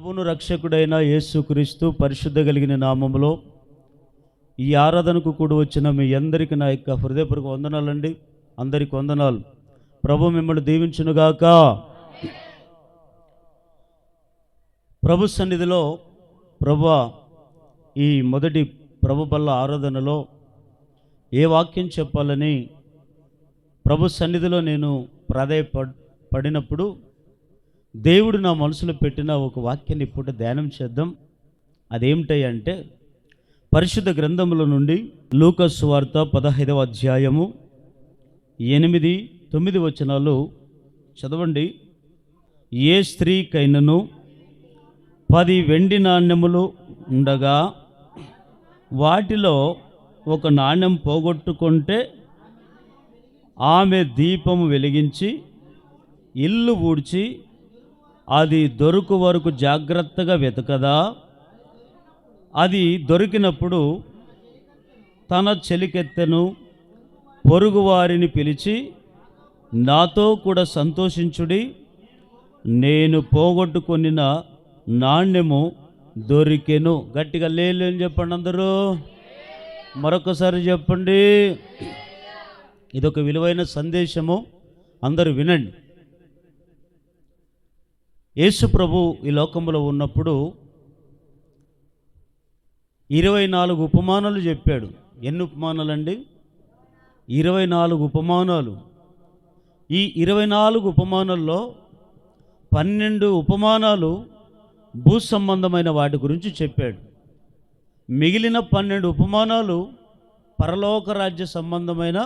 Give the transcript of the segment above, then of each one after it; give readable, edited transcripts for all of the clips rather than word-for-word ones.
ప్రభువును రక్షకుడైన యేసుక్రీస్తు పరిశుద్ధ కలిగిన నామములో ఈ ఆరాధనకు కూడి వచ్చిన మీ అందరికీ నా యొక్క హృదయపూర్వక వందనాలండి. అందరికి వందనాలు. ప్రభు మిమ్మల్ని దీవించునుగాక. ప్రభు సన్నిధిలో ప్రభువా, ఈ మొదటి ప్రభు బల్ల ఆరాధనలో ఏ వాక్యం చెప్పాలని ప్రభు సన్నిధిలో నేను ప్రాధేయపడినప్పుడు దేవుడు నా మనసులో పెట్టిన ఒక వాక్యాన్ని ఇప్పుడు ధ్యానం చేద్దాం. అదేమిటంటే పరిశుద్ధ గ్రంథముల నుండి లూకా సువార్త 15వ అధ్యాయము 8-9 వచనాలు చదవండి. ఏ స్త్రీకైనను 10 వెండి నాణ్యములు ఉండగా వాటిలో ఒక నాణ్యం పోగొట్టుకుంటే ఆమె దీపము వెలిగించి ఇల్లు ఊడ్చి అది దొరుకు వరకు జాగ్రత్తగా వెతకదా? అది దొరికినప్పుడు తన చెలికెత్తెను పొరుగువారిని పిలిచి, నాతో కూడా సంతోషించుడి, నేను పోగొట్టుకొనిన నాణ్యము దొరికెను. గట్టిగా లేని చెప్పండి అందరూ. మరొకసారి చెప్పండి. ఇదొక విలువైన సందేశము, అందరూ వినండి. యేసు ప్రభు ఈ లోకంలో ఉన్నప్పుడు 24 ఉపమానాలు చెప్పాడు. ఎన్ని ఉపమానాలు అండి? 24 ఉపమానాలు. ఈ 24 ఉపమానాల్లో 12 ఉపమానాలు భూ సంబంధమైన వాటి గురించి చెప్పాడు. మిగిలిన 12 ఉపమానాలు పరలోక రాజ్య సంబంధమైన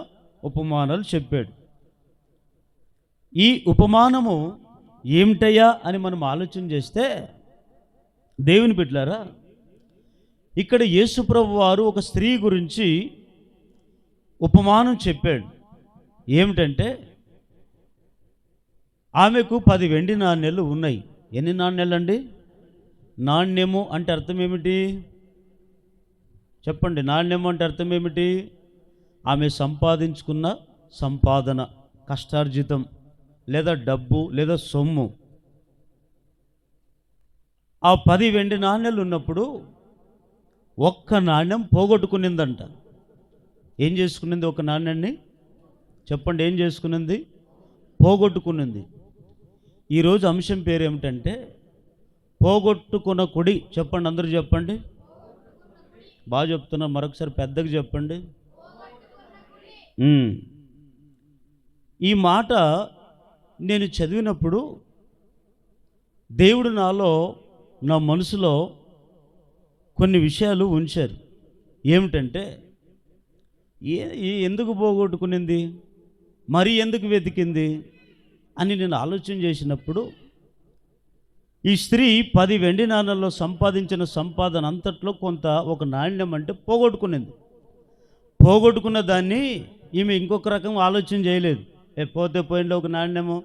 ఉపమానాలు చెప్పాడు. ఈ ఉపమానము ఏమిటయ్యా అని మనం ఆలోచన చేస్తే, దేవుని బిడ్డలారా, ఇక్కడ యేసుప్రభు వారు ఒక స్త్రీ గురించి ఉపమానం చెప్పాడు. ఏమిటంటే ఆమెకు 10 వెండి నాణ్యాలు ఉన్నాయి. ఎన్ని నాణ్యాలు అండి? నాణ్యము అంటే అర్థం ఏమిటి చెప్పండి. నాణ్యము అంటే అర్థం ఏమిటి? ఆమె సంపాదించుకున్న సంపాదన, కష్టార్జితం, లేదా డబ్బు, లేదా సొమ్ము. ఆ 10 వెండి నాణ్యాలు ఉన్నప్పుడు ఒక్క నాణ్యం పోగొట్టుకునిందంట. ఏం చేసుకునింది? ఒక నాణ్యాన్ని చెప్పండి. ఏం చేసుకునింది? పోగొట్టుకునింది. ఈరోజు అంశం పేరు ఏమిటంటే పోగొట్టుకున్న కుడి. చెప్పండి, అందరూ చెప్పండి. బాగా చెప్తున్నా, మరొకసారి పెద్దగా చెప్పండి. ఈ మాట నేను చదివినప్పుడు దేవుడు నా మనసులో కొన్ని విషయాలు ఉంచారు. ఏమిటంటే ఎందుకు పోగొట్టుకునింది, మరి ఎందుకు వెతికింది అని నేను ఆలోచన చేసినప్పుడు, ఈ స్త్రీ 10 వెండి నాణాల్లో సంపాదించిన సంపాదన అంతట్లో కొంత ఒక నాణ్యం అంటే పోగొట్టుకునింది. పోగొట్టుకున్న దాన్ని ఈమె ఇంకొక రకం ఆలోచన చేయలేదు. పోతే పోయింది ఒక నాణ్యము,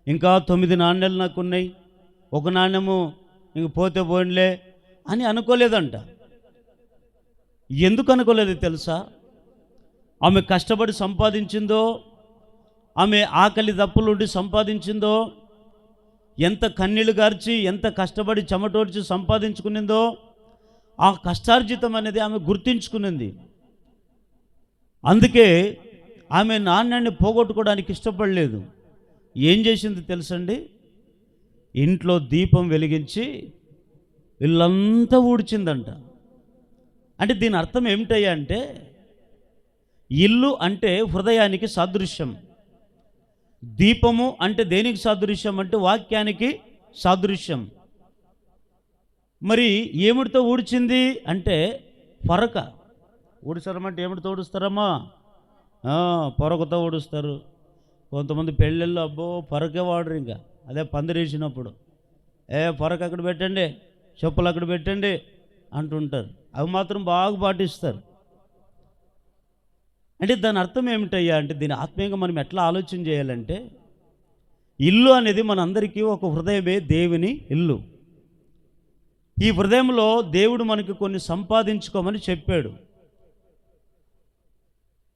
ఇంకా 9 నాణ్యాలు నాకు ఉన్నాయి, ఒక నాణ్యము ఇంక పోతే పోయిందిలే అని అనుకోలేదంట. ఎందుకు అనుకోలేదు తెలుసా? ఆమె కష్టపడి సంపాదించిందో, ఆమె ఆకలి దప్పులుండి సంపాదించిందో, ఎంత కన్నీళ్లు గార్చి, ఎంత కష్టపడి చెమటోడ్చి సంపాదించుకునిందో, ఆ కష్టార్జితం అనేది ఆమె గుర్తించుకునింది. అందుకే ఆమె నాణ్యాన్ని పోగొట్టుకోవడానికి ఇష్టపడలేదు. ఏం చేసింది తెలుసండి? ఇంట్లో దీపం వెలిగించి ఇల్లంతా ఊడ్చిందంట. అంటే దీని అర్థం ఏమిటయ్యా అంటే, ఇల్లు అంటే హృదయానికి సాదృశ్యం. దీపము అంటే దేనికి సాదృశ్యం అంటే వాక్యానికి సాదృశ్యం. మరి ఏమిటితో ఊడ్చింది అంటే పొరక. ఊడిస్తారమ్మంటే ఏమిటితో ఊడుస్తారమ్మా? పొరకతో ఊడుస్తారు. కొంతమంది పెళ్ళిళ్ళు అబ్బో పొరకే వాడరు, ఇంకా అదే పందిరేసినప్పుడు పొరక అక్కడ పెట్టండి, చెప్పులు అక్కడ పెట్టండి అంటుంటారు. అవి మాత్రం బాగా పాటిస్తారు. అంటే దాని అర్థం ఏమిటయ్యా అంటే, దీని ఆత్మీయంగా మనం ఎట్లా ఆలోచన చేయాలంటే, ఇల్లు అనేది మనందరికీ ఒక హృదయమే దేవుని ఇల్లు. ఈ హృదయంలో దేవుడు మనకి కొన్ని సంపాదించుకోమని చెప్పాడు.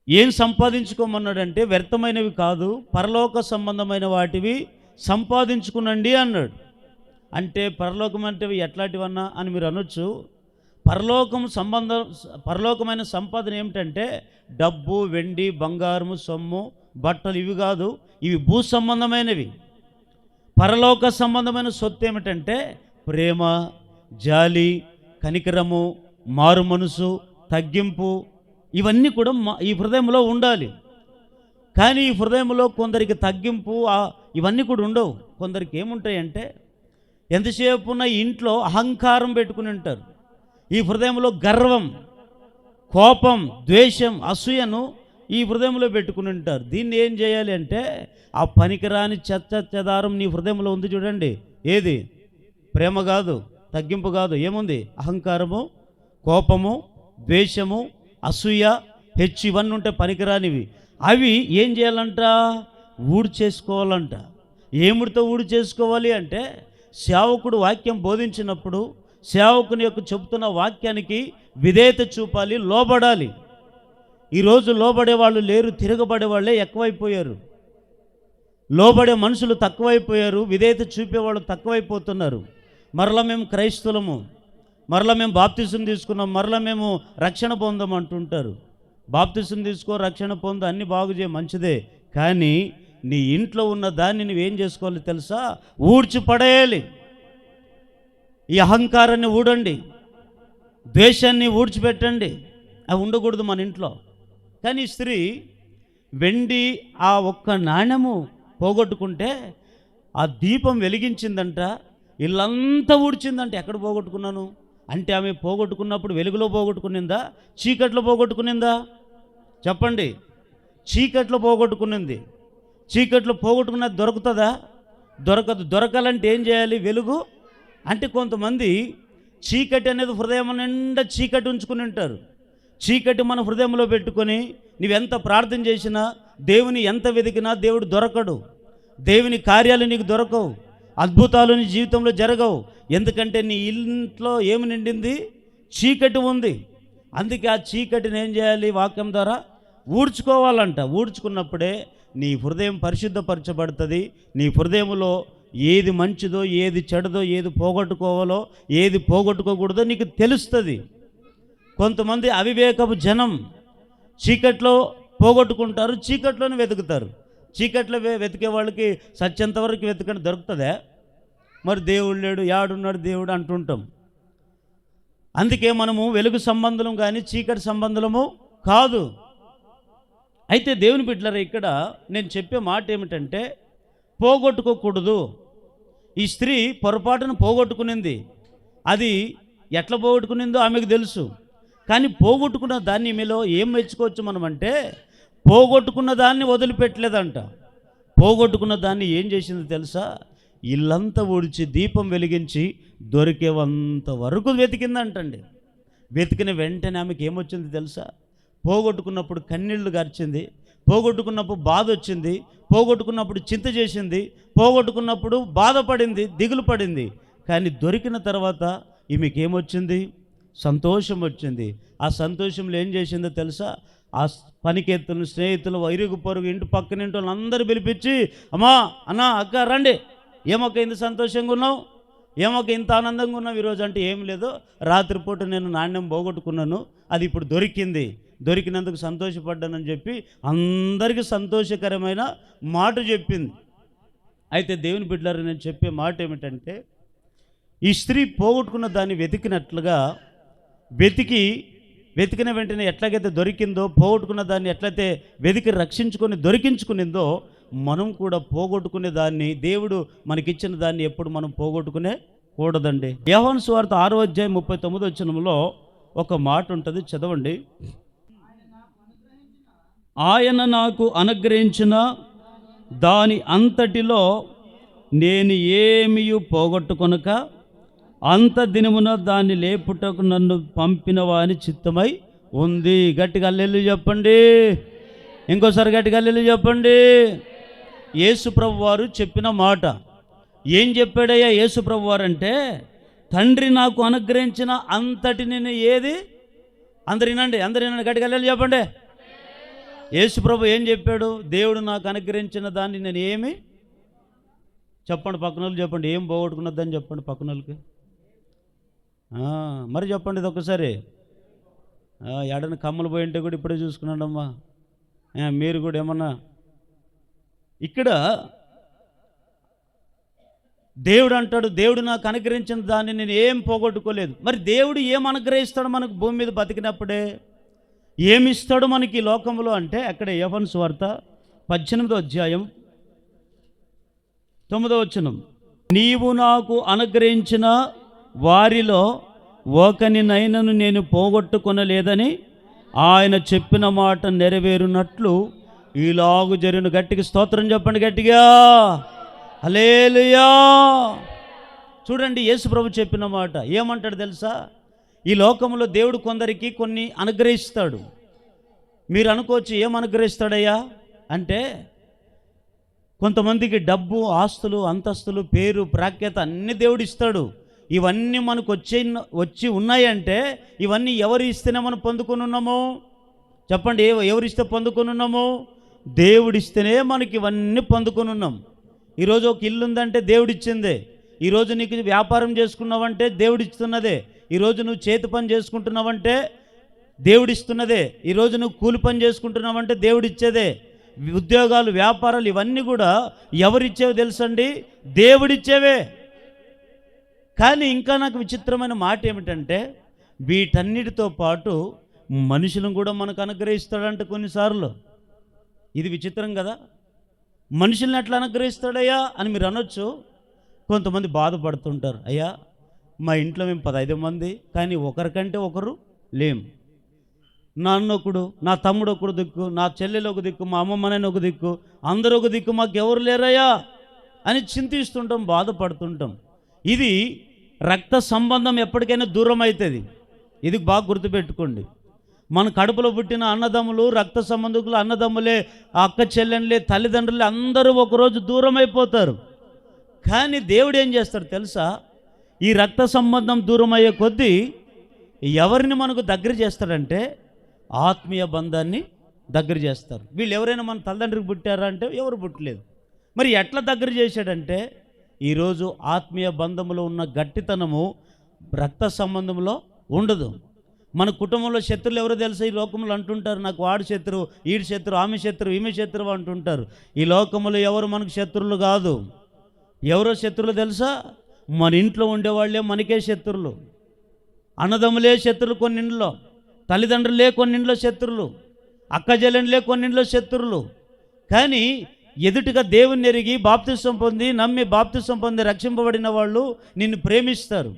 ఏం సంపాదించుకోమన్నాడంటే వ్యర్థమైనవి కాదు, పరలోక సంబంధమైన వాటివి సంపాదించుకునండి అన్నాడు. అంటే పరలోకం అంటే ఎట్లాంటివన్నా అని మీరు అనొచ్చు. పరలోకమైన సంపాదన ఏమిటంటే డబ్బు, వెండి, బంగారము, సొమ్ము, బట్టలు ఇవి కాదు. ఇవి భూ సంబంధమైనవి. పరలోక సంబంధమైన సొత్తు ఏమిటంటే ప్రేమ, జాలి, కనికరము, మారు మనసు, తగ్గింపు, ఇవన్నీ కూడా ఈ హృదయంలో ఉండాలి. కానీ ఈ హృదయంలో కొందరికి తగ్గింపు ఇవన్నీ కూడా ఉండవు. కొందరికి ఏముంటాయంటే ఎంతసేపు ఉన్న ఇంట్లో అహంకారం పెట్టుకుని ఉంటారు. ఈ హృదయంలో గర్వం, కోపం, ద్వేషం, అసూయను ఈ హృదయంలో పెట్టుకుని ఉంటారు. దీన్ని ఏం చేయాలి అంటే ఆ పనికిరాని చెదారం నీ హృదయంలో ఉంది చూడండి. ఏది? ప్రేమ కాదు, తగ్గింపు కాదు. ఏముంది? అహంకారము, కోపము, ద్వేషము, అసూయ, హెచ్చు, ఇవన్నీ ఉంటే పనికిరానివి. అవి ఏం చేయాలంట? ఊడి చేసుకోవాలంట. ఏమిడితో ఊడి చేసుకోవాలి అంటే సేవకుడు వాక్యం బోధించినప్పుడు సేవకుని యొక్క చెబుతున్న వాక్యానికి విధేయత చూపాలి, లోబడాలి. ఈరోజు లోబడే వాళ్ళు లేరు, తిరగబడే వాళ్ళే ఎక్కువైపోయారు. లోబడే మనుషులు తక్కువైపోయారు, విధేయత చూపేవాళ్ళు తక్కువైపోతున్నారు. మరలా మేము క్రైస్తవులము, మరలా మేము బాప్తిసం తీసుకున్నాం, మరలా మేము రక్షణ పొందాం అంటుంటారు. బాప్తిసం తీసుకో, రక్షణ పొందు, అన్నీ బాగు చేయ, మంచిదే. కానీ నీ ఇంట్లో ఉన్న దాన్ని నువ్వేం చేసుకోవాలి తెలుసా? ఊడ్చి పడేయాలి. ఈ అహంకారాన్ని ఊడండి, ద్వేషాన్ని ఊడ్చిపెట్టండి. అవి ఉండకూడదు మన ఇంట్లో. కానీ స్త్రీ వెండి ఆ ఒక్క నాణ్యము పోగొట్టుకుంటే ఆ దీపం వెలిగించిందంట, ఇల్లంతా ఊడ్చిందంట. ఎక్కడ పోగొట్టుకున్నాను అంటే ఆమె పోగొట్టుకున్నప్పుడు వెలుగులో పోగొట్టుకునిందా, చీకట్లో పోగొట్టుకునిందా? చెప్పండి. చీకట్లో పోగొట్టుకునింది. చీకట్లో పోగొట్టుకున్నది దొరుకుతుందా? దొరకదు. దొరకాలంటే ఏం చేయాలి? వెలుగు. అంటే కొంతమంది చీకటి అనేది హృదయం నిండా చీకటి ఉంచుకుని ఉంటారు. చీకటి మన హృదయంలో పెట్టుకొని నువ్వెంత ప్రార్థన చేసినా, దేవుని ఎంత వెతికినా దేవుడు దొరకడు. దేవుని కార్యాలు నీకు దొరకవు, అద్భుతాలు నీ జీవితంలో జరగవు. ఎందుకంటే నీ ఇంట్లో ఏమి నిండింది? చీకటి ఉంది. అందుకే ఆ చీకటిని ఏం చేయాలి? వాక్యం ద్వారా ఊడ్చుకోవాలంట. ఊడ్చుకున్నప్పుడే నీ హృదయం పరిశుద్ధపరచబడుతుంది. నీ హృదయంలో ఏది మంచిదో, ఏది చెడదో, ఏది పోగొట్టుకోవాలో, ఏది పోగొట్టుకోకూడదో నీకు తెలుస్తుంది. కొంతమంది అవివేకపు జనం చీకట్లో పోగొట్టుకుంటారు, చీకట్లోనే వెతుకుతారు. చీకట్లో వెతికే వాళ్ళకి సత్యంతవరకు వెతకండి దొరుకుతుందా? మరి దేవుడు లేడు, యాడున్నాడు దేవుడు అంటుంటాం. అందుకే మనము వెలుగు సంబంధం కానీ చీకటి సంబంధము కాదు. అయితే దేవుని బిడ్డలారా, ఇక్కడ నేను చెప్పే మాట ఏమిటంటే పోగొట్టుకోకూడదు. ఈ స్త్రీ పొరపాటును పోగొట్టుకునింది. అది ఎట్లా పోగొట్టుకునిందో ఆమెకు తెలుసు. కానీ పోగొట్టుకున్న దాన్ని మీలో ఏం మెచ్చుకోవచ్చు మనం అంటే, పోగొట్టుకున్న దాన్ని వదిలిపెట్టలేదంట. పోగొట్టుకున్న దాన్ని ఏం చేసింది తెలుసా? ఇల్లంతా ఊడ్చి దీపం వెలిగించి దొరికేవంత వరకు వెతికిందంటండి. వెతికిన వెంటనే ఆమెకి ఏమొచ్చింది తెలుసా? పోగొట్టుకున్నప్పుడు కన్నీళ్లు గార్చింది, పోగొట్టుకున్నప్పుడు బాధ వచ్చింది, పోగొట్టుకున్నప్పుడు చింత చేసింది, పోగొట్టుకున్నప్పుడు బాధపడింది, దిగులు పడింది. కానీ దొరికిన తర్వాత ఈమెకి ఏమొచ్చింది? సంతోషం వచ్చింది. ఆ సంతోషంలో ఏం చేసిందో తెలుసా? ఆ పనికెత్తులను, స్నేహితులు, ఇరుగు పొరుగు, ఇంటి పక్కన ఇంటి వాళ్ళు అందరూ పిలిపించి, అమ్మా, అన్న, అక్క రండి, ఏమొక్క ఇంత సంతోషంగా ఉన్నావు, ఏమొక్క ఇంత ఆనందంగా ఉన్నావు ఈరోజు అంటే, ఏం లేదు, రాత్రిపూట నేను నాణ్యం పోగొట్టుకున్నాను, అది ఇప్పుడు దొరికింది, దొరికినందుకు సంతోషపడ్డానని చెప్పి అందరికీ సంతోషకరమైన మాట చెప్పింది. అయితే దేవుని బిడ్డలారా, నేను చెప్పే మాట ఏమిటంటే, ఈ స్త్రీ పోగొట్టుకున్న దాన్ని వెతికినట్లుగా వెతికిన వెంటనే ఎట్లాగైతే దొరికిందో, పోగొట్టుకున్న దాన్ని ఎట్లయితే వెతికి రక్షించుకొని దొరికించుకునిందో, మనం కూడా పోగొట్టుకునే దాన్ని, దేవుడు మనకిచ్చిన దాన్ని ఎప్పుడు మనం పోగొట్టుకునే కూడదండి. యోహాను సువార్త 6:39 ఒక మాట ఉంటుంది, చదవండి. ఆయన నాకు అనుగ్రహించిన దాని అంతటిలో నేను ఏమీ పోగొట్టుకొనక అంత దినమున దాన్ని లేపుటకు నన్ను పంపిన వాని చిత్తమై ఉంది. గట్టిగా హల్లెలూయా చెప్పండి. ఇంకోసారి గట్టిగా హల్లెలూయా చెప్పండి. యేసుప్రభు వారు చెప్పిన మాట. ఏం చెప్పాడయ్యా యేసుప్రభు వారు అంటే, తండ్రి నాకు అనుగ్రహించిన అంతటి నేను ఏది, అందరినండి గట్టిగా హల్లెలూయా చెప్పండి. యేసుప్రభు ఏం చెప్పాడు? దేవుడు నాకు అనుగ్రహించిన దాన్ని నేను ఏమి చెప్పండి పక్కన వాళ్ళు, చెప్పండి ఏం పోగొట్టుకున్నదని చెప్పండి పక్కన వాళ్ళకి. మరి చెప్పండి ఇది ఒక్కసారి. ఎడని కమ్మలు పోయింటే కూడా ఇప్పుడే చూసుకున్నాడమ్మా. మీరు కూడా ఏమన్నా ఇక్కడ దేవుడు అంటాడు, దేవుడు నాకు అనుగ్రహించిన దాన్ని నేను ఏం పోగొట్టుకోలేదు. మరి దేవుడు ఏం అనుగ్రహిస్తాడు మనకు భూమి మీద బతికినప్పుడే? ఏమిస్తాడు మనకి ఈ లోకంలో అంటే అక్కడ యోహాను సువార్త 18వ అధ్యాయం 9వ వచనం, నీవు నాకు అనుగ్రహించిన వారిలో ఒకనినైనను నేను పోగొట్టుకొనలేదని ఆయన చెప్పిన మాట నెరవేరునట్లు ఈలాగు జరిగిన. గట్టిగా స్తోత్రం చెప్పండి గట్టిగా, హల్లెలూయా. చూడండి యేసు ప్రభు చెప్పిన మాట ఏమంటాడు తెలుసా? ఈ లోకంలో దేవుడు కొందరికి కొన్ని అనుగ్రహిస్తాడు. మీరు అనుకోవచ్చు ఏం అనుగ్రహిస్తాడయ్యా అంటే, కొంతమందికి డబ్బు, ఆస్తులు, అంతస్తులు, పేరు, ప్రాఖ్యాత అన్ని దేవుడు ఇస్తాడు. ఇవన్నీ మనకు వచ్చి ఉన్నాయంటే ఇవన్నీ ఎవరు ఇస్తేనే మనం పొందుకొని ఉన్నాము? చెప్పండి, ఎవరిస్తే పొందుకొని ఉన్నాము? దేవుడిస్తేనే మనకి ఇవన్నీ పొందుకొని ఉన్నాం. ఈరోజు ఒక ఇల్లు ఉందంటే దేవుడిచ్చిందే. ఈరోజు నీకు వ్యాపారం చేసుకున్నావంటే దేవుడిస్తున్నదే. ఈరోజు నువ్వు చేతి పని చేసుకుంటున్నావంటే దేవుడిస్తున్నదే. ఈరోజు నువ్వు కూలి పని చేసుకుంటున్నావంటే దేవుడిచ్చేదే. ఉద్యోగాలు, వ్యాపారాలు ఇవన్నీ కూడా ఎవరిచ్చేవి తెలుసండి? దేవుడిచ్చేవే. కానీ ఇంకా నాకు విచిత్రమైన మాట ఏమిటంటే, వీటన్నిటితో పాటు మనుషులను కూడా మనకు అనుగ్రహిస్తాడంట కొన్నిసార్లు. ఇది విచిత్రం కదా. మనుషుల్ని ఎట్లా అనుగ్రహిస్తాడయ్యా అని మీరు అనొచ్చు. కొంతమంది బాధపడుతుంటారు, అయ్యా మా ఇంట్లో మేము 15 మంది, కానీ ఒకరికంటే ఒకరు లేం. నా అన్న ఒకడు, నా తమ్ముడు ఒకడు దిక్కు, నా చెల్లెలు ఒక దిక్కు, మా అమ్మమ్మనని ఒక దిక్కు, అందరూ ఒక దిక్కు, మాకెవరు లేరయ్యా అని చింతిస్తుంటాం, బాధపడుతుంటాం. ఇది రక్త సంబంధం ఎప్పటికైనా దూరం అవుతుంది. ఇది బాగా గుర్తుపెట్టుకోండి. మన కడుపులో పుట్టిన అన్నదమ్ములు, రక్త సంబంధికులు, అన్నదమ్ములే, అక్క చెల్లెళ్ళే, తల్లిదండ్రులే అందరూ ఒకరోజు దూరం అయిపోతారు. కానీ దేవుడు ఏం చేస్తాడు తెలుసా? ఈ రక్త సంబంధం దూరం అయ్యే కొద్దీ ఎవరిని మనకు దగ్గర చేస్తాడంటే ఆత్మీయ బంధాన్ని దగ్గర చేస్తారు. వీళ్ళు ఎవరైనా మన తల్లిదండ్రికి పుట్టారా అంటే ఎవరు పుట్టలేదు. మరి ఎట్లా దగ్గర చేశాడంటే, ఈరోజు ఆత్మీయ బంధంలో ఉన్న గట్టితనము రక్త సంబంధంలో ఉండదు. మన కుటుంబంలో శత్రువులు ఎవరో తెలుసా? ఈ లోకంలో అంటుంటారు, నాకు వాడు శత్రువు, ఈడు శత్రువు, ఆమె శత్రువు, ఈమె శత్రువు అంటుంటారు. ఈ లోకంలో ఎవరు మనకు శత్రువులు కాదు. ఎవరో శత్రువులు తెలుసా? మన ఇంట్లో ఉండేవాళ్ళే మనకే శత్రువులు. అన్నదమ్ములే శత్రువులు కొన్ని ఇంట్లో, తల్లిదండ్రులే కొన్ని ఇంట్లో శత్రువులు, అక్కజల్లెండ్లే కొన్ని ఇంట్లో శత్రువులు. కానీ ఎదుటిగా దేవుని ఎరిగి బాప్తిసం పొంది, నమ్మి బాప్తిసం పొంది రక్షింపబడిన వాళ్ళు నిన్ను ప్రేమిస్తారు.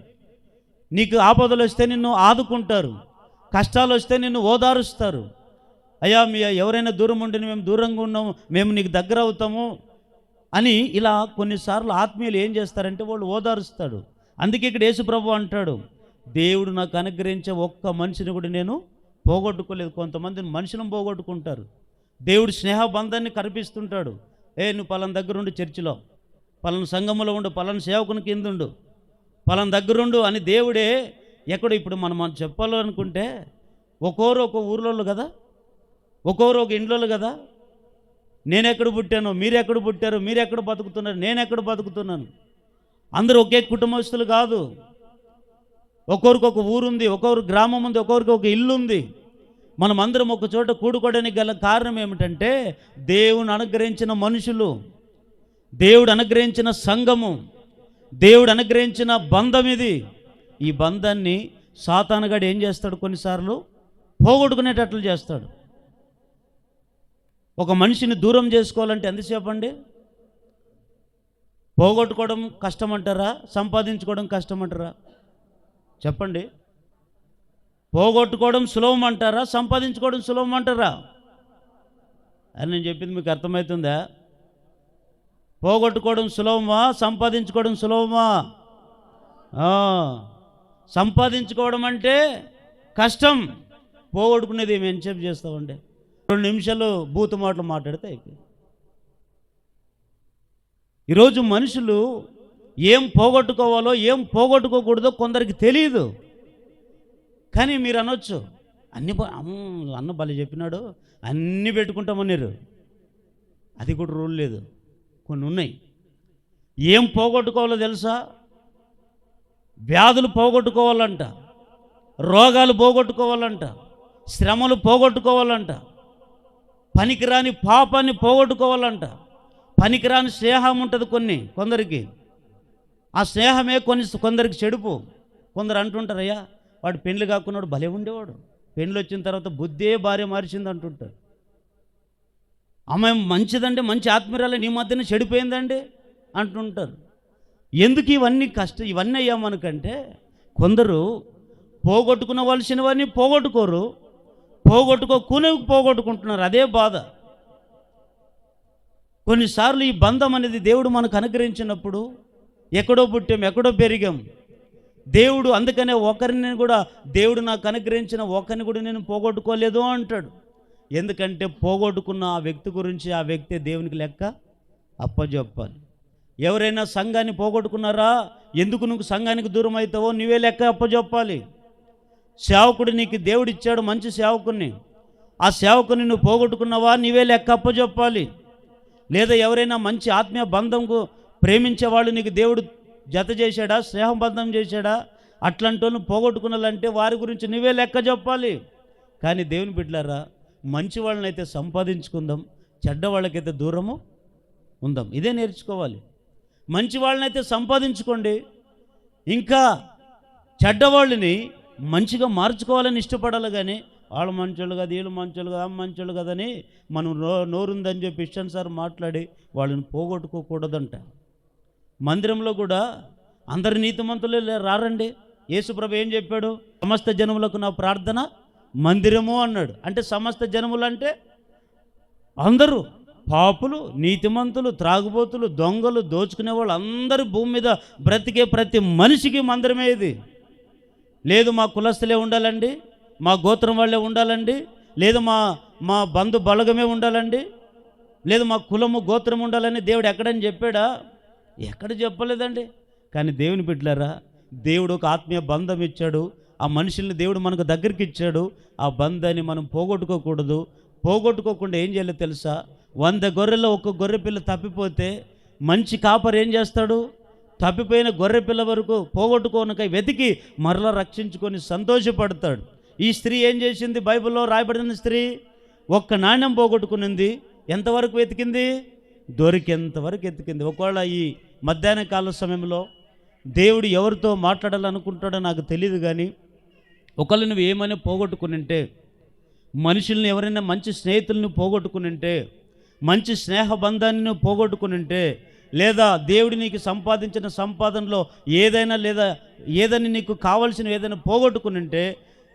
నీకు ఆపదలు వస్తే నిన్ను ఆదుకుంటారు, కష్టాలు వస్తే నిన్ను ఓదారుస్తారు. అయ్యా మీ ఎవరైనా దూరం ఉండి మేము దూరంగా ఉన్నాము, మేము నీకు దగ్గర అవుతాము అని ఇలా కొన్నిసార్లు ఆత్మీయులు ఏం చేస్తారంటే వాళ్ళు ఓదారుస్తాడు. అందుకే ఇక్కడ యేసు ప్రభు అంటాడు, దేవుడు నాకు అనుగ్రహించే ఒక్క మనిషిని కూడా నేను పోగొట్టుకోలేదు. కొంతమంది మనుషులను పోగొట్టుకుంటారు. దేవుడు స్నేహబంధాన్ని కల్పిస్తుంటాడు. నువ్వు పలానా దగ్గరుండు, చర్చిలో పలానా సంఘములో ఉండు, పలానా సేవకుని కింద ఉండు, పలానా దగ్గరుండు అని దేవుడే ఎక్కడో. ఇప్పుడు మనం చెప్పాలనుకుంటే ఒక్కోరు ఒక ఊర్లో కదా, ఒక్కోరు ఒక ఇంట్లో కదా. నేనెక్కడ పుట్టాను, మీరెక్కడ పుట్టారు, మీరెక్కడ బతుకుతున్నారు, నేనెక్కడ బతుకుతున్నాను. అందరూ ఒకే కుటుంబస్తులు కాదు. ఒక్కొరికి ఒక ఊరుంది, ఒక్కొక్కరు గ్రామం ఉంది, ఒక్కొక్కరికి ఒక ఇల్లు ఉంది. మనం అందరం ఒక చోట కూడుకోవడానికి గల కారణం ఏమిటంటే దేవుని అనుగ్రహించిన మనుషులు, దేవుడు అనుగ్రహించిన సంఘము, దేవుడు అనుగ్రహించిన బంధం ఇది. ఈ బంధాన్ని సాతానుగాడు ఏం చేస్తాడు? కొన్నిసార్లు పోగొట్టుకునేటట్లు చేస్తాడు. ఒక మనిషిని దూరం చేసుకోవాలంటే ఎంతసేపు అండి? పోగొట్టుకోవడం కష్టమంటారా, సంపాదించుకోవడం కష్టమంటారా? చెప్పండి. పోగొట్టుకోవడం సులభం అంటారా, సంపాదించుకోవడం సులభం అంటారా? అని నేను చెప్పింది మీకు అర్థమవుతుందా? పోగొట్టుకోవడం సులభమా, సంపాదించుకోవడం సులభమా? సంపాదించుకోవడం అంటే కష్టం. పోగొట్టుకునేది ఏమి ఎంతసేపు చేస్తామండి? 2 నిమిషాలు బూతు మాటలు మాట్లాడితే అయిపోయింది. ఈరోజు మనుషులు ఏం పోగొట్టుకోవాలో ఏం పోగొట్టుకోకూడదో కొందరికి తెలియదు. కానీ మీరు అనొచ్చు, అన్న భలే చెప్పినాడు, అన్నీ పెట్టుకుంటామన్నారు. అది కూడా రూల్ లేదు. కొన్ని ఉన్నాయి. ఏం పోగొట్టుకోవాలో తెలుసా? వ్యాధులు పోగొట్టుకోవాలంట, రోగాలు పోగొట్టుకోవాలంట, శ్రమలు పోగొట్టుకోవాలంట, పనికిరాని పాపాన్ని పోగొట్టుకోవాలంట. పనికిరాని స్నేహం ఉంటుంది కొందరికి. ఆ స్నేహమే కొందరికి చెడుపు. కొందరు అంటుంటారు, అయ్యా వాడు పెండ్లి కాకున్నాడు భలే ఉండేవాడు, పెండ్లి వచ్చిన తర్వాత బుద్ధే భార్య మార్చింది అంటుంటారు. ఆమె మంచిదండి, మంచి ఆత్మీయురాలే, నీ మధ్యన చెడిపోయిందండి అంటుంటారు. ఎందుకు ఇవన్నీ అయ్యా మనకంటే, కొందరు పోగొట్టుకునవలసినవన్నీ పోగొట్టుకోరు, పోగొట్టుకుంటున్నారు. అదే బాధ. కొన్నిసార్లు ఈ బంధం అనేది దేవుడు మనకు అనుగ్రహించినప్పుడు ఎక్కడో పుట్టాం, ఎక్కడో పెరిగాం. దేవుడు అందుకనే ఒకరిని కూడా, దేవుడు నాకు అనుగ్రహించిన ఒకరిని కూడా నేను పోగొట్టుకోలేదు అంటాడు. ఎందుకంటే పోగొట్టుకున్న ఆ వ్యక్తి గురించి ఆ వ్యక్తి దేవునికి లెక్క అప్పచెప్పాలి. ఎవరైనా సంఘాన్ని పోగొట్టుకున్నారా, ఎందుకు నువ్వు సంఘానికి దూరం అవుతావో నువ్వే లెక్క అప్పచెప్పాలి. సేవకుడు నీకు దేవుడు ఇచ్చాడు, మంచి సేవకుని, ఆ సేవకుని నువ్వు పోగొట్టుకున్నావా, నీవే లెక్క అప్పచెప్పాలి. లేదా ఎవరైనా మంచి ఆత్మీయ బంధంకు ప్రేమించేవాళ్ళు నీకు దేవుడు జత చేశాడా, స్నేహం బంధం చేశాడా, అట్లాంటి వాళ్ళు పోగొట్టుకున్నాలంటే వారి గురించి నువ్వే లెక్క చెప్పాలి. కానీ దేవుని బిడ్డలారా, మంచి వాళ్ళనైతే సంపాదించుకుందాం, చెడ్డ వాళ్ళకైతే దూరము ఉందాం. ఇదే నేర్చుకోవాలి. మంచి వాళ్ళనైతే సంపాదించుకోండి, ఇంకా చెడ్డవాళ్ళని మంచిగా మార్చుకోవాలని ఇష్టపడాలి. కానీ వాళ్ళు మంచోళ్ళు కదా, వీళ్ళు మంచోళ్ళు కదా, మంచోళ్ళు కదని మనం నోరుందని చెప్పి ఇష్టానుసారి మాట్లాడి వాళ్ళని పోగొట్టుకోకూడదంట. మందిరంలో కూడా అందరు నీతిమంతులే రారండి. యేసుప్రభు ఏం చెప్పాడు? సమస్త జనములకు నా ప్రార్థన మందిరము అన్నాడు. అంటే సమస్త జనములు అంటే అందరూ, పాపులు, నీతిమంతులు, త్రాగుబోతులు, దొంగలు, దోచుకునే వాళ్ళు అందరూ భూమి మీద బ్రతికే ప్రతి మనిషికి మందిరమే ఇది. లేదు మా కులస్తులే ఉండాలండి, మా గోత్రం వాళ్ళే ఉండాలండి, లేదు మా బంధు బలగమే ఉండాలండి, లేదు మా కులము గోత్రం ఉండాలని దేవుడు ఎక్కడని చెప్పాడా? ఎక్కడ చెప్పలేదండి. కానీ దేవుని బిడ్డలారా, దేవుడు ఒక ఆత్మీయ బంధం ఇచ్చాడు. ఆ మనుషుల్ని దేవుడు మనకు దగ్గరికి ఇచ్చాడు. ఆ బంధాన్ని మనం పోగొట్టుకోకూడదు. పోగొట్టుకోకుండా ఏం చేయాలో తెలుసా? 100 గొర్రెల్లో ఒక గొర్రె పిల్ల తప్పిపోతే మంచి కాపరి ఏం చేస్తాడు? తప్పిపోయిన గొర్రె పిల్ల వరకు పోగొట్టుకోనక వెతికి మరలా రక్షించుకొని సంతోషపడతాడు. ఈ స్త్రీ ఏం చేసింది? బైబిల్లో రాయబడిన స్త్రీ ఒక్క నాణ్యం పోగొట్టుకునింది. ఎంతవరకు వెతికింది? దొరికేంతవరకు ఎతికింది. ఒకవేళ ఈ మధ్యాహ్న కాల సమయంలో దేవుడు ఎవరితో మాట్లాడాలనుకుంటాడో నాకు తెలియదు. కానీ ఒకళ్ళు నువ్వు ఏమైనా పోగొట్టుకునింటే, మనుషుల్ని ఎవరైనా మంచి స్నేహితులను పోగొట్టుకునింటే, మంచి స్నేహ బంధాన్ని పోగొట్టుకునింటే, లేదా దేవుడు నీకు సంపాదించిన సంపాదనలో ఏదైనా నీకు కావలసిన ఏదైనా పోగొట్టుకునింటే,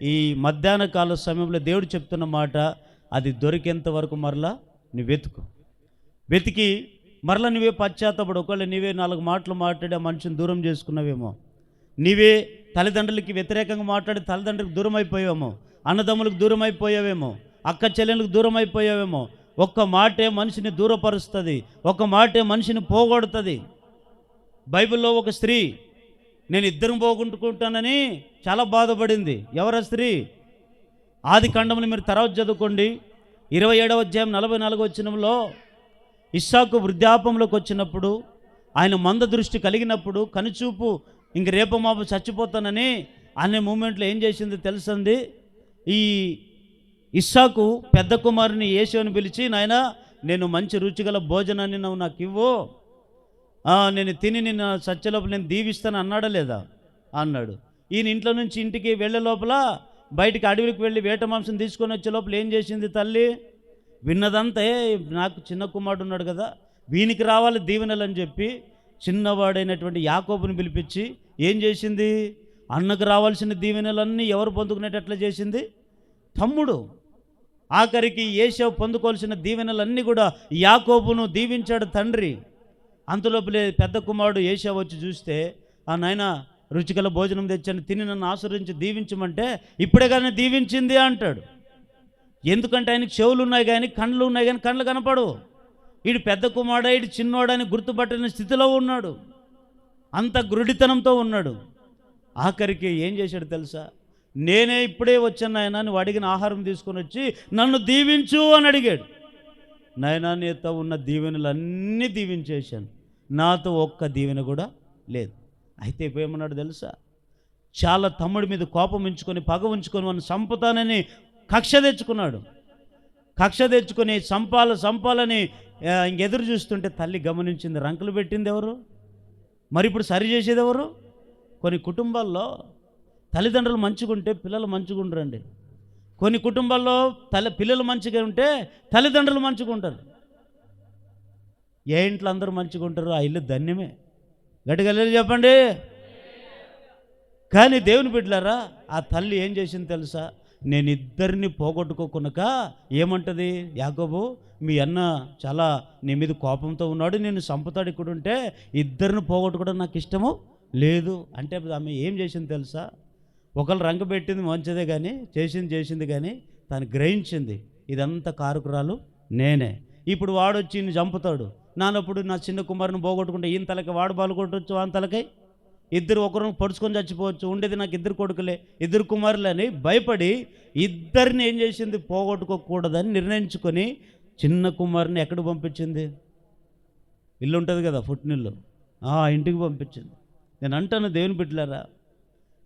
ఈ మధ్యాహ్న కాల సమయంలో దేవుడు చెప్తున్న మాట, అది దొరికేంత వరకు మరలా నువ్వు వెతికి మరలా నువ్వే పశ్చాత్తపడు. ఒకవేళ నీవే 4 మాటలు మాట్లాడి ఆ మనిషిని దూరం చేసుకున్నావేమో, నీవే తల్లిదండ్రులకి వ్యతిరేకంగా మాట్లాడి తల్లిదండ్రులకు దూరం అయిపోయావేమో, అన్నదమ్ములకు దూరం అయిపోయావేమో, అక్క చెల్లెలకు దూరం అయిపోయావేమో. ఒక్క మాటే మనిషిని దూరపరుస్తుంది, ఒక్క మాటే మనిషిని పోగొడుతుంది. బైబిల్లో ఒక స్త్రీ నేను ఇద్దరం పోగొట్టుకుంటానని చాలా బాధపడింది. ఎవరా స్త్రీ? ఆది కాండములు మీరు తర్వాత చదువుకోండి. 27వ అధ్యాయం 44వ వచనంలో ఇస్సాకు వృద్ధాపంలోకి వచ్చినప్పుడు, ఆయన మంద దృష్టి కలిగినప్పుడు, కనుచూపు ఇంక రేపమాపు చచ్చిపోతానని అనే మూమెంట్లో ఏం చేసింది తెలుసండి? ఈ ఇస్సాకు పెద్ద కుమారుని యేషోని పిలిచి, నాయనా నేను మంచి రుచిగల భోజనాన్ని నువ్వు నాకు ఇవ్వు, నేను తిని నిన్న సత్యలోపల నేను దీవిస్తాను అన్నాడా లేదా? అన్నాడు. ఈయన ఇంట్లో నుంచి ఇంటికి వెళ్ళే లోపల బయటికి అడవికి వెళ్ళి వేట మాంసం తీసుకొని వచ్చే లోపల ఏం చేసింది తల్లి? విన్నదంతా, నాకు చిన్న కుమారుడు ఉన్నాడు కదా, వీనికి రావాలి దీవెనలు అని చెప్పి చిన్నవాడైనటువంటి యాకోబుని పిలిపించి ఏం చేసింది? అన్నకు రావాల్సిన దీవెనలన్నీ ఎవరు పొందుకునేటట్లా చేసింది? తమ్ముడు. ఆఖరికి ఏశావు పొందుకోవాల్సిన దీవెనలన్నీ కూడా యాకోబును దీవించాడు తండ్రి. అంతలోపలే పెద్ద కుమారుడు ఏశావు వచ్చి చూస్తే, ఆ నాయన రుచిగల భోజనం తెచ్చాను, తిని నన్ను ఆశీర్వదించి దీవించమంటే, ఇప్పుడే కానీ దీవించింది అంటాడు. ఎందుకంటే ఆయనకి చెవులు ఉన్నాయి కానీ, కళ్ళు ఉన్నాయి కానీ కళ్ళు కనపడు. వీడు పెద్ద కుమారుడు, వీడు చిన్నోడని గుర్తుపట్టని స్థితిలో ఉన్నాడు, అంత గురుడితనంతో ఉన్నాడు. ఆఖరికి ఏం చేశాడు తెలుసా? నేనే ఇప్పుడే వచ్చాను నాయన, నువ్వు అడిగిన ఆహారం తీసుకొని వచ్చి నన్ను దీవించు అని అడిగాడు. నాయనా నీతో ఉన్న దీవెనలన్నీ దీవించేశాను, నాతో ఒక్క దీవెన కూడా లేదు. అయితే ఇప్పుడు ఏమన్నాడు తెలుసా? చాలా తమ్ముడి మీద కోపం ఉంచుకొని, పగ ఉంచుకొని వాడిని చంపుతానని కక్ష తెచ్చుకున్నాడు. కక్ష తెచ్చుకొని సంపాలని ఇంకెదురు చూస్తుంటే తల్లి గమనించింది. రంకులు పెట్టింది ఎవరు? మరి ఇప్పుడు సరి చేసేది ఎవరు? కొన్ని కుటుంబాల్లో తల్లిదండ్రులు మంచిగా ఉంటే పిల్లలు మంచిగా ఉండరండి. కొన్ని కుటుంబాల్లో పిల్లలు మంచిగా ఉంటే తల్లిదండ్రులు మంచిగా ఉంటారు. ఏ ఇంట్లో అందరూ మంచిగా ఉంటారు ఆ ఇల్లు ధన్యమే. గట్టిగా చెప్పండి. కానీ దేవుని బిడ్డలారా, ఆ తల్లి ఏం చేసింది తెలుసా? నేను ఇద్దరిని పోగొట్టుకోకునక ఏమంటది యాకోబు, మీ అన్న చాలా నీ మీద కోపంతో ఉన్నాడు, నేను చంపుతాడు, ఇక్కడ ఉంటే ఇద్దరిని పోగొట్టుకోవడం నాకు ఇష్టము లేదు అంటే ఆమె ఏం చేసింది తెలుసా? ఒకళ్ళు రంగు పెట్టింది మంచిదే, కానీ చేసింది కానీ తను గ్రహించింది ఇదంతా కారకురాలు నేనే. ఇప్పుడు వాడు వచ్చి ఈయన చంపుతాడు, నానప్పుడు నా చిన్న కుమారుని పోగొట్టుకుంటే ఈయన తలకి వాడు బాలు కొట్టవచ్చు, వాని తలకై ఇద్దరు ఒకరిని పొడుచుకొని చచ్చిపోవచ్చు, ఉండేది నాకు ఇద్దరు కొడుకులే, ఇద్దరు కుమారులని భయపడి ఇద్దరిని ఏం చేసింది? పోగొట్టుకోకూడదని నిర్ణయించుకొని చిన్న కుమారుని ఎక్కడికి పంపించింది? ఇల్లు ఉంటుంది కదా, పుట్టినిల్లు, ఇంటికి పంపించింది. నేను అంటాను దేవుని బిడ్డలారా,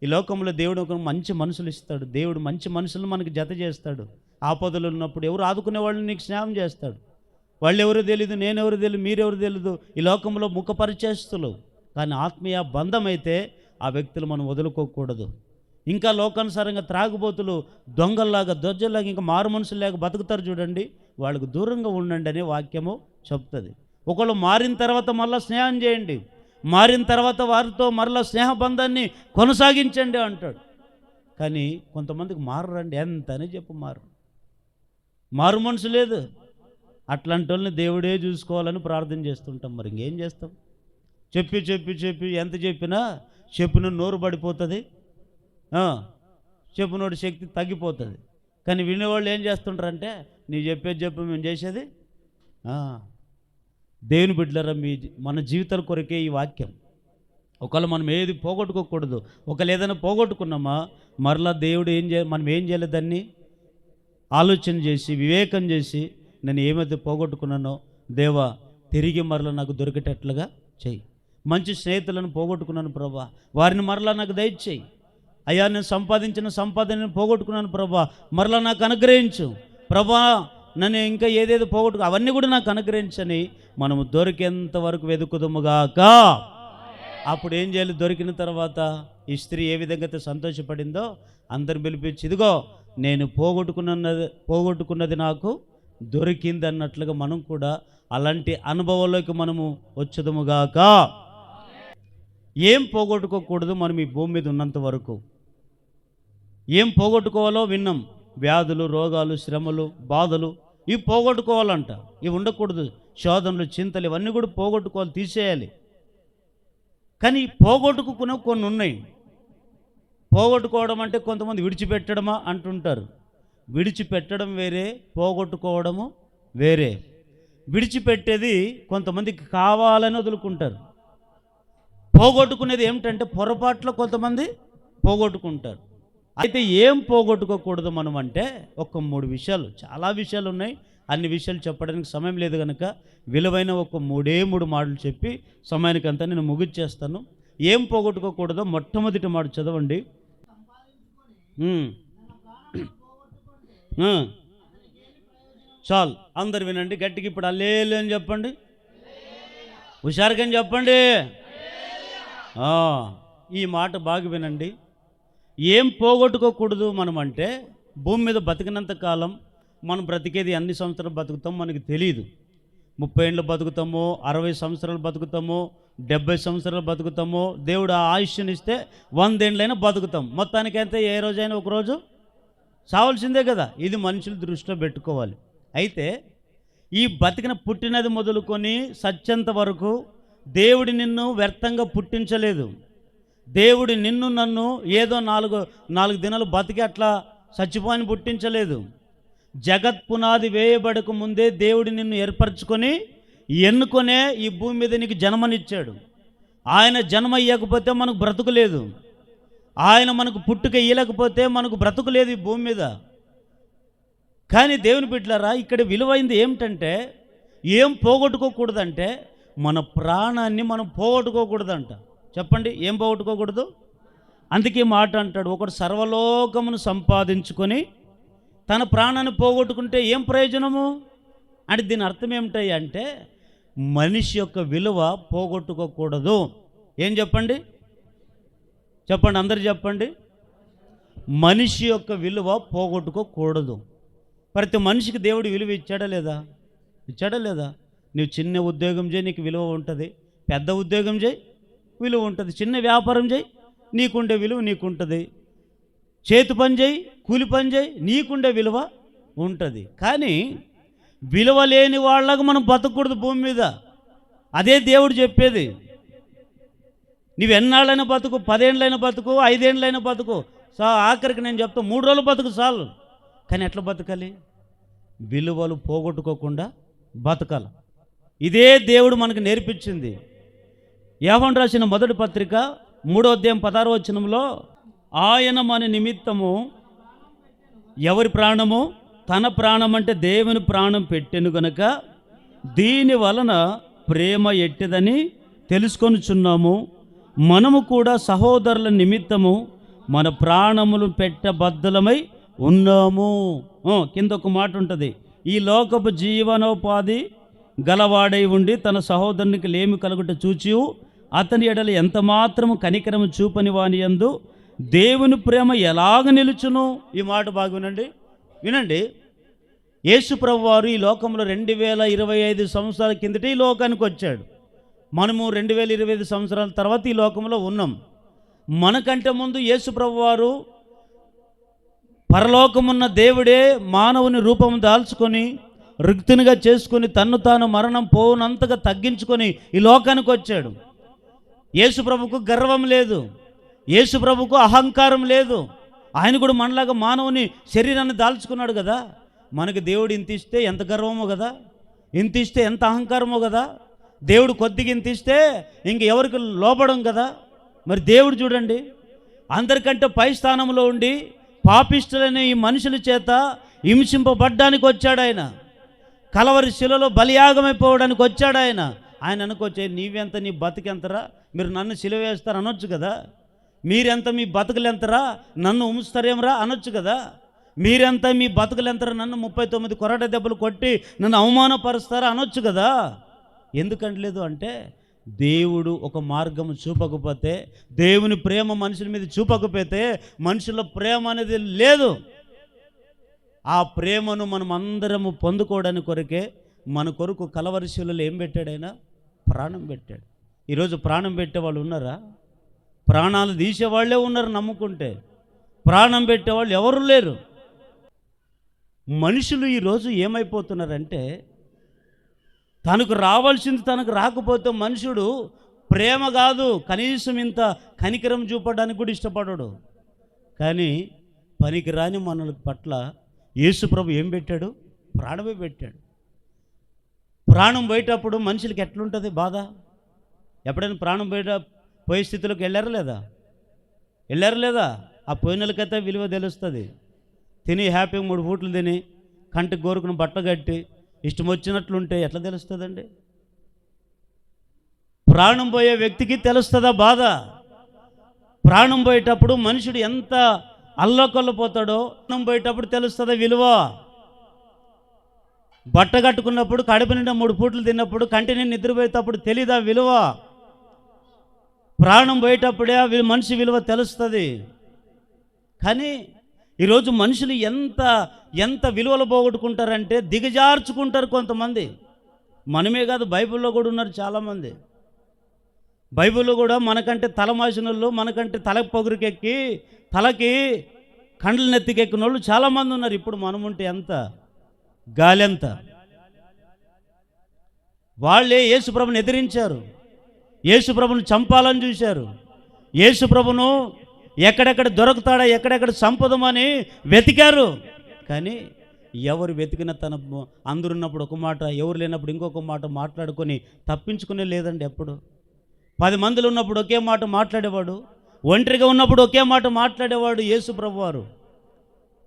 ఈ లోకంలో దేవుడు ఒక మంచి మనుషులు ఇస్తాడు. దేవుడు మంచి మనుషులను మనకి జత చేస్తాడు. ఆపదలు ఉన్నప్పుడు ఎవరు ఆదుకునే వాళ్ళని నీకు స్నేహం చేస్తాడు. వాళ్ళు ఎవరు తెలీదు, నేనెవరు తెలియదు, మీరెవరు తెలీదు. ఈ లోకంలో ముఖపరిచేస్తులు, కానీ ఆత్మీయ బంధం అయితే ఆ వ్యక్తులు మనం వదులుకోకూడదు. ఇంకా లోకానుసారంగా త్రాగుబోతులు, దొంగల్లాగా, దొజ్జల్లాగా, ఇంకా మారు మనుషుల్లాగా బతుకుతారు చూడండి, వాళ్ళకు దూరంగా ఉండండి అనే వాక్యము చెప్తుంది. ఒకళ్ళు మారిన తర్వాత మళ్ళీ స్నేహం చేయండి, మారిన తర్వాత వారితో మరలా స్నేహబంధాన్ని కొనసాగించండి అంటాడు. కానీ కొంతమందికి మారండి, ఎంత అని చెప్పు మారు మనసు లేదు. అట్లాంటి వాళ్ళని దేవుడే చూసుకోవాలని ప్రార్థన చేస్తుంటాం. మరి ఇంకేం చేస్తాం? చెప్పి ఎంత చెప్పినా చెప్పిన నోరు పడిపోతుంది, చెప్పినోడి శక్తి తగ్గిపోతుంది. కానీ వినేవాళ్ళు ఏం చేస్తుంటారంటే, నీ చెప్పు మేము చేసేది. దేవుని బిడ్డలారా, మన జీవితాల కొరకే ఈ వాక్యం. ఒకవేళ మనం ఏది పోగొట్టుకోకూడదు. ఒకవేళ ఏదైనా పోగొట్టుకున్నామా మరలా దేవుడు మనం ఏం చేయలేదు, దాన్ని ఆలోచన చేసి వివేకం చేసి నేను ఏమైతే పోగొట్టుకున్నానో దేవా తిరిగి మరలా నాకు దొరికేటట్లుగా చెయ్యి. మంచి స్నేహితులను పోగొట్టుకున్నాను ప్రభా, వారిని మరలా నాకు దయచేయి. అయ్యా నేను సంపాదించిన సంపాదనను పోగొట్టుకున్నాను ప్రభా, మరలా నాకు అనుగ్రహించు ప్రభా. నన్ను ఇంకా ఏదేదో పోగొట్టుకు అవన్నీ కూడా నాకు అనుగ్రహించని మనము దొరికేంత వరకు వెతుకుదుముగాక. అప్పుడు ఏం చేయాలి? దొరికిన తర్వాత ఈ స్త్రీ ఏ విధంగా అయితే సంతోషపడిందో అందరు పిలిపించి, ఇదిగో నేను పోగొట్టుకున్నది నాకు దొరికింది అన్నట్లుగా మనం కూడా అలాంటి అనుభవంలోకి మనము వచ్చుదుముగాక. ఏం పోగొట్టుకోకూడదు మనం ఈ భూమి మీద ఉన్నంత వరకు? ఏం పోగొట్టుకోవాలో విన్నాం. వ్యాధులు, రోగాలు, శ్రమలు, బాధలు, ఇవి పోగొట్టుకోవాలంట. ఇవి ఉండకూడదు. శోధనలు, చింతలు, ఇవన్నీ కూడా పోగొట్టుకోవాలి, తీసేయాలి. కానీ పోగొట్టుకునే కొన్ని ఉన్నాయి. పోగొట్టుకోవడం అంటే కొంతమంది విడిచిపెట్టడమా అంటుంటారు. విడిచిపెట్టడం వేరే, పోగొట్టుకోవడము వేరే. విడిచిపెట్టేది కొంతమందికి కావాలని వదులుకుంటారు. పోగొట్టుకునేది ఏమిటంటే పొరపాట్లో కొంతమంది పోగొట్టుకుంటారు. అయితే ఏం పోగొట్టుకోకూడదు మనం అంటే ఒక 3 విషయాలు, చాలా విషయాలు ఉన్నాయి, అన్ని విషయాలు చెప్పడానికి సమయం లేదు కనుక విలువైన ఒక 3 మాటలు చెప్పి సమయానికంతా నేను ముగిచ్చేస్తాను. ఏం పోగొట్టుకోకూడదో మొట్టమొదటి మాట చదవండి. చాలు, అందరు వినండి గట్టిగా. ఇప్పుడు అల్లేలు అని చెప్పండి, హుషారుగా చెప్పండి. ఈ మాట బాగా వినండి. ఏం పోగొట్టుకోకూడదు మనం అంటే, భూమి మీద బతికినంత కాలం మనం బ్రతికేది ఎన్ని సంవత్సరాలు బతుకుతాం మనకి తెలియదు. 30 ఏళ్ళు బతుకుతామో, 60 సంవత్సరాలు బతుకుతామో, 70 సంవత్సరాలు బతుకుతామో, దేవుడు ఆ ఆయుష్ని ఇస్తే 100 ఏళ్ళైనా బతుకుతాం. మొత్తానికైతే ఏ రోజైనా ఒకరోజు చావాల్సిందే కదా. ఇది మనుషులు దృష్టిలో పెట్టుకోవాలి. అయితే ఈ పుట్టినది మొదలుకొని సత్యంత వరకు దేవుడు నిన్ను వ్యర్థంగా పుట్టించలేదు. దేవుడు నిన్ను నన్ను ఏదో 4 దినాలు బతికి అట్లా చచ్చిపోని పుట్టించలేదు. జగత్ పునాది వేయబడక ముందే దేవుడు నిన్ను ఏర్పరచుకొని ఎన్నుకొనే ఈ భూమి మీద నీకు జన్మనిచ్చాడు. ఆయన జన్మ ఇవ్వకపోతే మనకు బ్రతుకు లేదు. ఆయన మనకు పుట్టుక ఇయ్యలేకపోతే మనకు బ్రతుకు లేదు ఈ భూమి మీద. కానీ దేవుని బిడ్డలారా, ఇక్కడ విలువైంది ఏమిటంటే, ఏం పోగొట్టుకోకూడదంటే మన ప్రాణాన్ని మనం పోగొట్టుకోకూడదంట. చెప్పండి, ఏం పోగొట్టుకోకూడదు? అందుకే మాట అంటాడు, ఒకడు సర్వలోకమును సంపాదించుకొని తన ప్రాణాన్ని పోగొట్టుకుంటే ఏం ప్రయోజనము అంటే దీని అర్థం ఏమిటాయి అంటే మనిషి యొక్క విలువ పోగొట్టుకోకూడదు. ఏం చెప్పండి? చెప్పండి, అందరు చెప్పండి. మనిషి యొక్క విలువ పోగొట్టుకోకూడదు. ప్రతి మనిషికి దేవుడు విలువ ఇచ్చాడా లేదా? ఇచ్చాడా లేదా? నువ్వు చిన్న ఉద్యోగం చేయి, నీకు విలువ ఉంటుంది. పెద్ద ఉద్యోగం చేయి, విలువ ఉంటుంది. చిన్న వ్యాపారం చేయి, నీకుండే విలువ నీకుంటుంది. చేతి పని చేయి, కూలి పని చేయి, నీకుండే విలువ ఉంటుంది. కానీ విలువ లేని వాళ్ళకు మనం బతకూడదు భూమి మీద. అదే దేవుడు చెప్పేది. నువ్వు ఎన్నాళ్ళైనా బతుకు, 10 ఏళ్ళైనా బతుకు, 5 ఏళ్ళైనా బతుకు, ఆఖరికి నేను చెప్తా 3 రోజులు బతుకు చాలు. కానీ ఎట్లా బతకాలి? విలువలు పోగొట్టుకోకుండా బతకాలి. ఇదే దేవుడు మనకు నేర్పించింది. యోహాను రాసిన మొదటి పత్రిక 3వ అధ్యాయం 16వ వచనంలో, ఆయన మన నిమిత్తము ఎవరి ప్రాణము? తన ప్రాణం అంటే దేవుని ప్రాణం పెట్టెను గనుక దీని వలన ప్రేమ ఎట్టిదని తెలుసుకొనుచున్నాము. మనము కూడా సహోదరుల నిమిత్తము మన ప్రాణములు పెట్టబద్దలమై ఉన్నాము. కింద ఒక మాట ఉంటుంది, ఈ లోకపు జీవనోపాధి గలవాడై ఉండి తన సహోదరునికి లేమి కలుగుట చూచి అతని ఎడల ఎంత మాత్రము కనికరము చూపని వాని యందు దేవుని ప్రేమ ఎలాగ నిలుచును? ఈ మాట బాగా వినండి. యేసు ప్రభువు వారు ఈ లోకంలో 2025 సంవత్సరాల కిందట ఈ లోకానికి వచ్చాడు. మనము 2025 సంవత్సరాల తర్వాత ఈ లోకంలో ఉన్నాం. మనకంటే ముందు యేసు ప్రభువు వారు పరలోకమున్న దేవుడే మానవుని రూపం దాల్చుకొని రిక్తునిగా చేసుకొని తన్ను తాను మరణం పోవునంతగా తగ్గించుకొని ఈ లోకానికి వచ్చాడు. యేసు ప్రభువుకు గర్వం లేదు, యేసు ప్రభువుకు అహంకారం లేదు. ఆయన కూడా మనలాగా మానవుని శరీరాన్ని దాల్చుకున్నాడు కదా. మనకు దేవుడు ఇంత ఇస్తే ఎంత గర్వమో కదా, ఇంత ఇస్తే ఎంత అహంకారమో కదా. దేవుడు కొద్దిగా ఇంత ఇస్తే ఇంక ఎవరికి లోపడం కదా. మరి దేవుడు చూడండి, అందరికంటే పై స్థానంలో ఉండి పాపిష్టులైన ఈ మనుషుల చేత హింసింపబడ్డానికి వచ్చాడు ఆయన. కలవరి శిలలో బలియాగమైపోవడానికి వచ్చాడు ఆయన. ఆయన అనుకోవచ్చే, నీవెంత, నీ బతుకెంతరా, మీరు నన్ను శిలువ వేస్తారు అనొచ్చు కదా. మీరెంత, మీ బతుకులెంతరా, నన్ను ఉంచుతారేమరా అనొచ్చు కదా. మీరెంత, మీ బతుకులెంతరా, నన్ను 39 కొరడ దెబ్బలు కొట్టి నన్ను అవమానపరుస్తారా అనొచ్చు కదా. ఎందుకంటలేదు అంటే దేవుడు ఒక మార్గం చూపకపోతే, దేవుని ప్రేమ మనుషుల మీద చూపకపోతే మనుషుల ప్రేమ అనేది లేదు. ఆ ప్రేమను మనం అందరము పొందుకోవడానికి కొరకే మన కొరకు కలవరి శిలువలో ఏం పెట్టాడు? ఆయన ప్రాణం పెట్టాడు. ఈరోజు ప్రాణం పెట్టేవాళ్ళు ఉన్నారా? ప్రాణాలు తీసేవాళ్ళే ఉన్నారు. నమ్ముకుంటే ప్రాణం పెట్టేవాళ్ళు ఎవరు లేరు. మనుషులు ఈరోజు ఏమైపోతున్నారంటే, తనకు రావాల్సింది తనకు రాకపోతే మనుషుడు ప్రేమ కాదు, కనీసం ఇంత కనికరం చూపడానికి కూడా ఇష్టపడడు. కానీ పనికిరాని మనల పట్ల యేసు ప్రభు ఏం పెట్టాడు? ప్రాణమే పెట్టాడు. ప్రాణం పోయేటప్పుడు మనుషులకి ఎట్లుంటుంది బాధ? ఎప్పుడైనా ప్రాణం పోయే స్థితిలోకి వెళ్ళారా లేదా? ఆ పోయినలకైతే విలువ తెలుస్తుంది. తిని హ్యాపీగా 3 పూట్లు తిని కంటికి గోరుకుని బట్ట కట్టి ఇష్టం వచ్చినట్లుంటే ఎట్లా తెలుస్తుందండి? ప్రాణం పోయే వ్యక్తికి తెలుస్తుందా బాధ? ప్రాణం పోయేటప్పుడు మనుషుడు ఎంత అల్లకొల్లపోతాడో ప్రాణం పోయేటప్పుడు తెలుస్తుందా విలువ? బట్ట కట్టుకున్నప్పుడు, కడుపు నిండా 3 పూట్లు తిన్నప్పుడు, కంటి నిండా నిద్రపోయేటప్పుడు తెలీదా విలువ? ప్రాణం పోయేటప్పుడే మనిషి విలువ తెలుస్తుంది. కానీ ఈరోజు మనుషులు ఎంత విలువలు పోగొట్టుకుంటారంటే దిగజార్చుకుంటారు కొంతమంది. మనమే కాదు, బైబిల్లో కూడా ఉన్నారు చాలామంది. బైబిల్లో కూడా మనకంటే తలమాసినోళ్ళు, మనకంటే తలకు పొగురుకెక్కి తలకి కండ్ల నెత్తికెక్కిన వాళ్ళు చాలామంది ఉన్నారు. ఇప్పుడు మనముంటే ఎంత గాలి ఎంత. వాళ్ళే యేసుప్రభుని ఎదిరించారు, యేసుప్రభుని చంపాలని చూశారు, యేసుప్రభును ఎక్కడెక్కడ దొరుకుతాడా, ఎక్కడెక్కడ సంపదమని వెతికారు. కానీ ఎవరు వెతికిన తన అందరున్నప్పుడు ఒక మాట, ఎవరు లేనప్పుడు ఇంకొక మాట మాట్లాడుకొని తప్పించుకునే లేదండి. ఎప్పుడు 10 మందిలో ఉన్నప్పుడు ఒకే మాట మాట్లాడేవాడు, ఒంటరిగా ఉన్నప్పుడు ఒకే మాట మాట్లాడేవాడు యేసు ప్రభువారు.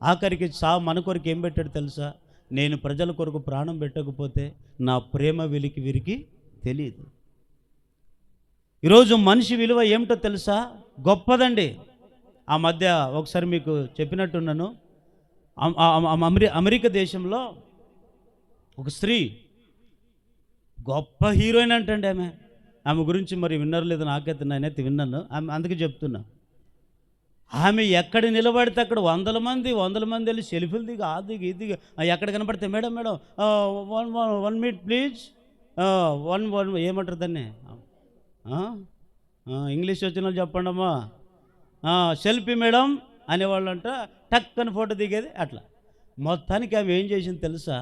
ఆఖరికి మన కొరకు ఏం పెట్టాడు తెలుసా? నేను ప్రజల కొరకు ప్రాణం పెట్టకపోతే నా ప్రేమ విరికి తెలియదు. ఈరోజు మనిషి విలువ ఏమిటో తెలుసా? గొప్పదండి. ఆ మధ్య ఒకసారి మీకు చెప్పినట్టున్నాను, అమెరికా దేశంలో ఒక స్త్రీ గొప్ప హీరోయిన్ అంటండి. ఆమె గురించి మరి విన్నారు లేదు నాకైతే, నేనైతే విన్నాను. అందుకే చెప్తున్నా. ఆమె ఎక్కడ నిలబడితే అక్కడ వందల మంది వెళ్ళి సెల్ఫీలు దిగి ఆ దిగి ఇది ఎక్కడ కనపడితే మేడం మేడం 1 minute ప్లీజ్, 1 ఏమంటారు దాన్ని, ఇంగ్లీష్ వచ్చిన వాళ్ళు చెప్పండి అమ్మా, సెల్ఫీ మేడం అనేవాళ్ళంట. టక్కని ఫోటో దిగేది అట్లా. మొత్తానికి ఆమె ఏం చేసింది తెలుసా?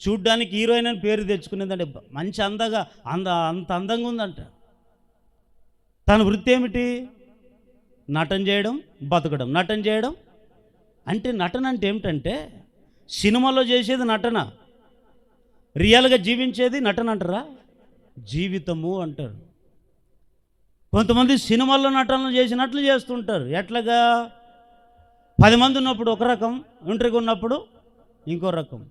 చూడ్డానికి హీరోయిన్ అని పేరు తెచ్చుకునేదంటే మంచి అంత అందంగా ఉందంట. తన వృత్తి ఏమిటి? నటన చేయడం, బతకడం. నటన చేయడం అంటే, నటన అంటే ఏమిటంటే సినిమాలో చేసేది నటన, రియల్గా జీవించేది నటన అంటారా? జీవితము అంటారు. కొంతమంది సినిమాల్లో నటనలు చేసినట్లు చేస్తుంటారు. ఎట్లాగా? 10 మంది ఉన్నప్పుడు ఒక రకం, ఒంటరిగా ఉన్నప్పుడు ఇంకో రకం.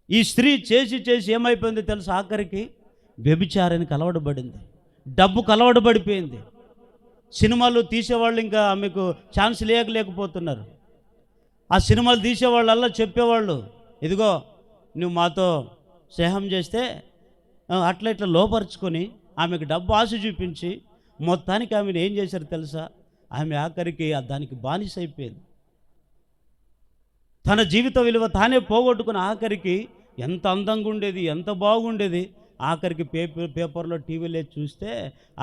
ఈ స్త్రీ చేసి ఏమైపోయింది తెలుసు? ఆఖరికి వ్యభిచారానికి అలవాటు పడింది, డబ్బుకు అలవాటు పడిపోయింది. సినిమాలు తీసేవాళ్ళు ఇంకా ఆమెకు ఛాన్స్ లేకపోతున్నారు. ఆ సినిమాలు తీసేవాళ్ళల్లా చెప్పేవాళ్ళు, ఇదిగో నువ్వు మాతో స్నేహం చేస్తే అట్లా ఇట్లా లోపరుచుకొని ఆమెకు డబ్బు ఆశ చూపించి మొత్తానికి ఆమెను ఏం చేశారు తెలుసా? ఆమె ఆఖరికి దానికి బానిస అయిపోయింది. తన జీవిత విలువ తానే పోగొట్టుకుని ఆఖరికి ఎంత అందంగా ఉండేది, ఎంత బాగుండేది, ఆఖరికి పేపర్లో టీవీలో చూస్తే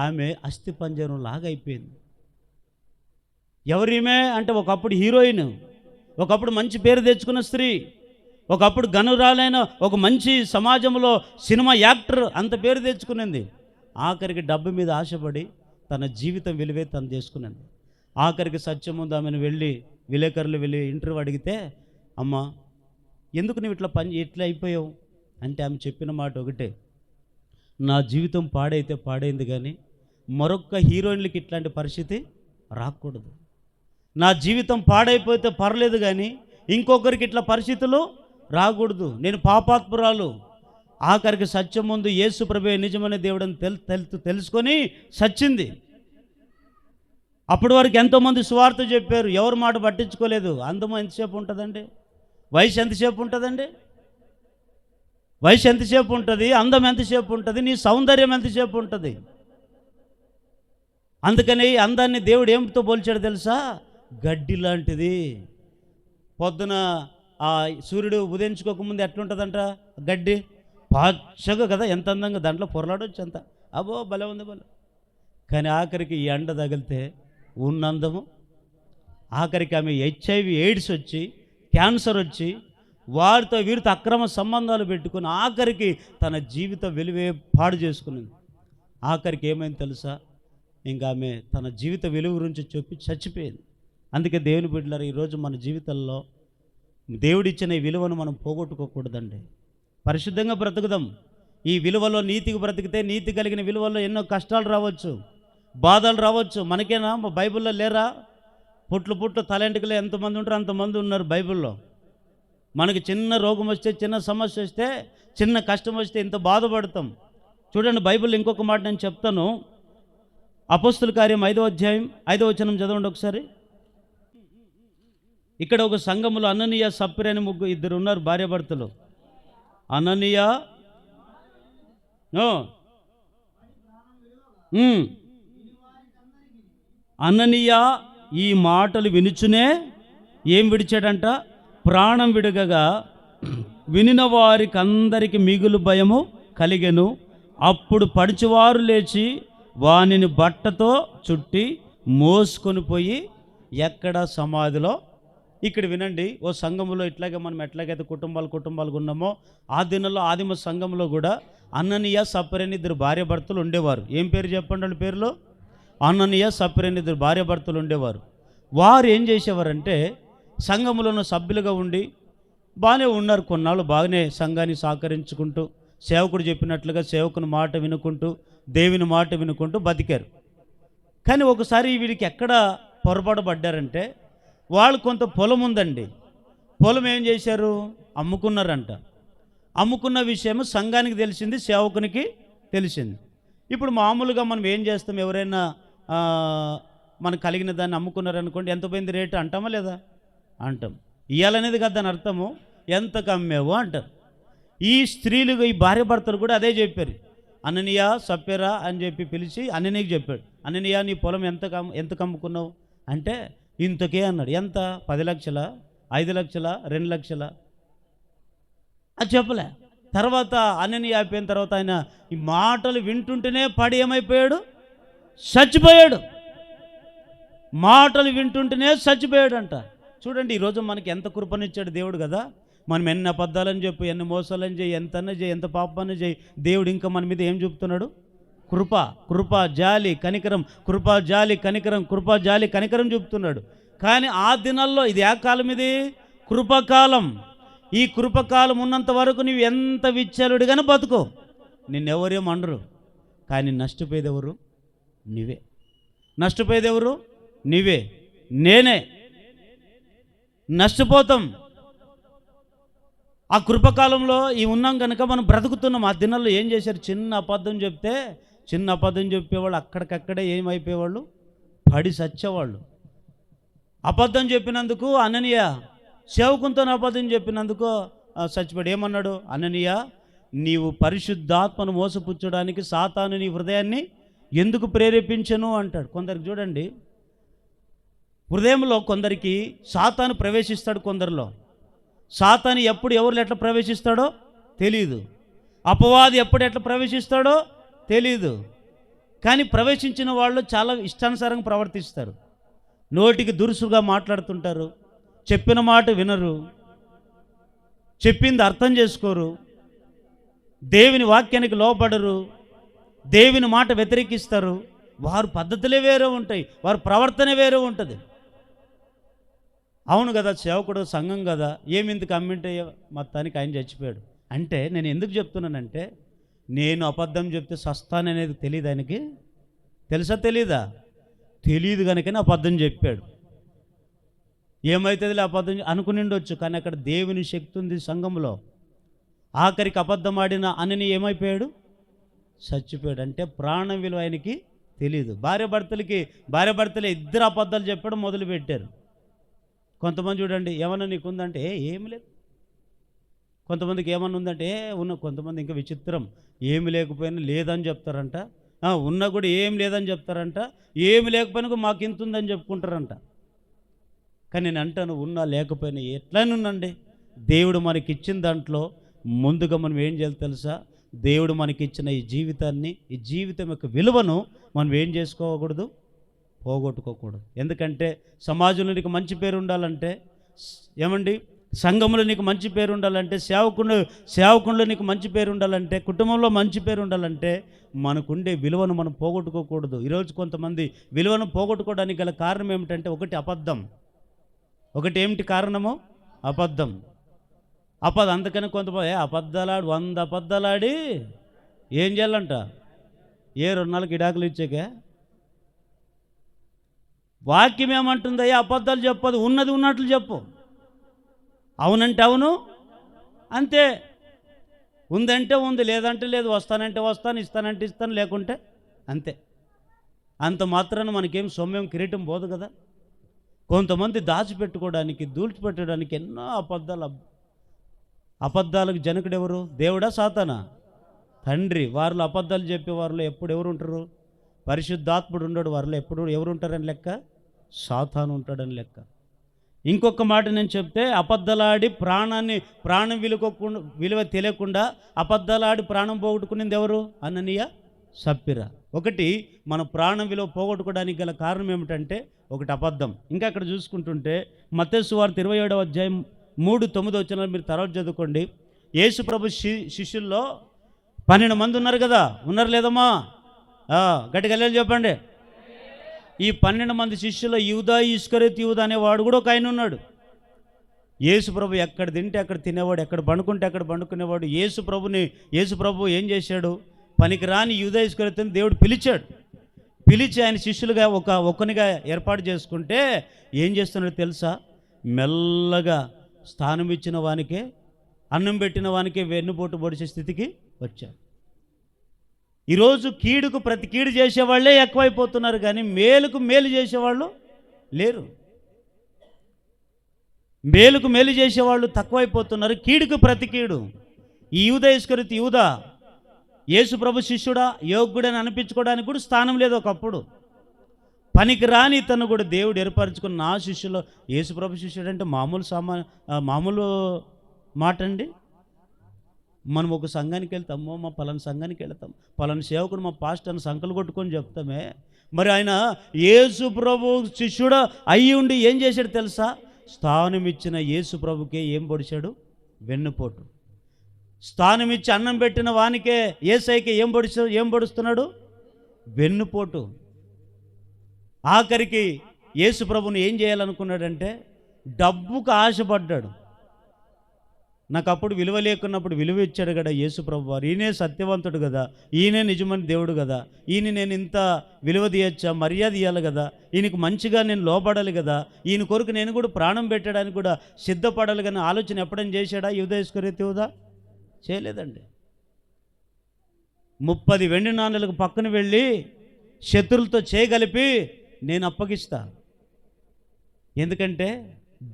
ఆమె అస్థిపంజరం లాగా అయిపోయింది. ఎవరిమే అంటే ఒకప్పుడు హీరోయిన్, ఒకప్పుడు మంచి పేరు తెచ్చుకున్న స్త్రీ, ఒకప్పుడు గనురాలైన ఒక మంచి సమాజంలో సినిమా యాక్టర్, అంత పేరు తెచ్చుకునింది. ఆఖరికి డబ్బు మీద ఆశపడి తన జీవితం విలువే తను చేసుకునింది. ఆఖరికి సత్యం ముందు ఆమెను విలేకరులు వెళ్ళి ఇంటర్వ్యూ అడిగితే, అమ్మా ఎందుకు నువ్వు ఇట్లా అయిపోయావు అంటే ఆమె చెప్పిన మాట ఒకటే, నా జీవితం పాడైతే పాడైంది కానీ మరొక్క హీరోయిన్లకి ఇట్లాంటి పరిస్థితి రాకూడదు. నా జీవితం పాడైపోతే పర్లేదు కానీ ఇంకొకరికి ఇట్లా పరిస్థితులు రాకూడదు. నేను పాపాత్మురాలు. ఆఖరికి సత్యం ముందు యేసు ప్రభువే నిజమైన దేవుడని తెలుసుకొని సచ్చింది. అప్పటి వరకు ఎంతోమంది సువార్త చెప్పారు, ఎవరు మాట పట్టించుకోలేదు. అందం ఎంతసేపు ఉంటుందండి? వయసు ఎంతసేపు ఉంటుందండి? వయసు ఎంతసేపు ఉంటుంది? అందం ఎంతసేపు ఉంటుంది? నీ సౌందర్యం ఎంతసేపు ఉంటుంది? అందుకని అందాన్ని దేవుడు ఏమితో పోల్చాడు తెలుసా? గడ్డి లాంటిది. పొద్దున ఆ సూర్యుడు ఉదయించుకోకముందు ఎట్లుంటుందంట గడ్డి? పచ్చగా కదా, ఎంత అందంగా, దాంట్లో పొరలాడొచ్చు అంత, అబ్బో భలే ఉంది భలే. కానీ ఆఖరికి ఈ ఎండ తగిలితే ఉన్నందము, ఆఖరికి ఆమె HIV ఎయిడ్స్ వచ్చి, క్యాన్సర్ వచ్చి, వారితో వీరితో అక్రమ సంబంధాలు పెట్టుకుని ఆఖరికి తన జీవిత విలువే పాడు చేసుకునింది. ఆఖరికి ఏమైంది తెలుసా? ఇంకా ఆమె తన జీవిత విలువ గురించి చెప్పి చచ్చిపోయింది. అందుకే దేవుని బిడ్డలారా, ఈరోజు మన జీవితంలో దేవుడిచ్చిన ఈ విలువను మనం పోగొట్టుకోకూడదండి. పరిశుద్ధంగా బ్రతుకుదాం. ఈ విలువలో నీతికి బ్రతికితే, నీతి కలిగిన విలువల్లో ఎన్నో కష్టాలు రావచ్చు, బాధలు రావచ్చు. మనకేనా? బైబిల్లో లేరా? పుట్లు తలెంటుకలే ఎంతమంది ఉంటారో అంతమంది ఉన్నారు బైబిల్లో. మనకి చిన్న రోగం వస్తే, చిన్న సమస్య వస్తే, చిన్న కష్టం వస్తే ఇంత బాధపడతాం. చూడండి, బైబిల్ ఇంకొక మాట నేను చెప్తాను. అపోస్తుల కార్యం 5వ అధ్యాయం 5వ వచనం చదవండి ఒకసారి. ఇక్కడ ఒక సంఘములో అననీయ సప్పిర అని ఇద్దరు ఉన్నారు, భార్యాభర్తలు. అననీయ ఈ మాటలు వినుచునే ఏం విడిచాడంట? ప్రాణం విడగగా వినిన వారికి అందరికి మిగులు భయము కలిగెను. అప్పుడు పడుచువారు లేచి వానిని బట్టతో చుట్టి మోసుకొని పోయి ఎక్కడ? సమాధిలో. ఇక్కడ వినండి, ఓ సంఘములో ఇట్లాగే మనం ఎట్లాగైతే కుటుంబాలుగా ఉన్నామో, ఆ దినంలో ఆదిమ సంఘంలో కూడా అననీయ సప్పిర అని ఇద్దరు భార్యాభర్తలు ఉండేవారు. ఏం పేరు చెప్పండి వాళ్ళ పేర్లు? అననీయ సప్పిర అని ఇద్దరు భార్యాభర్తలు ఉండేవారు. వారు ఏం చేసేవారంటే సంఘములో ఉన్న సభ్యులుగా ఉండి బాగానే ఉన్నారు, కొన్నాళ్ళు బాగానే సంఘాన్ని సహకరించుకుంటూ, సేవకుడు చెప్పినట్లుగా సేవకుని మాట వినుకుంటూ, దేవుని మాట వినుకుంటూ బతికారు. కానీ ఒకసారి వీడికి ఎక్కడ పొరపాటు పడ్డారంటే, వాళ్ళు కొంత పొలం ఉందండి, పొలం ఏం చేశారు? అమ్ముకున్నారంట. అమ్ముకున్న విషయం సంఘానికి తెలిసింది, సేవకునికి తెలిసింది. ఇప్పుడు మామూలుగా మనం ఏం చేస్తాం, ఎవరైనా మనకు కలిగిన దాన్ని అమ్ముకున్నారనుకోండి, ఎంత పోయింది రేటు అంటామా లేదా? అంటాం. ఇయ్యాలనేది కదా దాని అర్థము, ఎంత కమ్మేవో అంటారు. ఈ స్త్రీలు, ఈ భార్య భర్తలు కూడా అదే చెప్పారు. అననీయ, సప్పెరా అని చెప్పి పిలిచి అననీయకి చెప్పాడు, అననీయ నీ పొలం ఎంత కమ్ముకున్నావు అంటే ఇంతకే అన్నాడు. ఎంత? 10 లక్షలా, 5 లక్షలా, 2 లక్షలా అది చెప్పలే. తర్వాత అననీయ అయిపోయిన తర్వాత ఆయన ఈ మాటలు వింటుంటేనే పడి ఏమైపోయాడు? చచ్చిపోయాడు. మాటలు వింటుంటేనే చచ్చిపోయాడంట. చూడండి, ఈరోజు మనకి ఎంత కృపనిచ్చాడు దేవుడు కదా. మనం ఎన్ని అబద్ధాలని చెప్పి, ఎన్ని మోసాలని చేయి, ఎంతన్నా చేయి, ఎంత పాపాన్ని చేయి, దేవుడు ఇంకా మన మీద ఏం చూపుతున్నాడు? కృప, కృప, జాలి, కనికరం, కృప, జాలి, కనికరం, కృప, జాలి, కనికరం చూపుతున్నాడు. కానీ ఆ దినాల్లో ఇది ఏ కాలం? ఇది కృపకాలం. ఈ కృపకాలం ఉన్నంత వరకు నీవు ఎంత విచ్చలుడిగానే బతుకో, నిన్నెవరేం అనరు. కానీ నష్టపోయేది ఎవరు? నీవే. నష్టపోయేది ఎవరు? నీవే, నేనే నష్టపోతాం. ఆ కృపకాలంలో ఈ ఉన్నాం కనుక మనం బ్రతుకుతున్నాం. ఆ దినాల్లో ఏం చేశారు? చిన్న అబద్ధం చెప్పేవాళ్ళు అక్కడికక్కడే ఏమైపోయేవాళ్ళు? పడి చచ్చేవాళ్ళు. అబద్ధం చెప్పినందుకు అననీయ, సేవకునితో అబద్ధం చెప్పినందుకు చచ్చిపోయాడు. ఏమన్నాడు? అననీయ, నీవు పరిశుద్ధాత్మను మోసపుచ్చడానికి సాతాను నీ హృదయాన్ని ఎందుకు ప్రేరేపించను అంటాడు. కొందరికి చూడండి, హృదయంలో కొందరికి సాతాను ప్రవేశిస్తాడు. కొందరిలో సాతాను ఎప్పుడు ఎవరు ఎట్లా ప్రవేశిస్తాడో తెలియదు. అపవాది ఎప్పుడు ఎట్లా ప్రవేశిస్తాడో తెలియదు. కానీ ప్రవేశించిన వాళ్ళు చాలా ఇష్టానుసారంగా ప్రవర్తిస్తారు. నోటికి దురుసుగా మాట్లాడుతుంటారు, చెప్పిన మాట వినరు, చెప్పింది అర్థం చేసుకోరు, దేవుని వాక్యానికి లోబడరు, దేవుని మాట వ్యతిరేకిస్తారు. వారి పద్ధతులే వేరే ఉంటాయి, వారి ప్రవర్తన వేరే ఉంటుంది. అవును కదా, సేవకుడు సంఘం కదా, ఏమిందుకు అమ్మింటే మొత్తానికి ఆయన చచ్చిపోయాడు అంటే నేను ఎందుకు చెప్తున్నానంటే, నేను అబద్ధం చెప్తే సస్తాననేది తెలియదు ఆయనకి. తెలుసా? తెలీదా? తెలియదు కనుకనే అబద్ధం చెప్పాడు. ఏమవుతుంది అబద్ధం అనుకునిండొచ్చు, కానీ అక్కడ దేవుని శక్తి ఉంది సంఘంలో. ఆఖరికి అబద్ధం ఆడిన అనని ఏమైపోయాడు? చచ్చిపోయాడు. అంటే ప్రాణం విలువ ఆయనకి తెలీదు. భార్య భర్తలే ఇద్దరు అబద్ధాలు చెప్పడం మొదలుపెట్టారు. కొంతమంది చూడండి, ఏమన్నా నీకు ఉందంటే ఏమి లేదు. కొంతమందికి ఏమన్నా ఉందంటే కొంతమంది ఇంకా విచిత్రం, ఏమి లేకపోయినా లేదని చెప్తారంట. ఉన్నా కూడా ఏం లేదని చెప్తారంట. ఏమి లేకపోయినా మాకు ఇంత ఉందని చెప్పుకుంటారంట. కానీ నేను అంటాను, ఉన్నా లేకపోయినా ఎట్లయినా ఉండండి, దేవుడు మనకిచ్చిన దాంట్లో ముందుగా మనం ఏం చేయాలి తెలుసా? దేవుడు మనకిచ్చిన ఈ జీవితం యొక్క విలువను మనం ఏం చేసుకోకూడదు? పోగొట్టుకోకూడదు. ఎందుకంటే సమాజంలో నీకు మంచి పేరు ఉండాలంటే, ఏమండి, సంఘంలో నీకు మంచి పేరు ఉండాలంటే, సేవకుల్లో నీకు మంచి పేరు ఉండాలంటే, కుటుంబంలో మంచి పేరు ఉండాలంటే మనకుండే విలువను మనం పోగొట్టుకోకూడదు. ఈరోజు కొంతమంది విలువను పోగొట్టుకోవడానికి గల కారణం ఏమిటంటే, ఒకటి అబద్ధం. ఒకటి ఏమిటి కారణము? అబద్ధం. అందుకని కొంతమంది అబద్ధాలాడి 100 అబద్ధాలాడి ఏం చేయాలంట? 2 నెలలకు ఇడాకులు ఇచ్చాకే. వాక్యం ఏమంటుందయ్యా? అబద్ధాలు చెప్పదు, ఉన్నది ఉన్నట్లు చెప్పు. అవునంటే అవును, అంతే. ఉందంటే ఉంది, లేదంటే లేదు, వస్తానంటే వస్తాను, ఇస్తానంటే ఇస్తాను, లేకుంటే అంతే. అంత మాత్రాన మనకేం సొమ్మేం కిరీటం పోదు కదా. కొంతమంది దాచిపెట్టుకోవడానికి, దూల్చిపెట్టడానికి ఎన్నో అబద్ధాలకు జనకుడు ఎవరు? దేవుడా సాతానా? తండ్రి. వారిలో అబద్ధాలు చెప్పే వారిలో ఎప్పుడు ఎవరు ఉంటారు? పరిశుద్ధాత్ముడు ఉండడు వారిలో. ఎప్పుడు ఎవరు ఉంటారని లెక్క? సాతాను ఉంటాడని లెక్క. ఇంకొక మాట నేను చెప్తే, అబద్ధాలాడి ప్రాణం విలువ తెలియకుండా అబద్ధాలాడి ప్రాణం పోగొట్టుకునేది ఎవరు? అననీయ, సప్పిరా. ఒకటి, మన ప్రాణం విలువ పోగొట్టుకోవడానికి గల కారణం ఏమిటంటే, ఒకటి అబద్ధం. ఇంకా అక్కడ చూసుకుంటుంటే మత్తయి సువార్త 27వ అధ్యాయం 3:9 మీరు తర్వాత చదువుకోండి. యేసు ప్రభు శిష్యుల్లో 12 మంది ఉన్నారు కదా, ఉన్నారు లేదమ్మా? గట్టిగా వెళ్ళి చెప్పండి. ఈ 12 మంది శిష్యుల్లో యూదా ఇస్కరియోతు అనేవాడు కూడా ఒక ఆయన ఉన్నాడు. యేసు ప్రభు ఎక్కడ తింటే అక్కడ తినేవాడు, ఎక్కడ పండుకుంటే అక్కడ పండుకునేవాడు. యేసు ప్రభు ఏం చేశాడు? పనికిరాని యూదా ఇస్కరియోతుని దేవుడు పిలిచి ఆయన శిష్యులుగా ఒక్కనిగా ఏర్పాటు చేసుకుంటే ఏం చేస్తున్నాడు తెలుసా? మెల్లగా స్థానం ఇచ్చిన వానికే అన్నం పెట్టిన వానికే వెన్నుపోటు పొడిచే స్థితికి వచ్చారు. ఈరోజు కీడుకు ప్రతి కీడు చేసేవాళ్ళే ఎక్కువైపోతున్నారు, కానీ మేలుకు మేలు చేసేవాళ్ళు లేరు. మేలుకు మేలు చేసేవాళ్ళు తక్కువైపోతున్నారు, కీడుకు ప్రతి కీడు. ఈ యూదా ఇస్కరియోతు యూదా యేసు ప్రభు శిష్యుడా, యోగ్యుడని అనిపించుకోవడానికి కూడా స్థానం లేదు. ఒకప్పుడు పనికి రాని తను కూడా దేవుడు ఏర్పరచుకున్న నా శిష్యులో యేసు ప్రభు శిష్యుడు అంటే మామూలు మాట అండి. మనం ఒక సంఘానికి వెళ్తాము, మా పలానా సంఘానికి వెళ్తాం, పలానా సేవకుడు మా పాస్టర్ని సంకలు కొట్టుకొని చెప్తామే. మరి ఆయన యేసు ప్రభు శిష్యుడు అయ్యి ఉండి ఏం చేశాడు తెలుసా? స్థానం ఇచ్చిన యేసు ప్రభుకే ఏం పొడిచాడు? వెన్నుపోటు. స్థానం ఇచ్చి అన్నం పెట్టిన వానికే యేసయ్యకి ఏం పొడుస్తున్నాడు? వెన్నుపోటు. ఆఖరికి యేసు ప్రభుని ఏం చేయాలనుకున్నాడంటే డబ్బుకు ఆశపడ్డాడు. నాకు అప్పుడు విలువ లేకున్నప్పుడు విలువ ఇచ్చాడు కదా యేసు ప్రభు వారు. ఈయనే సత్యవంతుడు కదా, ఈయనే నిజమైన దేవుడు కదా, ఈయన నేను ఇంత విలువ తీయచ్చా, మర్యాద ఇవ్వాలి కదా, ఈయనకు మంచిగా నేను లోబడాలి కదా, ఈయన కొరకు నేను కూడా ప్రాణం పెట్టడానికి కూడా సిద్ధపడాలి కానీ ఆలోచన ఎప్పుడైనా చేశాడా యూదా ఇస్కరియోతు యూదా? చేయలేదండి. 30 వెండి నాణేలకు పక్కన వెళ్ళి శత్రులతో చేయగలిపి నేను అప్పగిస్తా. ఎందుకంటే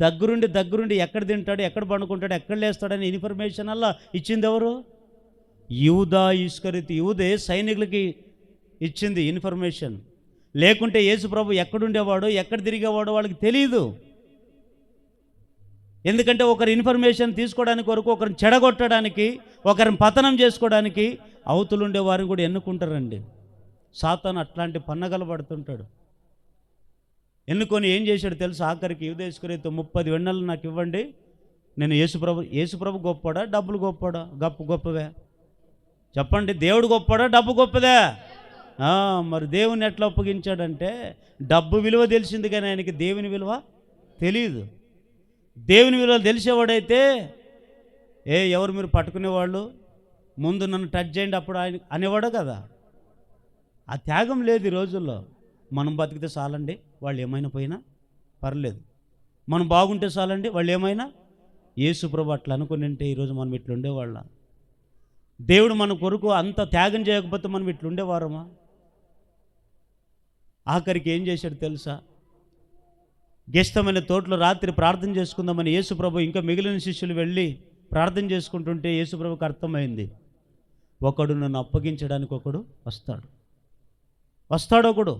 దగ్గరుండి ఎక్కడ తింటాడు, ఎక్కడ పండుకుంటాడు, ఎక్కడ లేస్తాడని ఇన్ఫర్మేషన్ అలా ఇచ్చింది ఎవరు? యూదా ఇస్కరియోతు యూదే సైనికులకి ఇచ్చింది ఇన్ఫర్మేషన్. లేకుంటే యేసు ప్రభు ఎక్కడుండేవాడో, ఎక్కడ తిరిగేవాడో వాళ్ళకి తెలియదు. ఎందుకంటే ఒకరి ఇన్ఫర్మేషన్ తీసుకోవడానికి వరకు, ఒకరిని చెడగొట్టడానికి, ఒకరిని పతనం చేసుకోవడానికి అవతలుండే వారిని కూడా ఎన్నుకుంటారండి. సాతాను అట్లాంటి పన్నగలు పడుతుంటాడు. ఎన్నుకొని ఏం చేశాడు తెలుసు? ఆఖరికి యూదా ఇస్కరియోతు 30 వెన్నెలు నాకు ఇవ్వండి, నేను యేసు ప్రభు గొప్పడా, డబ్బులు గొప్పడా? గొప్పవే చెప్పండి. దేవుడు గొప్పడా, డబ్బు గొప్పదే? మరి దేవుని ఎట్లా అప్పగించాడంటే డబ్బు విలువ తెలిసింది కానీ ఆయనకి దేవుని విలువ తెలియదు. దేవుని విలువ తెలిసేవాడైతే ఎవరు మీరు పట్టుకునేవాళ్ళు, ముందు నన్ను టచ్ చేయండి అప్పుడు ఆయన అనేవాడు కదా. ఆ త్యాగం లేదు ఈ రోజుల్లో. మనం బతికితే చాలండి, వాళ్ళు ఏమైనా పోయినా పర్లేదు, మనం బాగుంటే చాలండి, వాళ్ళు ఏమైనా. యేసు ప్రభు అట్లా అనుకుని ఉంటే ఈరోజు మనం ఇట్లా ఉండేవాళ్ళ? దేవుడు మన కొరకు అంత త్యాగం చేయకపోతే మనం ఇట్లా ఉండేవారమా? ఆఖరికి ఏం చేశాడు తెలుసా? గెస్తమైన తోటలో రాత్రి ప్రార్థన చేసుకుందామని యేసు ప్రభు ఇంకా మిగిలిన శిష్యులు వెళ్ళి ప్రార్థన చేసుకుంటుంటే యేసు ప్రభుకి అర్థమైంది, ఒకడు నన్ను అప్పగించడానికి ఒకడు వస్తాడొకడు,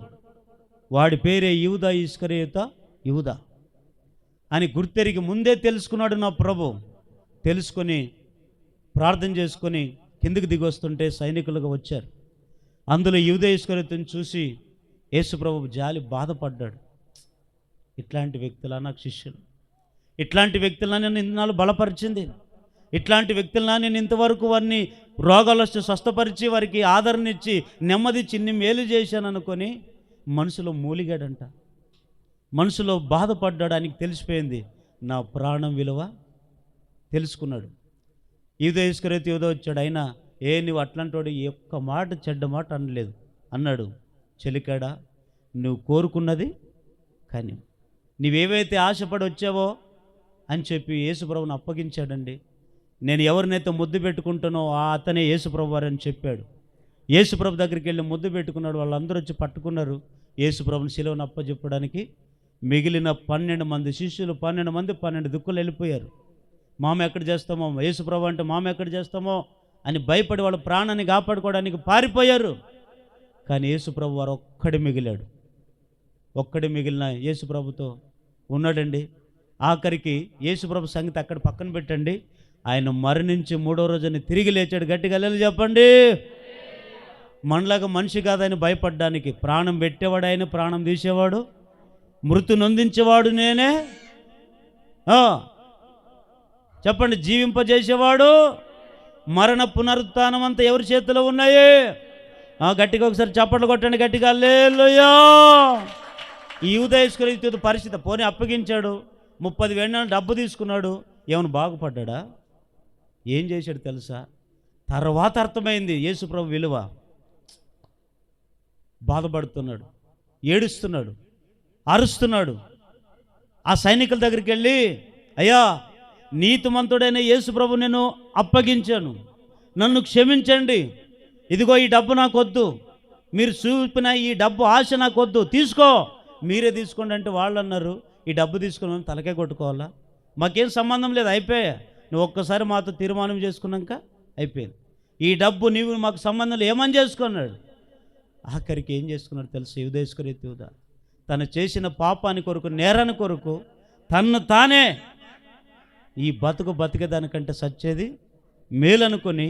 వాడి పేరే యూదా ఇస్కరియోతు యూదా అని గుర్తెరిగి ముందే తెలుసుకున్నాడు నా ప్రభు. తెలుసుకొని ప్రార్థన చేసుకొని కిందికి దిగొస్తుంటే సైనికులుగా వచ్చారు. అందులో యూదా ఇస్కరియోతుని చూసి యేసు ప్రభు జాలి బాధపడ్డాడు. ఇట్లాంటి వ్యక్తులా నాకు శిష్యులు, ఇట్లాంటి వ్యక్తులా నేను ఇన్నాళ్ళు బలపరిచింది, ఇట్లాంటి వ్యక్తులనా నేను ఇంతవరకు వారిని రోగాలు వస్తే స్వస్థపరిచి వారికి ఆదరణ ఇచ్చి నెమ్మదిచ్చి ఇన్ని మేలు చేశాను అనుకొని మనసులో మూలిగాడంట, మనసులో బాధపడ్డాడు. ఆయనకి తెలిసిపోయింది నా ప్రాణం విలువ తెలుసుకున్నాడు. యూదా ఇస్కరియోతు యూదా వచ్చాడు. అయినా నువ్వు అట్లాంటి వాడు ఒక్క మాట చెడ్డ మాట అనలేదు. అన్నాడు, చెలికాడా నువ్వు కోరుకున్నది కానీ నువ్వేవైతే ఆశపడి వచ్చావో అని చెప్పి యేసుప్రభుని అప్పగించాడండి. నేను ఎవరినైతే ముద్దు పెట్టుకుంటానో అతనే యేసుప్రభు వారు అని చెప్పాడు. యేసుప్రభు దగ్గరికి వెళ్ళి ముద్దు పెట్టుకున్నాడు. వాళ్ళందరూ వచ్చి పట్టుకున్నారు. యేసుప్రభుని శిలువను అప్పచెప్పడానికి మిగిలిన 12 మంది శిష్యులు 12 మంది 12 దిక్కులు వెళ్ళిపోయారు. మామ ఎక్కడ చేస్తామో, యేసుప్రభు అంటే మామ ఎక్కడ చేస్తామో అని భయపడి వాళ్ళ ప్రాణాన్ని కాపాడుకోవడానికి పారిపోయారు. కానీ యేసుప్రభు వారు ఒక్కడి మిగిలిన యేసుప్రభుతో ఉన్నాడండి. ఆఖరికి యేసుప్రభు సంగతి అక్కడ పక్కన పెట్టండి, ఆయన మరణించి 3వ రోజున తిరిగి లేచాడు. గట్టిగా హల్లెలూయా చెప్పండి. మనలాగా మనిషి కాదని భయపడ్డానికి ప్రాణం పెట్టేవాడు ఆయన, ప్రాణం తీసేవాడు, మృతి నొందించేవాడు నేనే. చెప్పండి, జీవింపజేసేవాడు, మరణ పునరుత్థానం అంతా ఎవరి చేతిలో ఉన్నాయి? గట్టిగా ఒకసారి చప్పట్లు కొట్టండి గట్టిగా హల్లెలూయా. ఈ యూదా ఇస్కరియోతు పరిస్థితి, పోనీ అప్పగించాడు, 30 వెండి డబ్బు తీసుకున్నాడు, ఏమైనా బాగుపడ్డా? ఏం చేశాడు తెలుసా? తర్వాత అర్థమైంది యేసుప్రభు విలువ. బాధపడుతున్నాడు, ఏడుస్తున్నాడు, అరుస్తున్నాడు. ఆ సైనికుల దగ్గరికి వెళ్ళి, అయ్యా నీతిమంతుడైన యేసు ప్రభు నేను అప్పగించాను, నన్ను క్షమించండి, ఇదిగో ఈ డబ్బు నాకొద్దు, మీరు చూపిన ఈ డబ్బు ఆశ నాకొద్దు, తీసుకో, మీరే తీసుకోండి అంటే వాళ్ళు అన్నారు, ఈ డబ్బు తీసుకుని మేము తలకే కొట్టుకోవాలా, మాకేం సంబంధం లేదు, అయిపోయా, నువ్వు ఒక్కసారి మాతో తీర్మానం చేసుకున్నాక అయిపోయింది, ఈ డబ్బు నీవు మాకు సంబంధం లేదు, ఏమని చేసుకున్నాడు. ఆఖరికి ఏం చేసుకున్నాడు తెలుసు, యూదేశ్వరీత్యుదా తను చేసిన పాపాని కొరకు, నేరాని కొరకు తన్ను తానే ఈ బతికేదానికంటే సచ్చేది మేలనుకొని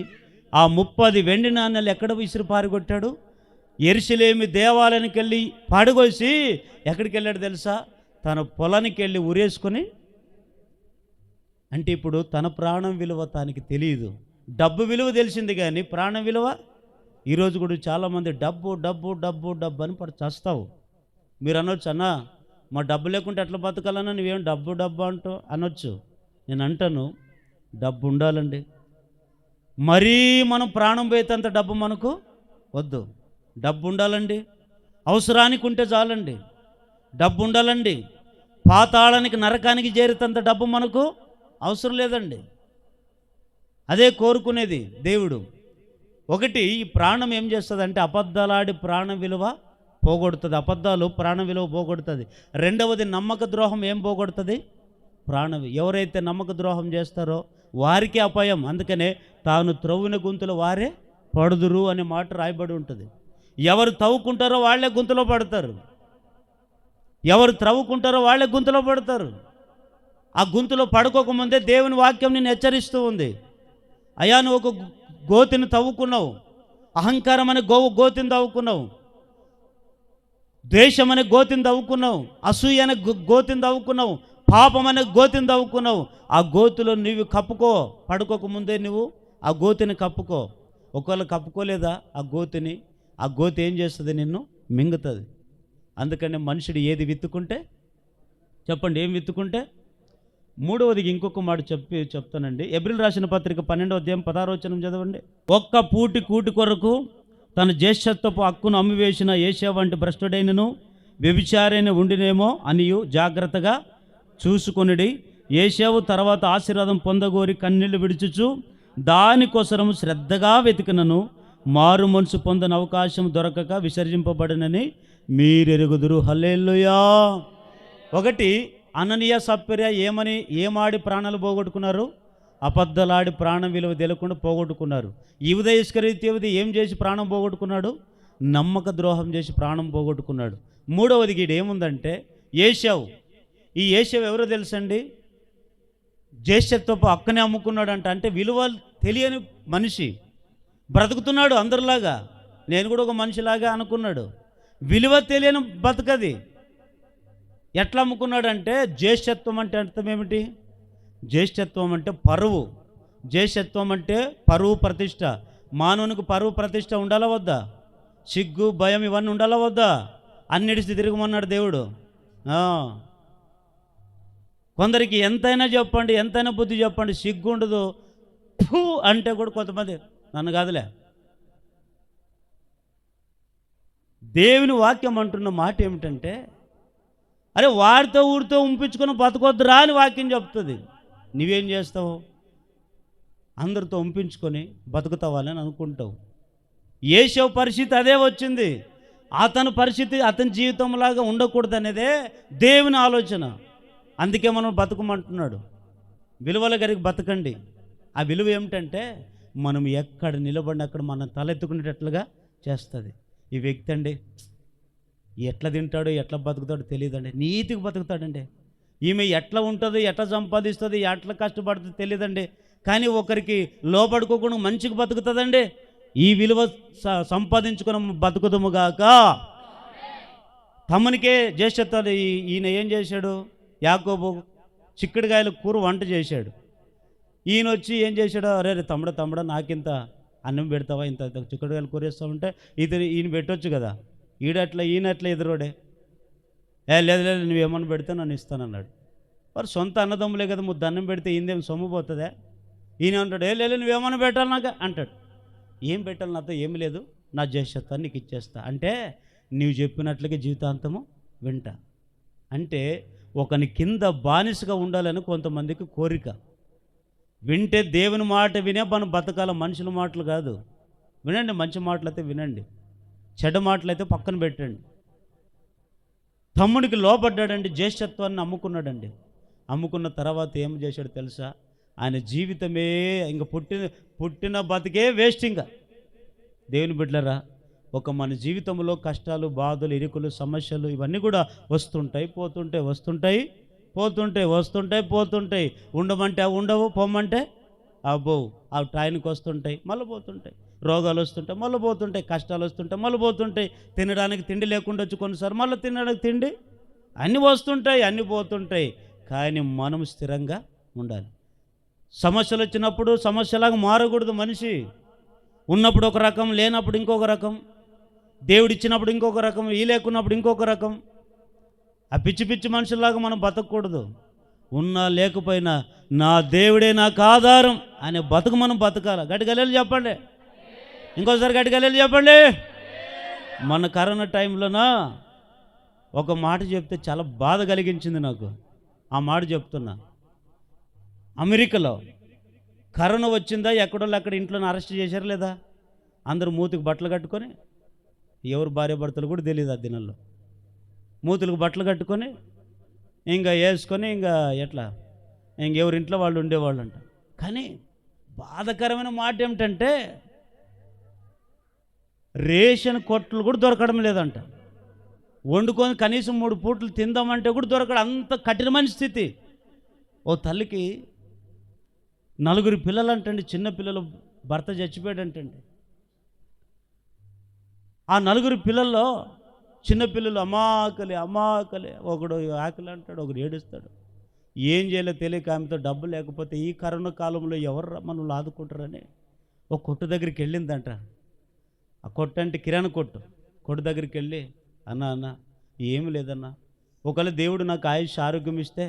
ఆ 30 వెండి నాణ్యాలు ఎక్కడ విసిరి పారిగొట్టాడు, యెరూషలేము దేవాలయానికి వెళ్ళి పాడుకోసి ఎక్కడికి వెళ్ళాడు తెలుసా, తన పొలానికి వెళ్ళి ఉరేసుకొని. అంటే ఇప్పుడు తన ప్రాణం విలువ తనకి తెలియదు, డబ్బు విలువ తెలిసింది కానీ ప్రాణం విలువ. ఈరోజు కూడా చాలామంది డబ్బు డబ్బు డబ్బు డబ్బు అని చస్తావు. మీరు అనొచ్చు, అన్న మా డబ్బు లేకుంటే ఎట్లా బతకాలన్నా, నువ్వేం డబ్బు డబ్బు అంటూ అనొచ్చు. నేను అంటాను, డబ్బు ఉండాలండి, మరీ మనం ప్రాణం పోయేంత డబ్బు మనకు వద్దు, డబ్బు ఉండాలండి, అవసరానికి ఉంటే చాలండి, డబ్బు ఉండాలండి, పాతాళానికి నరకానికి చేరేంత డబ్బు మనకు అవసరం లేదండి. అదే కోరుకునేది దేవుడు. ఒకటి, ఈ ప్రాణం ఏం చేస్తుంది అంటే అబద్ధాలాడి ప్రాణం విలువ పోగొడుతుంది, అబద్ధాలు ప్రాణ విలువ పోగొడుతుంది. రెండవది, నమ్మక ద్రోహం ఏం పోగొడుతుంది, ప్రాణం. ఎవరైతే నమ్మక ద్రోహం చేస్తారో వారికి అపాయం. అందుకనే తాను త్రవ్విన గుంతలు వారే పడుదురు అనే మాట రాయబడి ఉంటుంది. ఎవరు తవ్వుకుంటారో వాళ్ళే గుంతలో పడతారు, ఎవరు త్రవ్వుకుంటారో వాళ్ళే గుంతలో పడతారు. ఆ గుంతలో పడుకోకముందే దేవుని వాక్యం నిన్ను హెచ్చరిస్తూ ఉంది. అయ్యా, నువ్వు ఒక గోతిని తవ్వుకున్నావు, అహంకారం అనే గోతిని తవ్వుకున్నావు, ద్వేషం అనే గోతిని తవ్వుకున్నావు, అసూయ అనే గోతిని తవ్వుకున్నావు, పాపం అనే గోతిని తవ్వుకున్నావు. ఆ గోతిలో నువ్వు కప్పుకో, పడుకోకముందే నువ్వు ఆ గోతిని కప్పుకో. ఒకవేళ కప్పుకోలేదా ఆ గోతిని, ఆ గోతి ఏం చేస్తుంది, నిన్ను మింగుతుంది. అందుకని మనుషుడు ఏది విత్తుకుంటే, చెప్పండి, ఏం విత్తుకుంటే. మూడవది ఇంకొక మాట చెప్తానండి. ఎబ్రిల్ రాసిన పత్రిక 12వ అధ్యాయం 16వ వచనం చదవండి. ఒక్క పూటి కూటి కొరకు తన జ్యేష్ఠత్వపు హక్కును అమ్మివేసిన ఏషా వంటి భ్రష్టుడైనను వ్యభిచారైన ఉండినేమో అనియు జాగ్రత్తగా చూసుకొనిడి. ఏషావు తర్వాత ఆశీర్వాదం పొందగోరి కన్నీళ్లు విడుచుచు దానికోసరము శ్రద్ధగా వెతికినను మారు మనసు పొందని అవకాశం దొరకక విసర్జింపబడినని మీరెరుగుదురు. హల్లెలూయా. ఒకటి, అననీయ సప్ఫిర ఏమాడి ప్రాణాలు పోగొట్టుకున్నారు, అబద్ధలాడి ప్రాణం విలువ తెలియకుండా పోగొట్టుకున్నారు. యూదా ఇస్కరియోతు ఏం చేసి ప్రాణం పోగొట్టుకున్నాడు, నమ్మక ద్రోహం చేసి ప్రాణం పోగొట్టుకున్నాడు. మూడవది గీడు ఏముందంటే ఏషావు. ఈ ఏషావు ఎవరో తెలుసండి, జ్యేష్ఠత్వపు హక్కునే అమ్ముకున్నాడంట. అంటే విలువ తెలియని మనిషి, బ్రతుకుతున్నాడు అందరిలాగా, నేను కూడా ఒక మనిషిలాగా అనుకున్నాడు. విలువ తెలియని బతకది. ఎట్లా అమ్ముకున్నాడంటే, జ్యేష్ఠత్వం అంటే అర్థం ఏమిటి, జ్యేష్ఠత్వం అంటే పరువు, జ్యేష్ఠత్వం అంటే పరువు ప్రతిష్ట. మానవునికి పరువు ప్రతిష్ట ఉండాలా వద్దా, సిగ్గు భయం ఇవన్నీ ఉండాలా వద్దా, అన్నిటిసి తిరగమన్నాడు దేవుడు. కొందరికి ఎంతైనా చెప్పండి, ఎంతైనా బుద్ధి చెప్పండి, సిగ్గు ఉండదు, ఫూ అంటే కూడా కొంతమంది, నన్ను కాదులే. దేవుని వాక్యం అంటున్న మాట ఏమిటంటే, అరే వాడితో ఊరితో ఉంపించుకొని బతకొద్దురా అని వాక్యం చెప్తుంది. నువ్వేం చేస్తావు, అందరితో ఉంపించుకొని బతుకుతావాలని అనుకుంటావు. ఏషావు పరిస్థితి అదే వచ్చింది. అతని పరిస్థితి అతని జీవితంలాగా ఉండకూడదు అనేదే దేవుని ఆలోచన. అందుకే మనం బతుకమంటున్నాడు. విలువల గారికి బతకండి. ఆ విలువ ఏమిటంటే, మనం ఎక్కడ నిలబడిన అక్కడ మనం తలెత్తుకునేటట్లుగా చేస్తుంది. ఈ వ్యక్తి అండి ఎట్లా తింటాడో ఎట్లా బతుకుతాడో తెలియదండి, నీతికి బతుకుతాడండి. ఈమె ఎట్లా ఉంటుందో, ఎట్లా సంపాదిస్తుంది, ఎట్లా కష్టపడుతుందో తెలియదండి, కానీ ఒకరికి లోపడుకోకుండా మంచిగా బతుకుతుందండి. ఈ విలువ సంపాదించుకుని బతుకుదముగాక. తమ్మునికే జ్యేష్ఠత్వాలు. ఈయన ఏం చేశాడు, యాకోబు చిక్కుడుకాయల కూర వంట చేశాడు. ఈయన వచ్చి ఏం చేశాడు, అరే తమ్ముడా నాకింత అన్నం పెడతావా, ఇంత చిక్కుడుకాయలు కూర వేస్తామంటే ఈయన పెట్టొచ్చు కదా. ఈయన అట్లా ఎదురోడే, లేదు నువ్వేమన్నా పెడితే నన్ను ఇస్తానన్నాడు. మరి సొంత అన్నదమ్ములే కదా, ముద్ద అన్నం పెడితే ఈయనదేం సొమ్ము పోతుందా. ఈయన అంటాడు, లేదు నువ్వేమన్నా పెట్టాలి నాకు అంటాడు. ఏం పెట్టాలి, నాతో ఏమి లేదు, నా జ్యేష్ఠత్వాన్ని నీకు ఇచ్చేస్తా అంటే నీవు చెప్పినట్లుగా జీవితాంతము వింటా. అంటే ఒకని కింద బానిసగా ఉండాలని కొంతమందికి కోరిక. వింటే దేవుని మాట వినే మనం బతకాల, మనుషుల మాటలు కాదు. వినండి, మంచి మాటలు అయితే వినండి, చెడ్డ మాటలు అయితే పక్కన పెట్టండి. తమ్ముడికి లోబడ్డాడండి, జ్యేష్ఠత్వాన్ని అమ్ముకున్నాడండి. అమ్ముకున్న తర్వాత ఏం చేశాడు తెలుసా? ఆయన జీవితమే ఇంక పుట్టిన బతికే వేస్ట్. ఇంకా దేవుని బిడ్డలారా, ఒక మన జీవితంలో కష్టాలు, బాధలు, ఇరుకులు, సమస్యలు ఇవన్నీ కూడా వస్తుంటాయి, పోతుంటాయి, వస్తుంటాయి, పోతుంటాయి, వస్తుంటాయి, పోతుంటాయి. ఉండమంటే అవి ఉండవు, పొమ్మంటే అబ్బో అవి టైంకి వస్తుంటాయి, మళ్ళీ పోతుంటాయి. రోగాలు వస్తుంటాయి, మళ్ళీ పోతుంటాయి. కష్టాలు వస్తుంటాయి, మళ్ళీ పోతుంటాయి. తినడానికి తిండి లేకుండా వచ్చి కొన్నిసార్లు మళ్ళీ తినడానికి తిండి, అన్నీ వస్తుంటాయి, అన్నీ పోతుంటాయి. కానీ మనం స్థిరంగా ఉండాలి. సమస్యలు వచ్చినప్పుడు సమస్యలాగా మారకూడదు. మనిషి ఉన్నప్పుడు ఒక రకం, లేనప్పుడు ఇంకొక రకం, దేవుడిచ్చినప్పుడు ఇంకొక రకం, ఈ లేకున్నప్పుడు ఇంకొక రకం. ఆ పిచ్చి పిచ్చి మనుషుల్లాగా మనం బతకూడదు. ఉన్నా లేకపోయినా నా దేవుడే నాకు ఆధారం అనే బతుకు మనం బతకాలి. గట్టిగలేలు చెప్పండి, ఇంకోసారి గట్టిగలేలు చెప్పండి. మన కరోనా టైంలోనా ఒక మాట చెప్తే చాలా బాధ కలిగించింది నాకు. ఆ మాట చెప్తున్నా. అమెరికాలో కరోనా వచ్చిందా, ఎక్కడోళ్ళు అక్కడ ఇంట్లోనే అరెస్ట్ చేశారు లేదా? అందరూ మూతికి బట్టలు కట్టుకొని, ఎవరు భార్య భర్తలు కూడా తెలియదు ఆ దినాల్లో, మూతులకు బట్టలు కట్టుకొని ఇంకా వేసుకొని ఇంకా ఎట్లా ఇంకెవరింట్లో వాళ్ళు ఉండేవాళ్ళు అంట. కానీ బాధకరమైన మాట ఏమిటంటే రేషన్ కొట్లు కూడా దొరకడం లేదంట. వండుకొని కనీసం 3 పూటలు తిందామంటే కూడా దొరకడం, అంత కఠినమైన స్థితి. ఓ తల్లికి 4 పిల్లలు అంటండి, చిన్న పిల్లలు, భర్త చచ్చిపోయాడంటండి. ఆ 4 పిల్లల్లో చిన్నపిల్లలు అమాకలి అమాకలి, ఒకడు ఆకలి అంటాడు, ఒకడు ఏడుస్తాడు. ఏం చేయాలో తెలియక ఆమెతో డబ్బు లేకపోతే ఈ కరోనా కాలంలో ఎవరు మనల్ని ఆదుకుంటారని ఒక కొట్టు దగ్గరికి వెళ్ళిందంట. ఆ కొట్టు అంటే కిరాణా కొట్టు దగ్గరికి వెళ్ళి, అన్న ఏమి లేదన్నా, ఒకవేళ దేవుడు నాకు ఆయుష్ ఆరోగ్యం ఇస్తే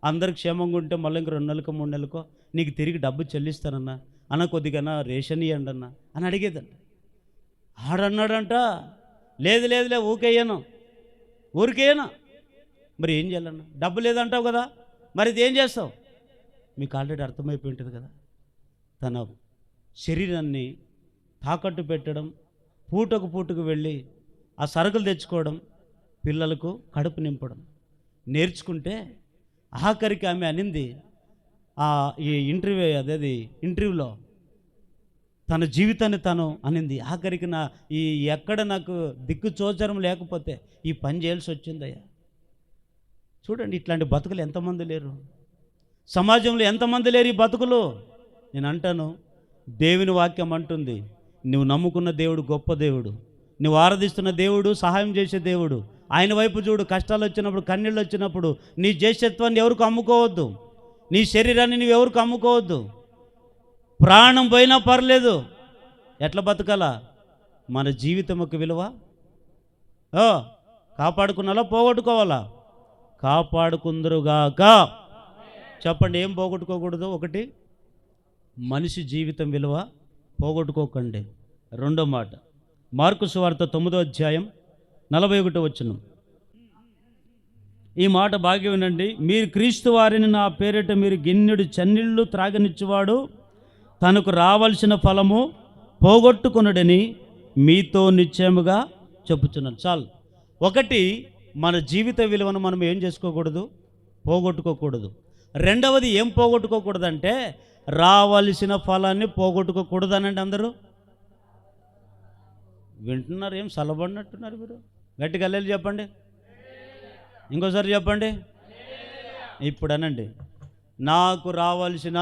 అందరికి క్షేమంగా ఉంటే మళ్ళీ ఇంక 2 నెలలకో 3 నెలలకో నీకు తిరిగి డబ్బు చెల్లిస్తానన్నా, అన్న కొద్దిగా రేషన్ ఇవ్వండి అన్న అని అడిగేదంట. ఆడన్నాడంట, లేదు ఊరికేయను. మరి ఏం చేయాలన్నా? డబ్బు లేదంటావు కదా, మరి ఇది ఏం చేస్తావు? మీకు ఆల్రెడీ అర్థమైపోయి ఉంటుంది కదా. తన శరీరాన్ని తాకట్టు పెట్టడం, పూటకు వెళ్ళి ఆ సరుకులు తెచ్చుకోవడం, పిల్లలకు కడుపు నింపడం నేర్చుకుంటే ఆఖరికి ఆమె అనింది, ఈ ఇంటర్వ్యూలో తన జీవితాన్ని తను అనింది, ఆఖరికి ఎక్కడ నాకు దిక్కు చోచరం లేకపోతే ఈ పని చేయాల్సి వచ్చిందయ్యా. చూడండి, ఇట్లాంటి బతుకులు ఎంతమంది లేరు సమాజంలో, ఎంతమంది లేరు ఈ బతుకులు. నేను అంటాను, దేవుని వాక్యం అంటుంది, నువ్వు నమ్ముకున్న దేవుడు గొప్ప దేవుడు, నువ్వు ఆరాధిస్తున్న దేవుడు సహాయం చేసే దేవుడు. ఆయన వైపు చూడు. కష్టాలు వచ్చినప్పుడు, కన్నీళ్ళు వచ్చినప్పుడు నీ జ్యేష్ఠత్వాన్ని ఎవరికి అమ్ముకోవద్దు, నీ శరీరాన్ని నువ్వు ఎవరికి అమ్ముకోవద్దు. ప్రాణం పోయినా పర్లేదు, ఎట్లా బతకాలా? మన జీవితం ఒక విలువ కాపాడుకున్నాలా, పోగొట్టుకోవాలా? కాపాడుకుందరుగాక. చెప్పండి, ఏం పోగొట్టుకోకూడదు? ఒకటి, మనిషి జీవితం విలువ పోగొట్టుకోకండి. రెండో మాట, మార్కు సువార్త 9వ అధ్యాయం 41వ వచనం. ఈ మాట బాగా వినండి. మీరు క్రీస్తు వారిని నా పేరిట మీరు గిన్నెడు చన్నీళ్ళు త్రాగనిచ్చువాడు తనకు రావాల్సిన ఫలము పోగొట్టుకొనుడని మీతో నిశ్చయముగా చెప్పుచున్నాను. చాలు. ఒకటి, మన జీవిత విలువను మనం ఏం చేసుకోకూడదు? పోగొట్టుకోకూడదు. రెండవది, ఏం పోగొట్టుకోకూడదంటే రావాల్సిన ఫలాన్ని పోగొట్టుకోకూడదు అనండి. అందరూ వింటున్నారు? ఏం సలబడినట్టున్నారు మీరు? గట్టిగా అల్లెలు చెప్పండి, ఇంకోసారి చెప్పండి. ఇప్పుడు అనండి, నాకు రావాల్సిన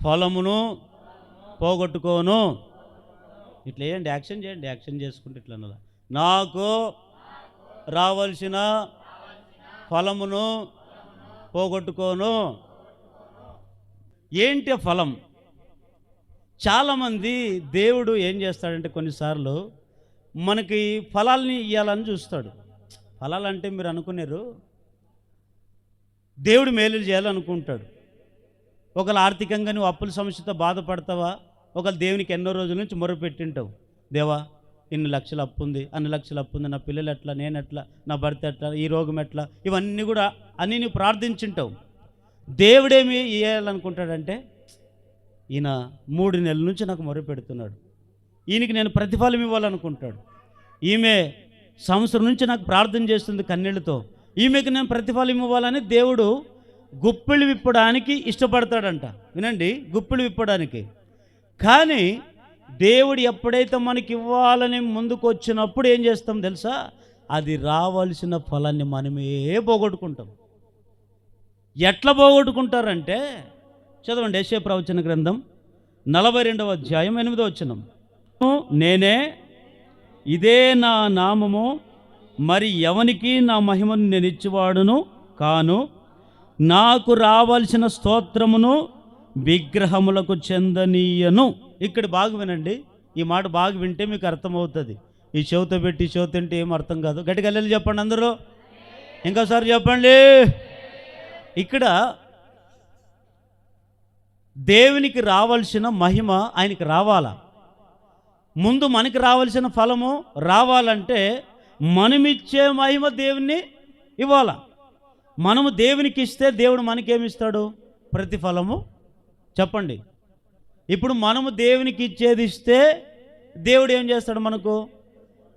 ఫలమును పోగొట్టుకోను. ఇట్లా వేయండి, యాక్షన్ చేయండి, యాక్షన్ చేసుకుంటే ఇట్లా అన్నదా. నాకు రావాల్సిన ఫలమును పోగొట్టుకోను. ఏంటి ఫలం? చాలామంది దేవుడు ఏం చేస్తాడంటే కొన్నిసార్లు మనకి ఫలాల్ని ఇవ్వాలని చూస్తాడు. ఫలాలంటే మీరు అనుకున్నారు, దేవుడు మేలులు చేయాలనుకుంటాడు. ఒకవేళ ఆర్థికంగా నువ్వు అప్పుల సమస్యతో బాధపడతావా? ఒకవేళ దేవునికి ఎన్నో రోజుల నుంచి మొరపెట్టింటావు, దేవా ఇన్ని లక్షల అప్పు ఉంది, అన్ని లక్షల అప్పు ఉంది, నా పిల్లలు ఎట్లా, నేను ఎట్లా, నా భర్త ఎట్లా, ఈ రోగం ఎట్లా, ఇవన్నీ కూడా అన్నీ నువ్వు ప్రార్థించుంటావు. దేవుడేమి ఇవ్వాలనుకుంటాడంటే, ఈయన 3 నెలల నుంచి నాకు మొర పెడుతున్నాడు, ఈయనకి నేను ప్రతిఫలం ఇవ్వాలనుకుంటాడు. ఈమె సంవత్సరం నుంచి నాకు ప్రార్థన చేస్తుంది కన్నీళ్లతో, ఈమెకి నేను ప్రతిఫలం ఇవ్వాలని దేవుడు గుప్పిళ్ళు విప్పడానికి ఇష్టపడతాడంట. వినండి, గుప్పిళ్ళు విప్పడానికి. కానీ దేవుడు ఎప్పుడైతే మనకి ఇవ్వాలని ముందుకు వచ్చినప్పుడు ఏం చేస్తాం తెలుసా? అది రావాల్సిన ఫలాన్ని మనమే పోగొట్టుకుంటాం. ఎట్లా పోగొట్టుకుంటారంటే, చదవండి యెషయా ప్రవచన గ్రంథం 42వ అధ్యాయం 8వ వచనం. నేనే, ఇదే నా నామము, మరి ఎవనికి నా మహిమను నేను ఇచ్చేవాడును కాను, నాకు రావాల్సిన స్తోత్రమును విగ్రహములకు చెందనీయను. ఇక్కడ బాగా వినండి, ఈ మాట బాగా వింటే మీకు అర్థమవుతుంది. ఈ చెవితో పెట్టి చెవితో తింటే ఏం అర్థం కాదు. గట్టిగా వెళ్ళి చెప్పండి అందరూ, ఇంకోసారి చెప్పండి. ఇక్కడ దేవునికి రావాల్సిన మహిమ ఆయనకి రావాలా, ముందు మనకి రావాల్సిన ఫలము రావాలంటే మనమిచ్చే మహిమ దేవుని ఇవ్వాలా. మనము దేవునికి ఇస్తే దేవుడు మనకేమిస్తాడు? ప్రతిఫలము. చెప్పండి, ఇప్పుడు మనము దేవునికి ఇచ్చేది ఇస్తే దేవుడు ఏం చేస్తాడు మనకు?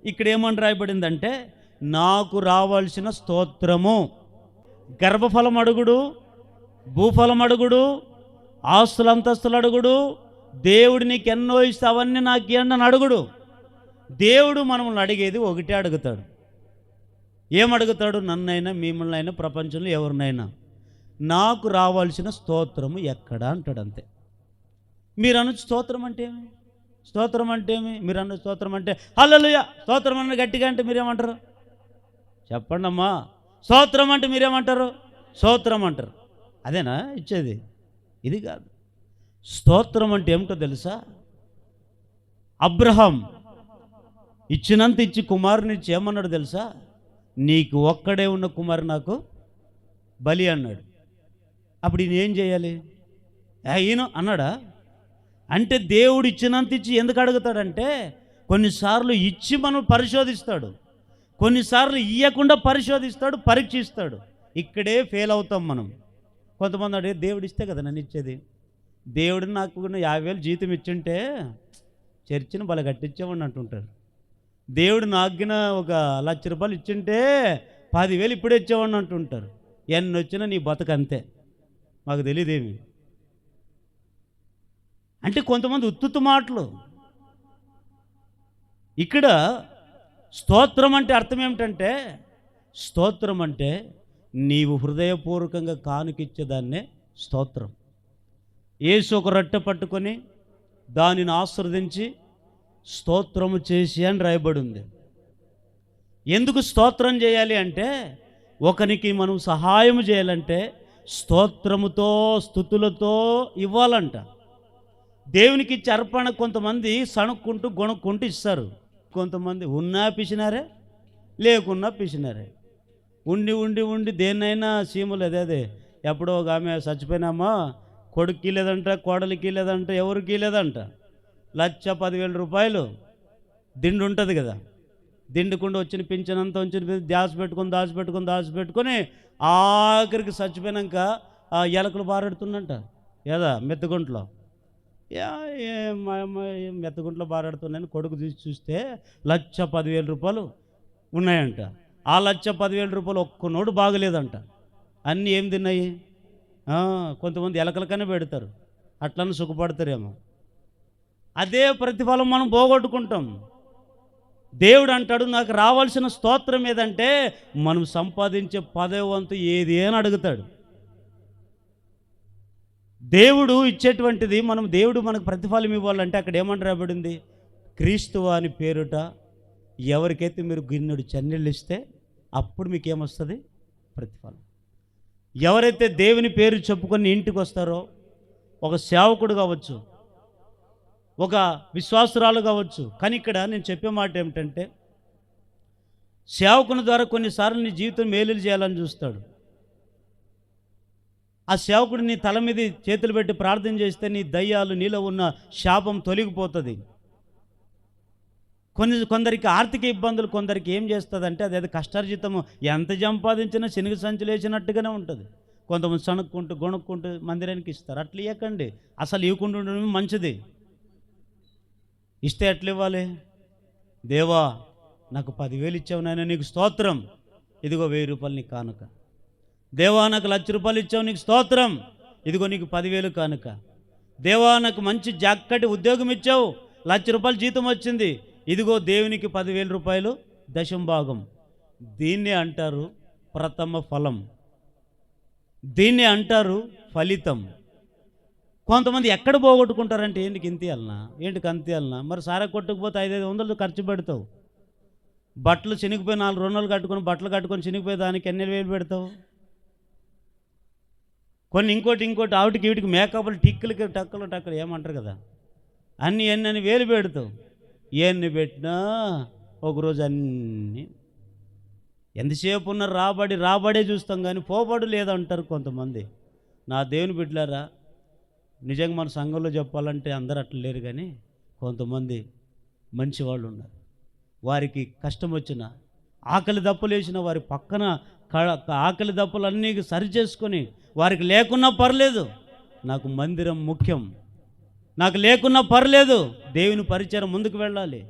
ఇక్కడ ఏమని రాయబడిందంటే, నాకు రావాల్సిన స్తోత్రము. గర్భఫలం అడుగుడు, భూఫలం అడుగుడు, ఆస్తులు అంతస్తులు అడుగుడు, దేవుడు నీకు ఎన్నో ఇస్తే అవన్నీ నాకు ఇవ్వండి అని అడుగుడు. దేవుడు మనల్ని అడిగేది ఒకటే అడుగుతాడు. ఏమడుగుతాడు? నన్నైనా మిమ్మల్ని అయినా ప్రపంచంలో ఎవరినైనా, నాకు రావాల్సిన స్తోత్రము ఎక్కడా అంటాడు. అంతే. మీరు అన్న స్తోత్రం అంటే ఏమి? స్తోత్రం అంటే ఏమి? మీరు అన్న స్తోత్రం అంటే హల్లెలూయా స్తోత్రం అన్న గట్టిగా అంటే మీరేమంటారు? చెప్పండి అమ్మా. స్తోత్రం అంటే మీరేమంటారు? స్తోత్రం అంటారు. అదేనా ఇచ్చేది? ఇది కాదు. స్తోత్రం అంటే ఏమిటో తెలుసా? అబ్రహాం ఇచ్చినంత ఇచ్చి కుమారుని ఇచ్చి ఏమన్నాడు తెలుసా? నీకు ఒక్కడే ఉన్న కుమారు నాకు బలి అన్నాడు. అప్పుడు ఈయన ఏం చేయాలి? ఈయన అన్నాడా? అంటే దేవుడు ఇచ్చినంత ఇచ్చి ఎందుకు అడుగుతాడంటే, కొన్నిసార్లు ఇచ్చి మనం పరిశోధిస్తాడు, కొన్నిసార్లు ఇవ్వకుండా పరిశోధిస్తాడు, పరీక్షిస్తాడు. ఇక్కడే ఫెయిల్ అవుతాం మనం. కొంతమంది అడిగే, దేవుడు ఇస్తే కదా నన్ను ఇచ్చేది, దేవుడు నాకు 50,000 జీతం ఇచ్చింటే చర్చిని బల కట్టించేవాడిని అంటుంటారు. దేవుడు నాకిన ఒక 1,00,000 రూపాయలు ఇచ్చింటే 10,000 ఇప్పుడే ఇచ్చేవాడిని అంటుంటారు. ఎన్ని వచ్చినా నీ బతుకు అంతే, మాకు తెలియదేమి. అంటే కొంతమంది ఉత్తుత్తు మాటలు. ఇక్కడ స్తోత్రం అంటే అర్థం ఏమిటంటే, స్తోత్రం అంటే నీవు హృదయపూర్వకంగా కానుకిచ్చేదాన్నే స్తోత్రం. యేసు ఒక రొట్టె పట్టుకొని దానిని ఆశీర్వదించి స్తోత్రము చేసి అని రాయబడి ఉంది. ఎందుకు స్తోత్రం చేయాలి అంటే, ఒకనికి మనం సహాయం చేయాలంటే స్తోత్రముతో స్తుతులతో ఇవ్వాలంట. దేవునికి ఇచ్చే అర్పణ కొంతమంది సణుక్కుంటూ గొణుక్కుంటూ ఇస్తారు, కొంతమంది ఉన్నా పిసినారే లేకున్నా పిసినారే. ఉండి ఉండి ఉండి దేన్నైనా సీములు అదే ఎప్పుడో ఒక ఆమె చచ్చిపోయినామా, కొడుక్కి లేదంట, కోడలికి లేదంట, ఎవరికి లేదంట, 1,10,000 రూపాయలు దిండు ఉంటుంది కదా, దిండుకుండా వచ్చిన పింఛనంతా వచ్చిన దాచిపెట్టుకొని ఆఖరికి చచ్చిపోయినాక ఎలకలు బారాడుతుందంట ఏదా మెత్తగుంట్లో. మెత్తగుంట్లో బారాడుతున్నాయని కొడుకు తీసి చూస్తే 1,10,000 రూపాయలు ఉన్నాయంట. ఆ 1,10,000 రూపాయలు ఒక్కనోడు బాగలేదంట. అన్నీ ఏం తిన్నాయి? కొంతమంది ఎలకలకనే పెడతారు, అట్లనే సుఖపడతారేమో. అదే ప్రతిఫలం మనం పోగొట్టుకుంటాం. దేవుడు అంటాడు, నాకు రావాల్సిన స్తోత్రం ఏదంటే మనం సంపాదించే 10వ వంతు ఏది అని అడుగుతాడు. దేవుడు ఇచ్చేటువంటిది మనం, దేవుడు మనకు ప్రతిఫలం ఇవ్వాలంటే అక్కడ ఏమని రాబడింది? క్రీస్తువా అని పేరుట ఎవరికైతే మీరు గిన్నెడు చన్నీళ్ళు ఇస్తే అప్పుడు మీకు ఏమొస్తుంది? ప్రతిఫలం. ఎవరైతే దేవుని పేరు చెప్పుకొని ఇంటికి వస్తారో, ఒక సేవకుడు కావచ్చు, ఒక విశ్వాసురాలు కావచ్చు. కానీ ఇక్కడ నేను చెప్పే మాట ఏమిటంటే, సేవకుని ద్వారా కొన్నిసార్లు నీ జీవితం మేలులు చేయాలని చూస్తాడు. ఆ సేవకుడు నీ తల మీద చేతులు పెట్టి ప్రార్థన చేస్తే నీ దయ్యాలు, నీలో ఉన్న శాపం తొలగిపోతుంది. కొందరికి ఆర్థిక ఇబ్బందులు, కొందరికి ఏం చేస్తుందంటే అదే కష్టార్జితము ఎంత సంపాదించినా శనగ సంచులు వేసినట్టుగానే ఉంటుంది. కొంతమంది సణుక్కుంటూ గొణుక్కుంటూ మందిరానికి ఇస్తారు. అట్లా ఇవ్వకండి. అసలు ఇవ్వకుండా ఉండడమే మంచిది. ఇస్తే ఎట్లా ఇవ్వాలి? దేవా నాకు 10,000 ఇచ్చావు నాయన, నీకు స్తోత్రం, ఇదిగో 1,000 రూపాయలు నీకు కానుక. దేవా నాకు 1,00,000 రూపాయలు ఇచ్చావు, నీకు స్తోత్రం, ఇదిగో నీకు 10,000 కానుక. దేవా నాకు మంచి చక్కటి ఉద్యోగం ఇచ్చావు, 1,00,000 రూపాయలు జీతం వచ్చింది, ఇదిగో దేవునికి 10,000 రూపాయలు దశం భాగం. దీన్నే అంటారు ప్రథమ ఫలం, దీన్నే అంటారు ఫలితం. కొంతమంది ఎక్కడ పోగొట్టుకుంటారంటే, ఏంటికి ఇంత ఇవ్వాలనా, ఏంటికి అంత ఇవ్వాలనా? మరి సారా కొట్టుకుపోతే 500 ఖర్చు పెడతావు. బట్టలు చినిగిపోయి 4 రోజులు కట్టుకొని బట్టలు కట్టుకొని చినిగిపోయి దానికి ఎన్ని వేలు పెడతావు? కొన్ని ఇంకోటి ఆవిటికి వీటికి మేకప్లు టిక్కులకి టక్కులు ఏమంటారు కదా, అన్ని వేలు పెడతావు. ఎన్ని పెట్టినా ఒకరోజు అన్నీ ఎంతసేపు ఉన్న రాబడే చూస్తాం కానీ పోబడు లేదంటారు కొంతమంది. నా దేవుని బిడ్డలారా, నిజంగా మన సంఘంలో చెప్పాలంటే అందరూ అట్లా లేరు, కానీ కొంతమంది మంచి వాళ్ళు ఉన్నారు. వారికి కష్టం వచ్చిన, ఆకలి దప్పులు వేసిన వారి పక్కన ఆకలి దప్పులు అన్నీ సరి చేసుకొని, వారికి లేకున్నా పర్లేదు, నాకు మందిరం ముఖ్యం, నాకు లేకున్నా పర్లేదు, దేవుని పరిచయం ముందుకు వెళ్ళాలి,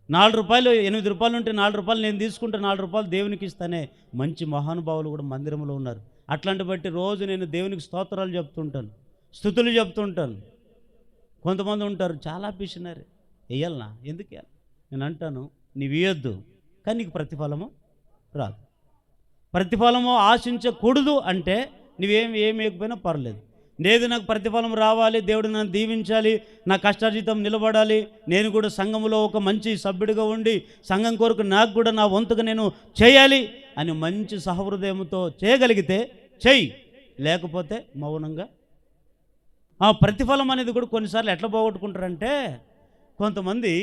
4 రూపాయలు 8 రూపాయలు ఉంటే 4 రూపాయలు నేను తీసుకుంటే 4 రూపాయలు దేవునికి ఇస్తానే మంచి మహానుభావులు కూడా మందిరంలో ఉన్నారు. అట్లాంటి బట్టి రోజు నేను దేవునికి స్తోత్రాలు చెప్తుంటాను, స్తుతులు చెప్తుంటాను. కొంతమంది ఉంటారు చాలా పిసినారు, వెయ్యాలనా, ఎందుకు వెయ్యాలి? నేను అంటాను, నీవు ఇవ్వద్దు, కానీ నీకు ప్రతిఫలము రాదు. ప్రతిఫలము ఆశించకూడదు అంటే నువ్వేమి వేయకపోయినా పర్లేదు. లేదు నాకు ప్రతిఫలం రావాలి, దేవుడు నన్ను దీవించాలి, నా కష్టార్జితం నిలబడాలి, నేను కూడా సంఘంలో ఒక మంచి సభ్యుడిగా ఉండి సంఘం కొరకు నాకు కూడా నా వంతుగా నేను చేయాలి అని మంచి సహృదయంతో చేయగలిగితే చెయ్యి, లేకపోతే మౌనంగా. ఆ ప్రతిఫలం అనేది కూడా కొన్నిసార్లు ఎట్లా పోగొట్టుకుంటారంటే, కొంతమంది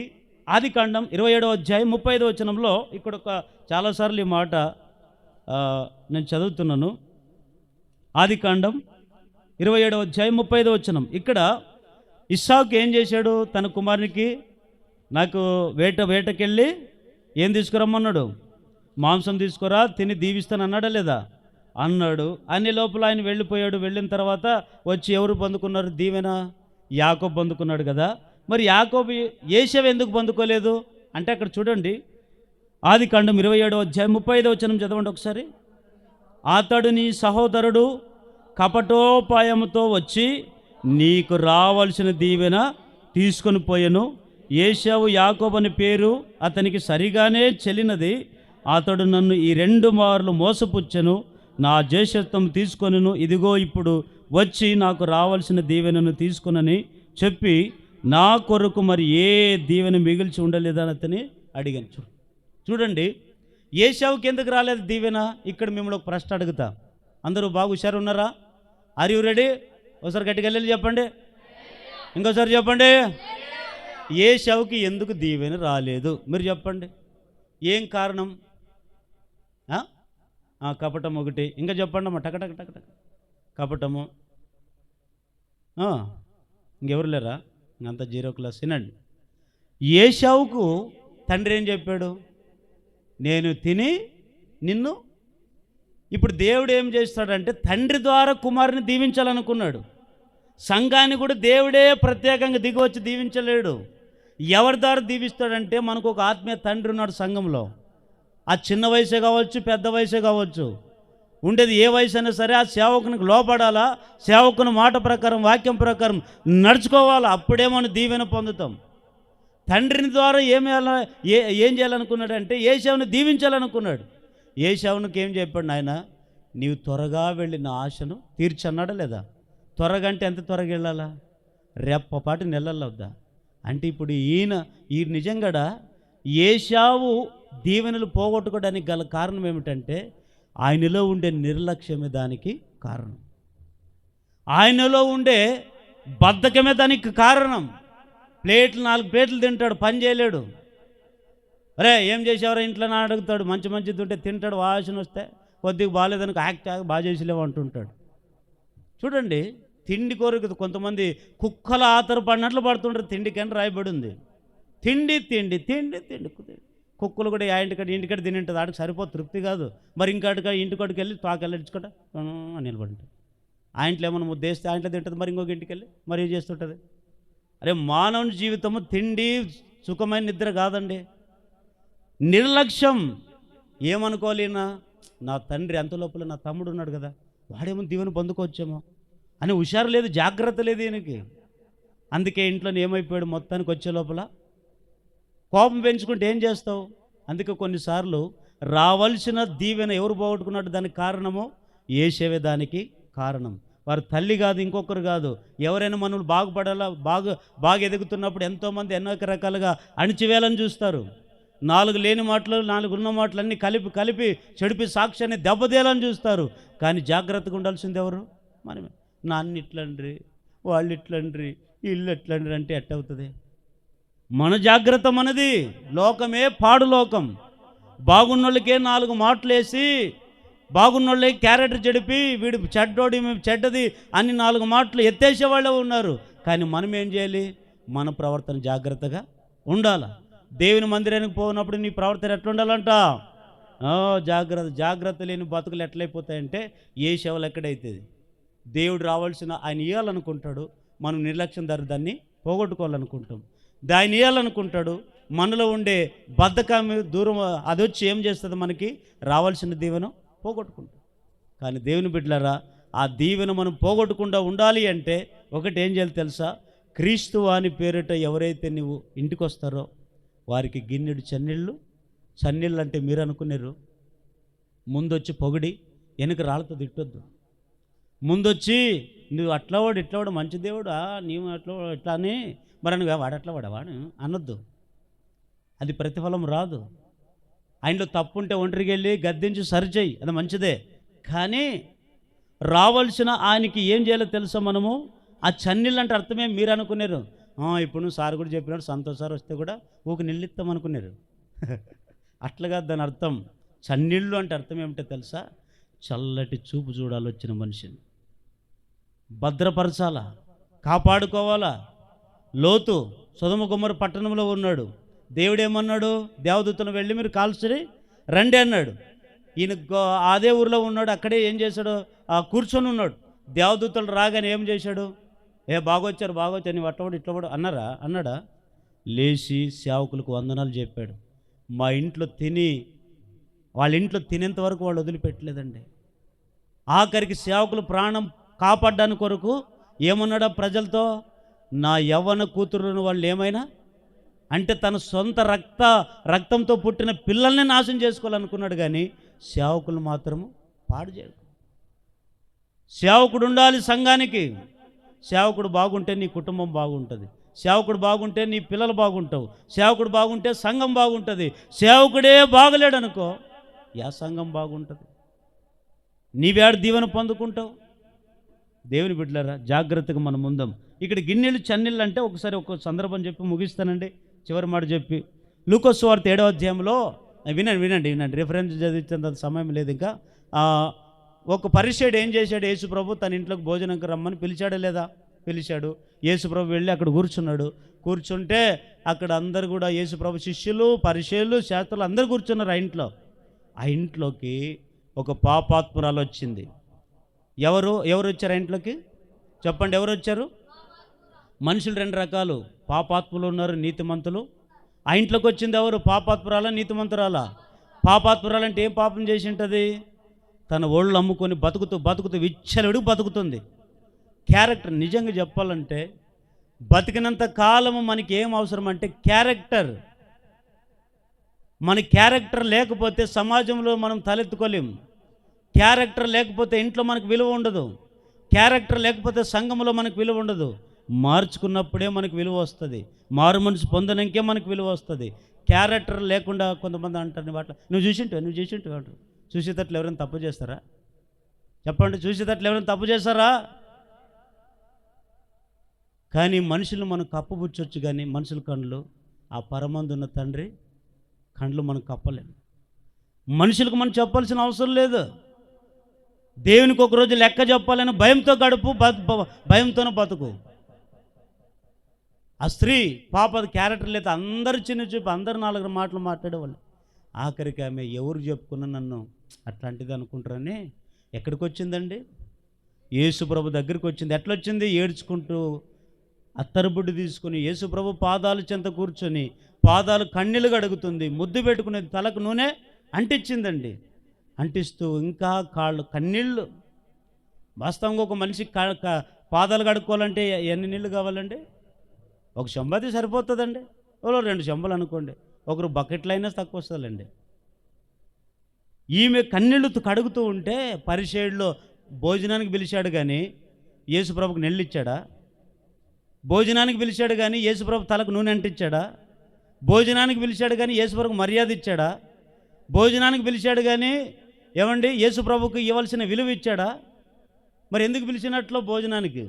ఆదికాండం 27వ అధ్యాయం 35వ వచనంలో ఇక్కడ చాలాసార్లు ఈ మాట నేను చదువుతున్నాను. ఆదికాండం 27వ అధ్యాయం 35వ వచనం. ఇక్కడ ఇస్సాకు ఏం చేశాడు? తన కుమారునికి, నాకు వేటకెళ్ళి ఏం తీసుకురమ్మన్నాడు? మాంసం తీసుకురా, తిని దీవిస్తాను అన్నాడా లేదా? అన్నాడు. అన్ని లోపల ఆయన వెళ్ళిపోయాడు. వెళ్ళిన తర్వాత వచ్చి ఎవరు పొందుకున్నారు దీవెన? యాకోబు పొందుకున్నాడు కదా. మరి యాకోబు ఏశావు ఎందుకు పొందుకోలేదు అంటే, అక్కడ చూడండి, ఆదికాండం 27వ అధ్యాయం 35వ వచనం చదవండి ఒకసారి. అతడు నీ సహోదరుడు కపటోపాయముతో వచ్చి నీకు రావాల్సిన దీవెన తీసుకొని పోయెను. ఏశావు యాకోబు అని పేరు అతనికి సరిగానే చెల్లినది. అతడు నన్ను ఈ 2 మార్లు మోసపుచ్చెను, నా జ్యేష్ఠత్వం తీసుకొనను, ఇదిగో ఇప్పుడు వచ్చి నాకు రావాల్సిన దీవెనను తీసుకొనని చెప్పి నా కొరకు మరి ఏ దీవెన మిగిల్చి ఉండలేదని అతని అడిగాను. చూడండి, ఏశావుకి ఎందుకు రాలేదు దీవెన? ఇక్కడ మిమ్మల్ని ఒక ప్రశ్న అడుగుతా. అందరూ బాగా హుషారు ఉన్నారా? Are you ready? ఒకసారి గట్టిగా వెళ్ళి చెప్పండి, ఇంకోసారి చెప్పండి. ఏశావుకి ఎందుకు దీవెన రాలేదు మీరు చెప్పండి. ఏం కారణం? కపటం ఒకటి. ఇంకా చెప్పండి అమ్మ, టక కపటము. ఇంకెవరు లేరా? అంతా 0 క్లాస్. వినండి, ఏశావుకు తండ్రి ఏం చెప్పాడు? నేను తిని నిన్ను. ఇప్పుడు దేవుడు ఏం చేస్తాడంటే, తండ్రి ద్వారా కుమారుని దీవించాలనుకున్నాడు. సంఘాన్ని కూడా దేవుడే ప్రత్యేకంగా దిగి వచ్చి దీవించలేడు. ఎవరి ద్వారా దీవిస్తాడంటే, మనకు ఒక ఆత్మీయ తండ్రి ఉన్నాడు సంఘంలో. ఆ చిన్న వయసే కావచ్చు, పెద్ద వయసే కావచ్చు, ఉండేది ఏ వయసు అయినా సరే, ఆ సేవకునికి లోపడాలా, సేవకుని మాట ప్రకారం వాక్యం ప్రకారం నడుచుకోవాలా, అప్పుడే మనం దీవెన పొందుతాం. తండ్రిని ద్వారా ఏం చేయాలనుకున్నాడంటే, ఏశావుని దీవించాలనుకున్నాడు. ఏశావునికి ఏం చెప్పాడు? నాయన నీవు త్వరగా వెళ్ళి నా ఆశను తీర్చన్నాడా లేదా? త్వరగా అంటే ఎంత త్వరగా వెళ్ళాలా? రెప్పపాటి నెలలవుద్దా అంటే, ఇప్పుడు ఈ నిజంగా ఏశావు దీవెనలు పోగొట్టుకోవడానికి గల కారణం ఏమిటంటే, ఆయనలో ఉండే నిర్లక్ష్యమే దానికి కారణం. ఆయనలో ఉండే బద్ధకమే దానికి కారణం. 4 ప్లేట్లు తింటాడు, పని చేయలేడు. అరే ఏం చేసేవారో ఇంట్లో నా అడుగుతాడు. మంచిది ఉంటే తింటాడు, వాసన వస్తే కొద్దిగా బాగాలేదనుకో యాక్ట్ బాగా చేసిలేవు అంటుంటాడు. చూడండి, తిండి కోరిక కొంతమంది కుక్కల ఆతరు పడినట్లు పడుతుంటారు. తిండికని రాయబడి ఉంది. తిండి తిండి తిండి తిండి కుక్కలు కూడా ఆ ఇంటికాడ తిని ఉంటుంది, ఆడికి సరిపోతే తృప్తి కాదు. మరి ఇంటికాడికి వెళ్ళి తోకెళ్ళించుకుంటా అని నిలబడి ఆ ఇంట్లో ఏమన్నా ముద్దేస్తే ఆ ఇంట్లో తింటుంది, మరి ఇంకొక ఇంటికి వెళ్ళి మరి ఏం చేస్తుంటుంది. అరే మానవుని జీవితము తిండి సుఖమైన నిద్ర కాదండి, నిర్లక్ష్యం. ఏమనుకోవాలి, నా తండ్రి అంత లోపల నా తమ్ముడు ఉన్నాడు కదా, వాడేమో దీవెన పొందుకోవచ్చేమో అని హుషారు లేదు, జాగ్రత్త లేదు ఈయనకి. అందుకే ఇంట్లో ఏమైపోయాడు, మొత్తానికి వచ్చే లోపల కోపం పెంచుకుంటే ఏం చేస్తావు. అందుకే కొన్నిసార్లు రావాల్సిన దీవెన ఎవరు పోగొట్టుకున్నట్టు దానికి కారణము ఏసేవే దానికి కారణం. వారు తల్లి కాదు, ఇంకొకరు కాదు. ఎవరైనా మనల్ని బాగుపడాలా, బాగా ఎదుగుతున్నప్పుడు ఎంతోమంది ఎన్నో రకాలుగా అణిచివేయాలని చూస్తారు. 4 లేని మాటలు 4 ఉన్న మాటలన్నీ కలిపి చెడిపి సాక్ష్యాన్ని దెబ్బతీయాలని చూస్తారు. కానీ జాగ్రత్తగా ఉండాల్సింది ఎవరు? మనమే. నాన్న ఇట్లండ్రి, వాళ్ళు ఇట్లండ్రి, ఇల్లు ఎట్లండ్రి అంటే ఎట్టవుతుంది? మన జాగ్రత్త మనది. లోకమే పాడు లోకం. బాగున్నోళ్ళకే 4 మాటలు వేసి, బాగున్నోళ్ళకి క్యారెక్టర్ చెడిపి, వీడు చెడ్డోడి మేము చెడ్డది అని 4 మాటలు ఎత్తేసే వాళ్ళే ఉన్నారు. కానీ మనం ఏం చేయాలి? మన ప్రవర్తన జాగ్రత్తగా ఉండాలి. దేవుని మందిరానికి పోయినప్పుడు నీ ప్రవర్తన ఎట్లా ఉండాలంట? జాగ్రత్త లేని బతుకులు ఎట్లయిపోతాయంటే ఏ శవలు ఎక్కడైతుంది. దేవుడు రావాల్సిన ఆయన ఇవ్వాలనుకుంటాడు, మనం నిర్లక్ష్యం దాన్ని పోగొట్టుకోవాలనుకుంటాం. దాన్ని ఇవ్వాలనుకుంటాడు, మనలో ఉండే బద్ధకం దూరం అది వచ్చి ఏం చేస్తుంది, మనకి రావాల్సిన దీవెన పోగొట్టుకుంటాం. కానీ దేవుని బిడ్డలారా, ఆ దీవెన మనం పోగొట్టకుండా ఉండాలి అంటే ఒకటి ఏం చేయాలి తెలుసా? క్రీస్తు వాని పేరిట ఎవరైతే నువ్వు ఇంటికి వస్తారో వారికి గిన్నెడు చన్నీళ్ళు అంటే మీరు అనుకున్నారు, ముందొచ్చి పొగిడి వెనుక రాళ్ళతో తిట్టొద్దు. ముందొచ్చి నువ్వు ఇట్లవాడు మంచి దేవుడా, నీవు ఇట్లా అని మరి నువ్వు వాడు అనొద్దు. అది ప్రతిఫలం రాదు. ఆయనలో తప్పు ఉంటే ఒంటరికి వెళ్ళి గద్దించి సరిచేయి, అది మంచిదే. కానీ రావాల్సిన ఆయనకి ఏం చేయాలో తెలుసా? మనము ఆ చన్నీళ్ళు అంటే అర్థమే మీరు అనుకున్నారు. ఇప్పుడు సార్ కూడా చెప్పినాడు, సంతోష్ సార్ వస్తే కూడా ఒక నిల్లిస్తాం అనుకున్నారు. అట్లాగా దాని అర్థం. చన్నీళ్ళు అంటే అర్థం ఏమిటో తెలుసా? చల్లటి చూపు చూడాలి వచ్చిన మనిషిని, భద్రపరచాలా, కాపాడుకోవాలా. లోతు సొదొమ గొమొర పట్టణంలో ఉన్నాడు. దేవుడేమన్నాడు? దేవదూతను వెళ్ళి మీరు కాల్చుని రండి అన్నాడు. ఈయన అదే ఊరిలో ఉన్నాడు, అక్కడే ఏం చేశాడు? కూర్చొని ఉన్నాడు. దేవదూతలు రాగానే ఏం చేశాడు? బాగొచ్చారు నీవు అట్లవాడు ఇట్లవాడు అన్నాడా? లేచి సేవకులకు వందనాలు చెప్పాడు. మా ఇంట్లో వాళ్ళ ఇంట్లో తినేంత వరకు వాళ్ళు వదిలిపెట్టలేదండి. ఆఖరికి సేవకులు ప్రాణం కాపాడడానికి కొరకు ఏమన్నాడా ప్రజలతో? నా యవ్వన కూతురును వాళ్ళు ఏమైనా అంటే తన సొంత రక్తంతో పుట్టిన పిల్లల్ని నాశనం చేసుకోవాలనుకున్నాడు. కానీ సేవకులు మాత్రము పాడు చేయడు. సేవకుడు ఉండాలి సంఘానికి. సేవకుడు బాగుంటే నీ కుటుంబం బాగుంటుంది, సేవకుడు బాగుంటే నీ పిల్లలు బాగుంటావు, సేవకుడు బాగుంటే సంఘం బాగుంటుంది. సేవకుడే బాగలేడు అనుకో, యా సంఘం బాగుంటుంది? నీవేడు దీవెన పొందుకుంటావు? దేవుని బిడ్డలారా, జాగ్రత్తగా మనం ఉందాం. ఇక్కడ గిన్నెలు చన్నీళ్ళు అంటే ఒకసారి ఒక సందర్భం చెప్పి ముగిస్తానండి, చివరి మాట చెప్పి. లూకా సువార్త 7వ అధ్యాయంలో వినండి. రిఫరెన్స్ చదివించేంత సమయం లేదు ఇంకా. ఒక పరిసయ్యుడు ఏం చేశాడు? యేసు ప్రభు తన ఇంట్లోకి భోజనంకి రమ్మని పిలిచాడా లేదా? పిలిచాడు. యేసు ప్రభు వెళ్ళి అక్కడ కూర్చుంటే అక్కడ అందరు కూడా యేసు ప్రభు శిష్యులు, పరిసయ్యులు, శాస్త్రులు అందరు కూర్చున్నారు ఆ ఇంట్లోకి ఒక పాపాత్మురాలు వచ్చింది. ఎవరు వచ్చారు ఆ ఇంట్లోకి? చెప్పండి, ఎవరు వచ్చారు? మనుషులు 2 రకాలు, పాపాత్ములు ఉన్నారు, నీతిమంతులు. ఆ ఇంట్లోకి వచ్చింది ఎవరు? పాపాత్మురాలా, నీతిమంతురాలా? పాపాత్మురాలంటే ఏం పాపం చేసి ఉంటుంది? తన ఒళ్ళు అమ్ముకొని బతుకుతూ విచ్చలవిడి బతుకుతుంది. క్యారెక్టర్ నిజంగా చెప్పాలంటే బతికినంత కాలము మనకి ఏం అవసరం అంటే క్యారెక్టర్. మన క్యారెక్టర్ లేకపోతే సమాజంలో మనం తలెత్తుకోలేము. క్యారెక్టర్ లేకపోతే ఇంట్లో మనకు విలువ ఉండదు. క్యారెక్టర్ లేకపోతే సంఘంలో మనకు విలువ ఉండదు. మార్చుకున్నప్పుడే మనకు విలువ వస్తుంది. మారు మనసు పొందడానికే మనకు విలువ వస్తుంది. క్యారెక్టర్ లేకుండా కొంతమంది అంటారు వాటి నువ్వు చూసింటు అంటారు. చూసేటట్లు ఎవరైనా తప్పు చేస్తారా? చెప్పండి, చూసేటట్లు ఎవరైనా తప్పు చేస్తారా? కానీ మనుషులు మనం కప్పబుచ్చొచ్చు, కానీ మనుషుల కండ్లు ఆ పరమందున్న తండ్రి కండ్లు మనం కప్పలేము. మనుషులకు మనం చెప్పాల్సిన అవసరం లేదు. దేవునికి ఒకరోజు లెక్క చెప్పాలని భయంతో గడుపు, భయంతోనే బతుకు. ఆ స్త్రీ పాప క్యారెక్టర్ లేదు, అందరు చిన్న చూపు, అందరు 4 మాటలు మాట్లాడేవాళ్ళు. ఆఖరికి ఆమె ఎవరు చెప్పుకున్నా నన్ను అట్లాంటిది అనుకుంటారని ఎక్కడికి వచ్చిందండి? యేసుప్రభు దగ్గరికి వచ్చింది. ఎట్లొచ్చింది? ఏడ్చుకుంటూ అత్తరుబుడ్డి తీసుకుని యేసుప్రభు పాదాల చెంత కూర్చొని పాదాలు కన్నీళ్ళు కడుగుతుంది, ముద్దు పెట్టుకునేది, తలకు నూనె అంటించిందండి. అంటిస్తూ ఇంకా కాళ్ళు కన్నీళ్ళు. వాస్తవంగా ఒక మనిషి పాదాలు కడుక్కోవాలంటే ఎన్ని నీళ్ళు కావాలండి? ఒక చెంబది సరిపోతుందండి, ఓ 2 చెంబలు అనుకోండి, ఒకరు బకెట్లు అయినా తక్కువ వస్తుందండి. ఈమె కన్నీళ్ళు కడుగుతూ ఉంటే పరిసయ్యుల్లో భోజనానికి పిలిచాడు కానీ యేసుప్రభుకు నీళ్ళు ఇచ్చాడా? భోజనానికి పిలిచాడు కానీ యేసుప్రభు తలకు నూనె అంటించాడా? భోజనానికి పిలిచాడు కానీ యేసుప్రభుకు మర్యాద ఇచ్చాడా? భోజనానికి పిలిచాడు కానీ ఏమండి యేసుప్రభుకు ఇవ్వాల్సిన విలువ ఇచ్చాడా? మరి ఎందుకు పిలిచినట్లు భోజనానికి?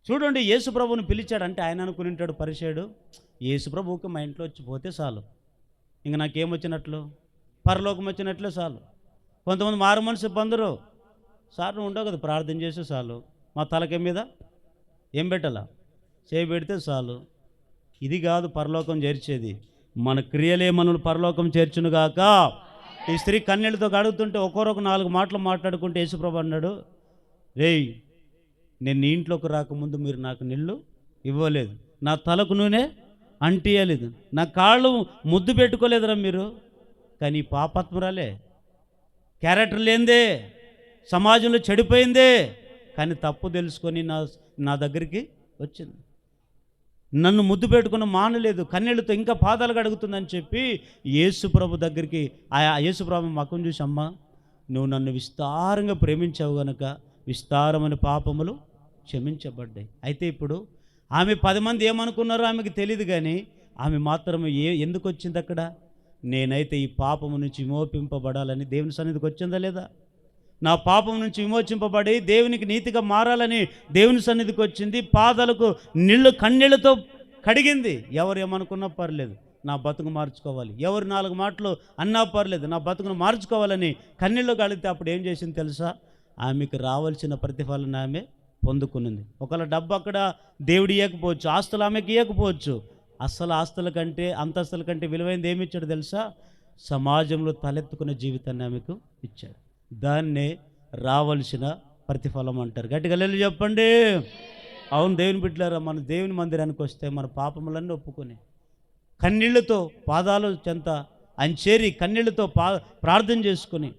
చూడండి, యేసుప్రభుని పిలిచాడంటే ఆయన అనుకుని ఉంటాడు పరిసయ్యుడు, యేసుప్రభుకి మా ఇంట్లో వచ్చి పోతే చాలు, ఇంక నాకేమొచ్చినట్లు, పరలోకం వచ్చినట్లే చాలు. కొంతమంది మారు మనసు పొందరు, సార్ నువ్వు ఉండవు కదా, ప్రార్థన చేస్తే చాలు, మా తలకి మీద ఏం పెట్టాలా, చేయబెడితే చాలు. ఇది కాదు పరలోకం చేర్చేది, మన క్రియలే మనల్ని పరలోకం చేర్చునుగాక. ఈ స్త్రీ కన్నీళ్ళతో అడుగుతుంటే ఒక్కొక్క 4 మాటలు మాట్లాడుకుంటే యేసుప్రభు అన్నాడు, రేయ్ నేను నీ ఇంట్లోకి రాకముందు మీరు నాకు నీళ్ళు ఇవ్వలేదు, నా తలకు నూనె అంటియలేదు, నా కాళ్ళు ముద్దు పెట్టుకోలేదురా మీరు. కానీ పాపాత్మురాలే, క్యారెక్టర్ లేనిదే, సమాజంలో చెడిపోయిందే, కానీ తప్పు తెలుసుకొని నా దగ్గరికి వచ్చింది, నన్ను ముద్దు పెట్టుకుని మానలేదు, కన్నీళ్ళతో ఇంకా పాదాలు కడుగుతుందని చెప్పి యేసుప్రభు దగ్గరికి ఆ యేసుప్రభు ముఖం చూసి, అమ్మ నువ్వు నన్ను విస్తారంగా ప్రేమించావు గనుక విస్తారమైన పాపములు క్షమించబడ్డాయి. అయితే ఇప్పుడు ఆమె 10 మంది ఏమనుకున్నారో ఆమెకు తెలియదు, కానీ ఆమె మాత్రం ఎందుకు వచ్చింది అక్కడ? నేనైతే ఈ పాపము నుంచి విమోపింపబడాలని దేవుని సన్నిధికి వచ్చిందా లేదా? నా పాపం నుంచి విమోచింపబడి దేవునికి నీతిగా మారాలని దేవుని సన్నిధికి వచ్చింది. పాదాలకు కన్నీళ్లతో కడిగింది. ఎవరు ఏమనుకున్నా పర్లేదు, నా బతుకు మార్చుకోవాలి, ఎవరు 4 మాటలు అన్నా పర్లేదు, నా బతుకును మార్చుకోవాలని కన్నీళ్ళు కడిగితే అప్పుడు ఏం చేసింది తెలుసా? ఆమెకు రావాల్సిన ప్రతిఫలం ఆమె పొందుకునింది. ఒకవేళ డబ్బు అక్కడ దేవుడు ఇవ్వకపోవచ్చు, ఆస్తులు ఆమెకి ఇవ్వకపోవచ్చు, అసలు ఆస్తుల కంటే అంతస్తుల కంటే విలువైనది ఏమి ఇచ్చాడు తెలుసా? సమాజంలో తలెత్తుకునే జీవితాన్ని ఆమెకు ఇచ్చాడు. దాన్నే రావాల్సిన ప్రతిఫలం అంటారు. గట్టిగా వెళ్ళి చెప్పండి. అవును దేవుని బిడ్డలారా, మన దేవుని మందిరానికి వస్తే మన పాపములన్నీ ఒప్పుకొని కన్నీళ్లతో పాదాలు చెంత అంచేరి కన్నీళ్లతో ప్రార్థన చేసుకొని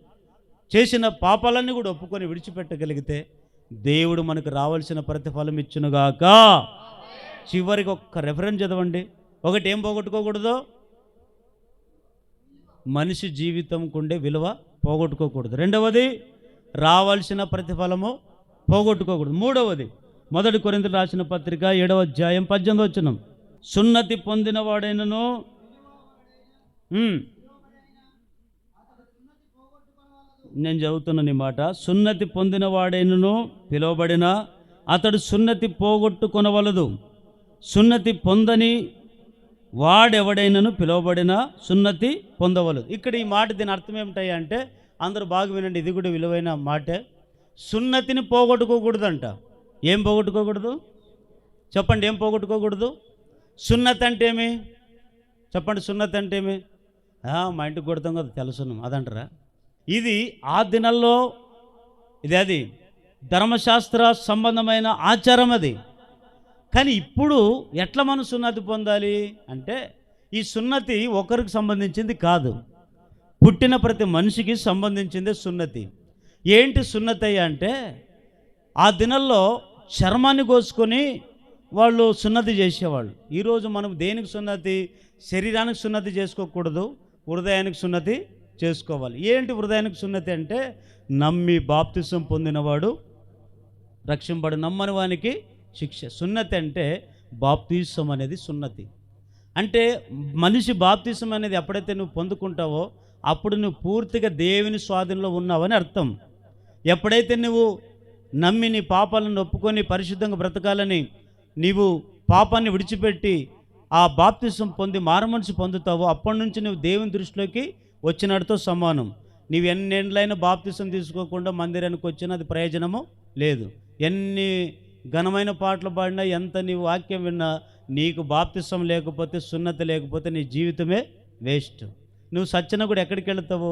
చేసిన పాపాలన్నీ కూడా ఒప్పుకొని విడిచిపెట్టగలిగితే దేవుడు మనకు రావాల్సిన ప్రతిఫలం ఇచ్చునుగాక. చివరికి ఒక్క రెఫరెన్స్ చదవండి. ఒకటి ఏం పోగొట్టుకోకూడదు? మనిషి జీవితం కుండే విలువ పోగొట్టుకోకూడదు. రెండవది రావాల్సిన ప్రతిఫలము పోగొట్టుకోకూడదు. మూడవది 1 కొరింథీయులకు రాసిన పత్రిక 7వ అధ్యాయం 18వ వచనం, సున్నతి పొందినవాడైనను నేను చదువుతున్న మాట, సున్నతి పొందినవాడైనను పిలువబడిన అతడు సున్నతి పోగొట్టుకొనవలదు, సున్నతి పొందని వాడెవడైనను పిలువబడిన సున్నతి పొందవలదు. ఇక్కడ ఈ మాట దీని అర్థం ఏమిటాయి అంటే, అందరూ బాగా వినండి, ఇది కూడా విలువైన మాటే. సున్నతిని పోగొట్టుకోకూడదంట. ఏం పోగొట్టుకోకూడదు చెప్పండి? ఏం పోగొట్టుకోకూడదు? సున్నతి అంటే ఏమి చెప్పండి? సున్నతి అంటే ఏమి? మా ఇంటికి కొడతాం కదా తెలుసున్నాం అదంటారా? ఇది ఆ దినాల్లో అది ధర్మశాస్త్ర సంబంధమైన ఆచారం అది. కానీ ఇప్పుడు ఎట్లా మనం సున్నతి పొందాలి అంటే, ఈ సున్నతి ఒకరికి సంబంధించింది కాదు, పుట్టిన ప్రతి మనిషికి సంబంధించింది సున్నతి. ఏంటి సున్నతి అంటే, ఆ దినాల్లో చర్మాన్ని కోసుకొని వాళ్ళు సున్నతి చేసేవాళ్ళు. ఈరోజు మనం దేనికి సున్నతి? శరీరానికి సున్నతి చేసుకోకూడదు, హృదయానికి సున్నతి చేసుకోవాలి. ఏంటి హృదయానికి సున్నతి అంటే, నమ్మి బాప్తిసం పొందినవాడు రక్షింపడు, నమ్మని వానికి శిక్ష. సున్నతి అంటే బాప్తిసం అనేది సున్నతి అంటే, మనిషి బాప్తిసం అనేది ఎప్పుడైతే నువ్వు పొందుకుంటావో అప్పుడు నువ్వు పూర్తిగా దేవుని స్వాధీనంలో ఉన్నావని అర్థం. ఎప్పుడైతే నువ్వు నమ్మి నీ పాపాలను ఒప్పుకొని పరిశుద్ధంగా బ్రతకాలని నీవు పాపాన్ని విడిచిపెట్టి ఆ బాప్తిసం పొంది మారుమనసు పొందుతావో అప్పటి నుంచి నువ్వు దేవుని దృష్టిలోకి వచ్చినట్టుతో సమానం. నీవు ఎన్నేళ్ళైనా బాప్తిసం తీసుకోకుండా మందిరానికి వచ్చినా అది ప్రయోజనము లేదు. ఎన్ని ఘనమైన పాటలు పాడినా, ఎంత నీవు వాక్యం విన్నా, నీకు బాప్తిసం లేకపోతే, సున్నతి లేకపోతే నీ జీవితమే వేస్ట్. నువ్వు సచ్చినా కూడా ఎక్కడికి వెళుతావు?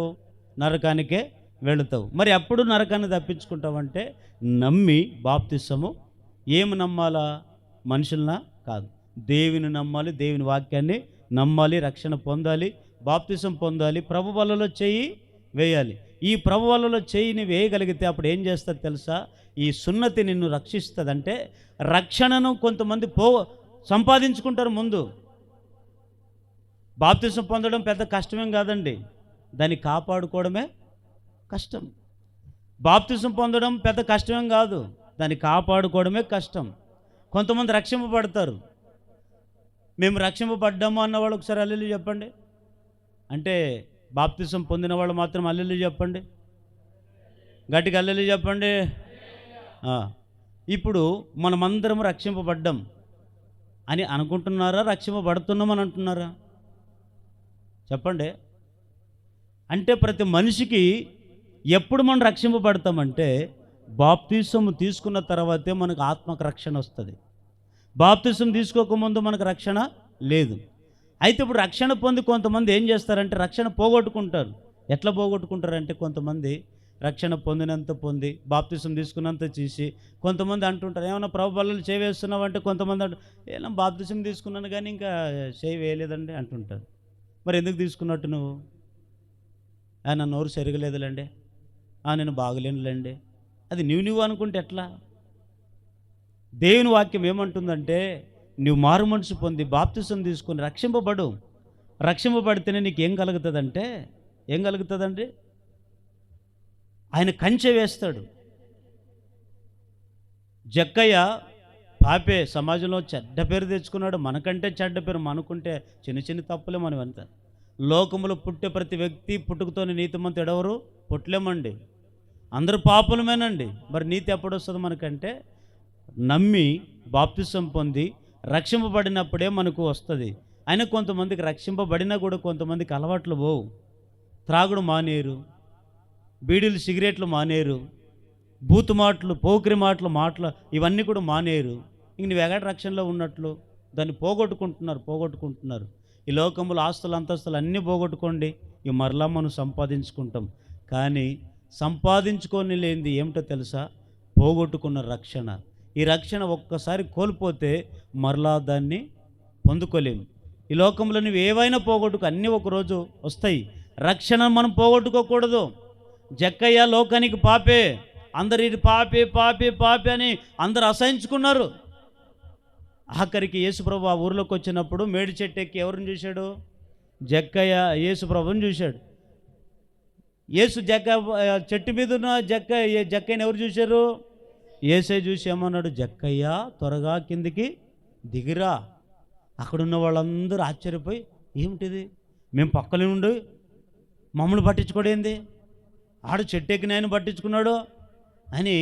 నరకానికే వెళుతావు. మరి అప్పుడు నరకాన్ని తప్పించుకుంటావంటే నమ్మి బాప్తిసము ఏమి నమ్మాలా? మనుషులనా? కాదు, దేవుని నమ్మాలి, దేవుని వాక్యాన్ని నమ్మాలి, రక్షణ పొందాలి, బాప్తిసం పొందాలి, ప్రభు వలలో చెయ్యి వేయాలి. ఈ ప్రభు వలలో చెయ్యిని వేయగలిగితే అప్పుడు ఏం చేస్తుంది తెలుసా? ఈ సున్నతి నిన్ను రక్షిస్తుందంటే రక్షణను కొంతమంది సంపాదించుకుంటారు ముందు. బాప్తిసం పొందడం పెద్ద కష్టమేం కాదండి, దాన్ని కాపాడుకోవడమే కష్టం. బాప్తిసం పొందడం పెద్ద కష్టమేం కాదు, దాన్ని కాపాడుకోవడమే కష్టం. కొంతమంది రక్షింపబడతారు. మేము రక్షింపబడ్డాము అన్నవాళ్ళు ఒకసారి హల్లెలూయా చెప్పండి. అంటే బాప్తిసం పొందిన వాళ్ళు మాత్రం హల్లెలూయా చెప్పండి, గట్టిగా హల్లెలూయా చెప్పండి. ఇప్పుడు మనమందరం రక్షింపబడ్డాం అని అనుకుంటున్నారా? రక్షింపబడుతున్నామని అంటున్నారా? చెప్పండి. అంటే ప్రతి మనిషికి ఎప్పుడు మనం రక్షింపబడతామంటే బాప్తిసం తీసుకున్న తర్వాతే మనకు ఆత్మకు రక్షణ వస్తుంది. బాప్తిసం తీసుకోకముందు మనకు రక్షణ లేదు. అయితే ఇప్పుడు రక్షణ పొంది కొంతమంది ఏం చేస్తారంటే రక్షణ పోగొట్టుకుంటారు. ఎట్లా పోగొట్టుకుంటారంటే కొంతమంది రక్షణ పొందినంత పొంది బాప్తిసం తీసుకున్నంత చేసి కొంతమంది అంటుంటారు, ఏమన్నా ప్రభు బల్లలు చేయి వేస్తున్నావు అంటే కొంతమంది ఏమన్నా బాప్తిసం తీసుకున్నాను కానీ ఇంకా చేయి వేయలేదండి అంటుంటారు. మరి ఎందుకు తీసుకున్నట్టు నువ్వు? నా నోరు సరిగలేదులేండి, నేను బాగలేనులేండి. అది నువ్వు అనుకుంటే ఎట్లా? దేవుని వాక్యం ఏమంటుందంటే నువ్వు మారు మనసు పొంది బాప్తిసం తీసుకొని రక్షింపబడు. రక్షింపబడితేనే నీకు ఏం కలుగుతుందంటే, ఏం కలుగుతుందండి? ఆయన కంచె వేస్తాడు. జక్కయ్య పాపే, సమాజంలో చెడ్డ పేరు తెచ్చుకున్నాడు. మనకంటే చెడ్డ పేరు, మనకుంటే చిన్న చిన్న తప్పులే మనం అంతా. లోకములో పుట్టే ప్రతి వ్యక్తి పుట్టుకతోనే నీతిమంతుడు ఎవరు? పుట్టలేమండి, అందరూ పాపులమేనండి. మరి నీతి ఎప్పుడు వస్తుంది మనకంటే నమ్మి బాప్తిసం పొంది రక్షింపబడినప్పుడే మనకు వస్తుంది. అయినా కొంతమందికి రక్షింపబడినా కూడా కొంతమందికి అలవాట్లు పోవు. త్రాగుడు మానేరు, బీడీలు సిగరెట్లు మానేరు, బూతు మాటలు, పోకిరి మాటలు ఇవన్నీ కూడా మానేరు. ఇంక నువ్వు ఎగడ రక్షణలో ఉన్నట్లు? దాన్ని పోగొట్టుకుంటున్నారు. ఈ లోకంలో ఆస్తులు అంతస్తులు అన్నీ పోగొట్టుకోండి, ఇక మరలా మనం సంపాదించుకుంటాం. కానీ సంపాదించుకొని లేనిది ఏమిటో తెలుసా? పోగొట్టుకున్న రక్షణ. ఈ రక్షణ ఒక్కసారి కోల్పోతే మరలా దాన్ని పొందుకోలేము. ఈ లోకంలో నువ్వు ఏవైనా పోగొట్టుకు, అన్నీ ఒకరోజు వస్తాయి. రక్షణ మనం పోగొట్టుకోకూడదు. జక్కయ్య లోకానికి పాపే, అందరు ఇది పాపే పాపే పాపే అని అందరు అసహించుకున్నారు. ఆఖరికి యేసుప్రభు ఆ ఊరిలోకి వచ్చినప్పుడు మేడి చెట్టు ఎక్కి ఎవరిని చూశాడు? జక్కయ్య యేసుప్రభుని చూశాడు. చెట్టు మీద ఉన్న జక్కయ్యని ఎవరు చూశారు? యేసే చూసి ఏమన్నాడు? జక్కయ్య త్వరగా కిందికి దిగిరా. అక్కడున్న వాళ్ళందరూ ఆశ్చర్యపోయి, ఏమిటిది, మేము పక్కనే ఉండి మమ్మల్ని పట్టించుకోడేంది, ఆడు చెట్టు ఎక్కిన ఆయన పట్టించుకున్నాడు అని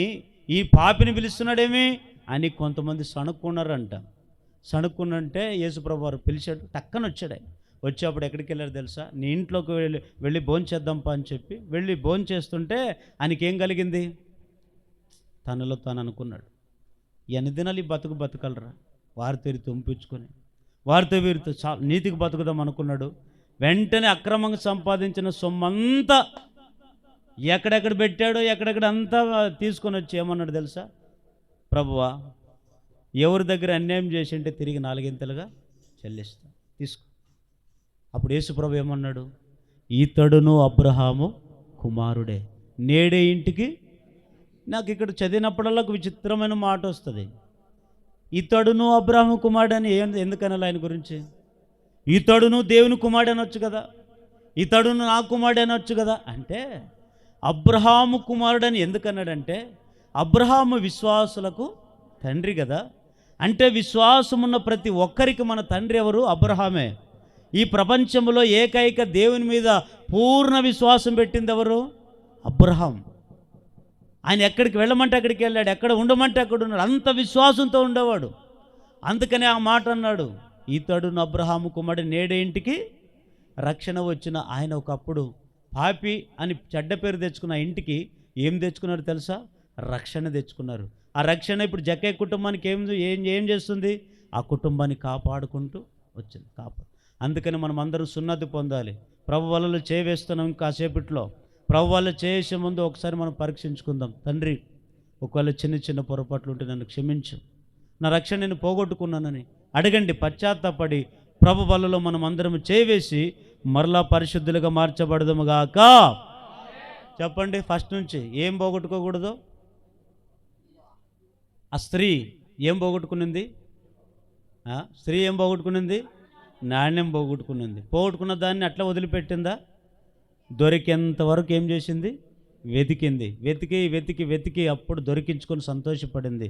ఈ పాపిని పిలుస్తున్నాడేమి అని కొంతమంది సణుక్కున్నారంట. సణుక్కున్నంటే యేసుప్రభు వారు పిలిచాడు, టక్కన వచ్చాడు. వచ్చేప్పుడు ఎక్కడికి వెళ్ళారు తెలుసా? నీ ఇంట్లోకి వెళ్ళి భోంచేద్దాంపా అని చెప్పి వెళ్ళి భోంచేస్తుంటే ఆయనకేం కలిగింది? తనలో తాను అనుకున్నాడు, ఎన్ని దినాలు ఈ బతకలరా, వారితో తొంపించుకొని వారితో వీరితో నీతికి బతుకుదాం అనుకున్నాడు. వెంటనే అక్రమంగా సంపాదించిన సొమ్మంతా ఎక్కడెక్కడ పెట్టాడో ఎక్కడెక్కడ అంతా తీసుకొని వచ్చి ఏమన్నాడు తెలుసా? ప్రభువా, ఎవరి దగ్గర అన్యాయం చేసి ఉంటే తిరిగి 4 ఇంతలుగా చెల్లిస్తా, తీసుకో. అప్పుడు యేసుప్రభు ఏమన్నాడు? ఈతడును అబ్రహాము కుమారుడే, నేడే ఇంటికి. నాకు ఇక్కడ చదివినప్పుడల్లా ఒక విచిత్రమైన మాట వస్తుంది. ఇతడును అబ్రహాము కుమారుడు అని ఎందుకనాలి ఆయన గురించి? ఇతడును దేవుని కుమారుడు అనొచ్చు కదా, ఇతడును నా కుమారుడు అనొచ్చు కదా. అంటే అబ్రహాము కుమారుడు అని ఎందుకన్నాడంటే అబ్రహాము విశ్వాసులకు తండ్రి కదా. అంటే విశ్వాసమున్న ప్రతి ఒక్కరికి మన తండ్రి ఎవరు? అబ్రహామే. ఈ ప్రపంచంలో ఏకైక దేవుని మీద పూర్ణ విశ్వాసం పెట్టింది ఎవరు? అబ్రహాం. ఆయన ఎక్కడికి వెళ్ళమంటే అక్కడికి వెళ్ళాడు, ఎక్కడ ఉండమంటే అక్కడ ఉన్నాడు, అంత విశ్వాసంతో ఉండేవాడు. అందుకనే ఆ మాట అన్నాడు, ఈతడును అబ్రహాము కుమారుడు, నేడే ఇంటికి రక్షణ వచ్చిన ఆయన. ఒకప్పుడు పాపి అని చెడ్డ పేరు తెచ్చుకున్న ఇంటికి ఏం తెచ్చుకున్నారు తెలుసా? రక్షణ తెచ్చుకున్నారు. ఆ రక్షణ ఇప్పుడు జక్కయ్య కుటుంబానికి ఏం చేస్తుంది? ఆ కుటుంబాన్ని కాపాడుకుంటూ వచ్చింది. అందుకని మనం అందరూ సున్నతి పొందాలి. ప్రభు వలలో చేవేస్తున్నాం కాసేపట్లో. ప్రభు వల్ల చేసే ముందు ఒకసారి మనం పరీక్షించుకుందాం. తండ్రి, ఒకవేళ చిన్న చిన్న పొరపాట్లు ఉంటే నన్ను క్షమించు, నా రక్షణ నేను పోగొట్టుకున్నానని అడగండి. పశ్చాత్తాపడి ప్రభు వలలో మనం అందరం చేవేసి మరలా పరిశుద్ధులుగా మార్చబడదుముగాక. చెప్పండి ఫస్ట్ నుంచి. ఏం పోగొట్టుకోకూడదు? ఆ స్త్రీ ఏం పోగొట్టుకునింది? స్త్రీ ఏం పోగొట్టుకునింది? నాణ్యం పోగొట్టుకునింది. పోగొట్టుకున్న దాన్ని అట్లా వదిలిపెట్టిందా? దొరికేంత వరకు ఏం చేసింది? వెతికింది. వెతికి వెతికి వెతికి అప్పుడు దొరికించుకొని సంతోషపడింది.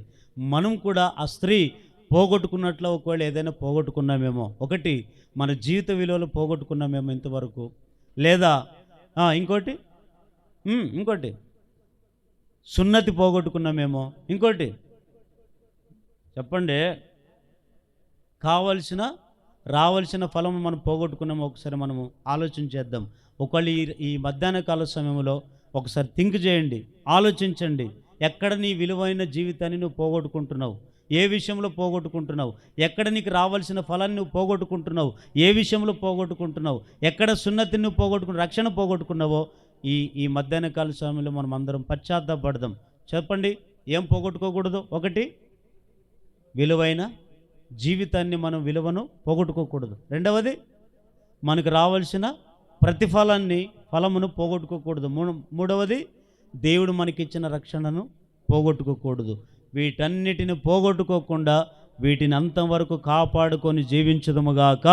మనం కూడా ఆ స్త్రీ పోగొట్టుకున్నట్లు ఒకవేళ ఏదైనా పోగొట్టుకున్నామేమో, ఒకటి మన జీవిత విలువలు పోగొట్టుకున్నామేమో ఇంతవరకు, లేదా ఇంకోటి సున్నతి పోగొట్టుకున్నామేమో, ఇంకోటి చెప్పండి, రావాల్సిన ఫలం మనం పోగొట్టుకున్నామో ఒకసారి మనము ఆలోచన చేద్దాం. ఒకవేళ ఈ మధ్యాహ్న కాల సమయంలో ఒకసారి థింక్ చేయండి, ఆలోచించండి. ఎక్కడ నీ విలువైన జీవితాన్ని నువ్వు పోగొట్టుకుంటున్నావు? ఏ విషయంలో పోగొట్టుకుంటున్నావు? ఎక్కడ నీకు రావాల్సిన ఫలాన్ని నువ్వు పోగొట్టుకుంటున్నావు? ఏ విషయంలో పోగొట్టుకుంటున్నావు? ఎక్కడ సున్నతిని నువ్వు రక్షణ పోగొట్టుకున్నావో ఈ మధ్యాహ్న కాల సమయంలో మనం అందరం పశ్చాత్తాపడదాం. చెప్పండి, ఏం పోగొట్టుకోకూడదు? ఒకటి, విలువైన జీవితాన్ని మనం విలువను పోగొట్టుకోకూడదు. రెండవది, మనకు రావాల్సిన ఫలమును పోగొట్టుకోకూడదు. మూడవది, దేవుడు మనకిచ్చిన రక్షణను పోగొట్టుకోకూడదు. వీటన్నిటిని పోగొట్టుకోకుండా వీటిని అంతవరకు కాపాడుకొని జీవించుదుముగాక.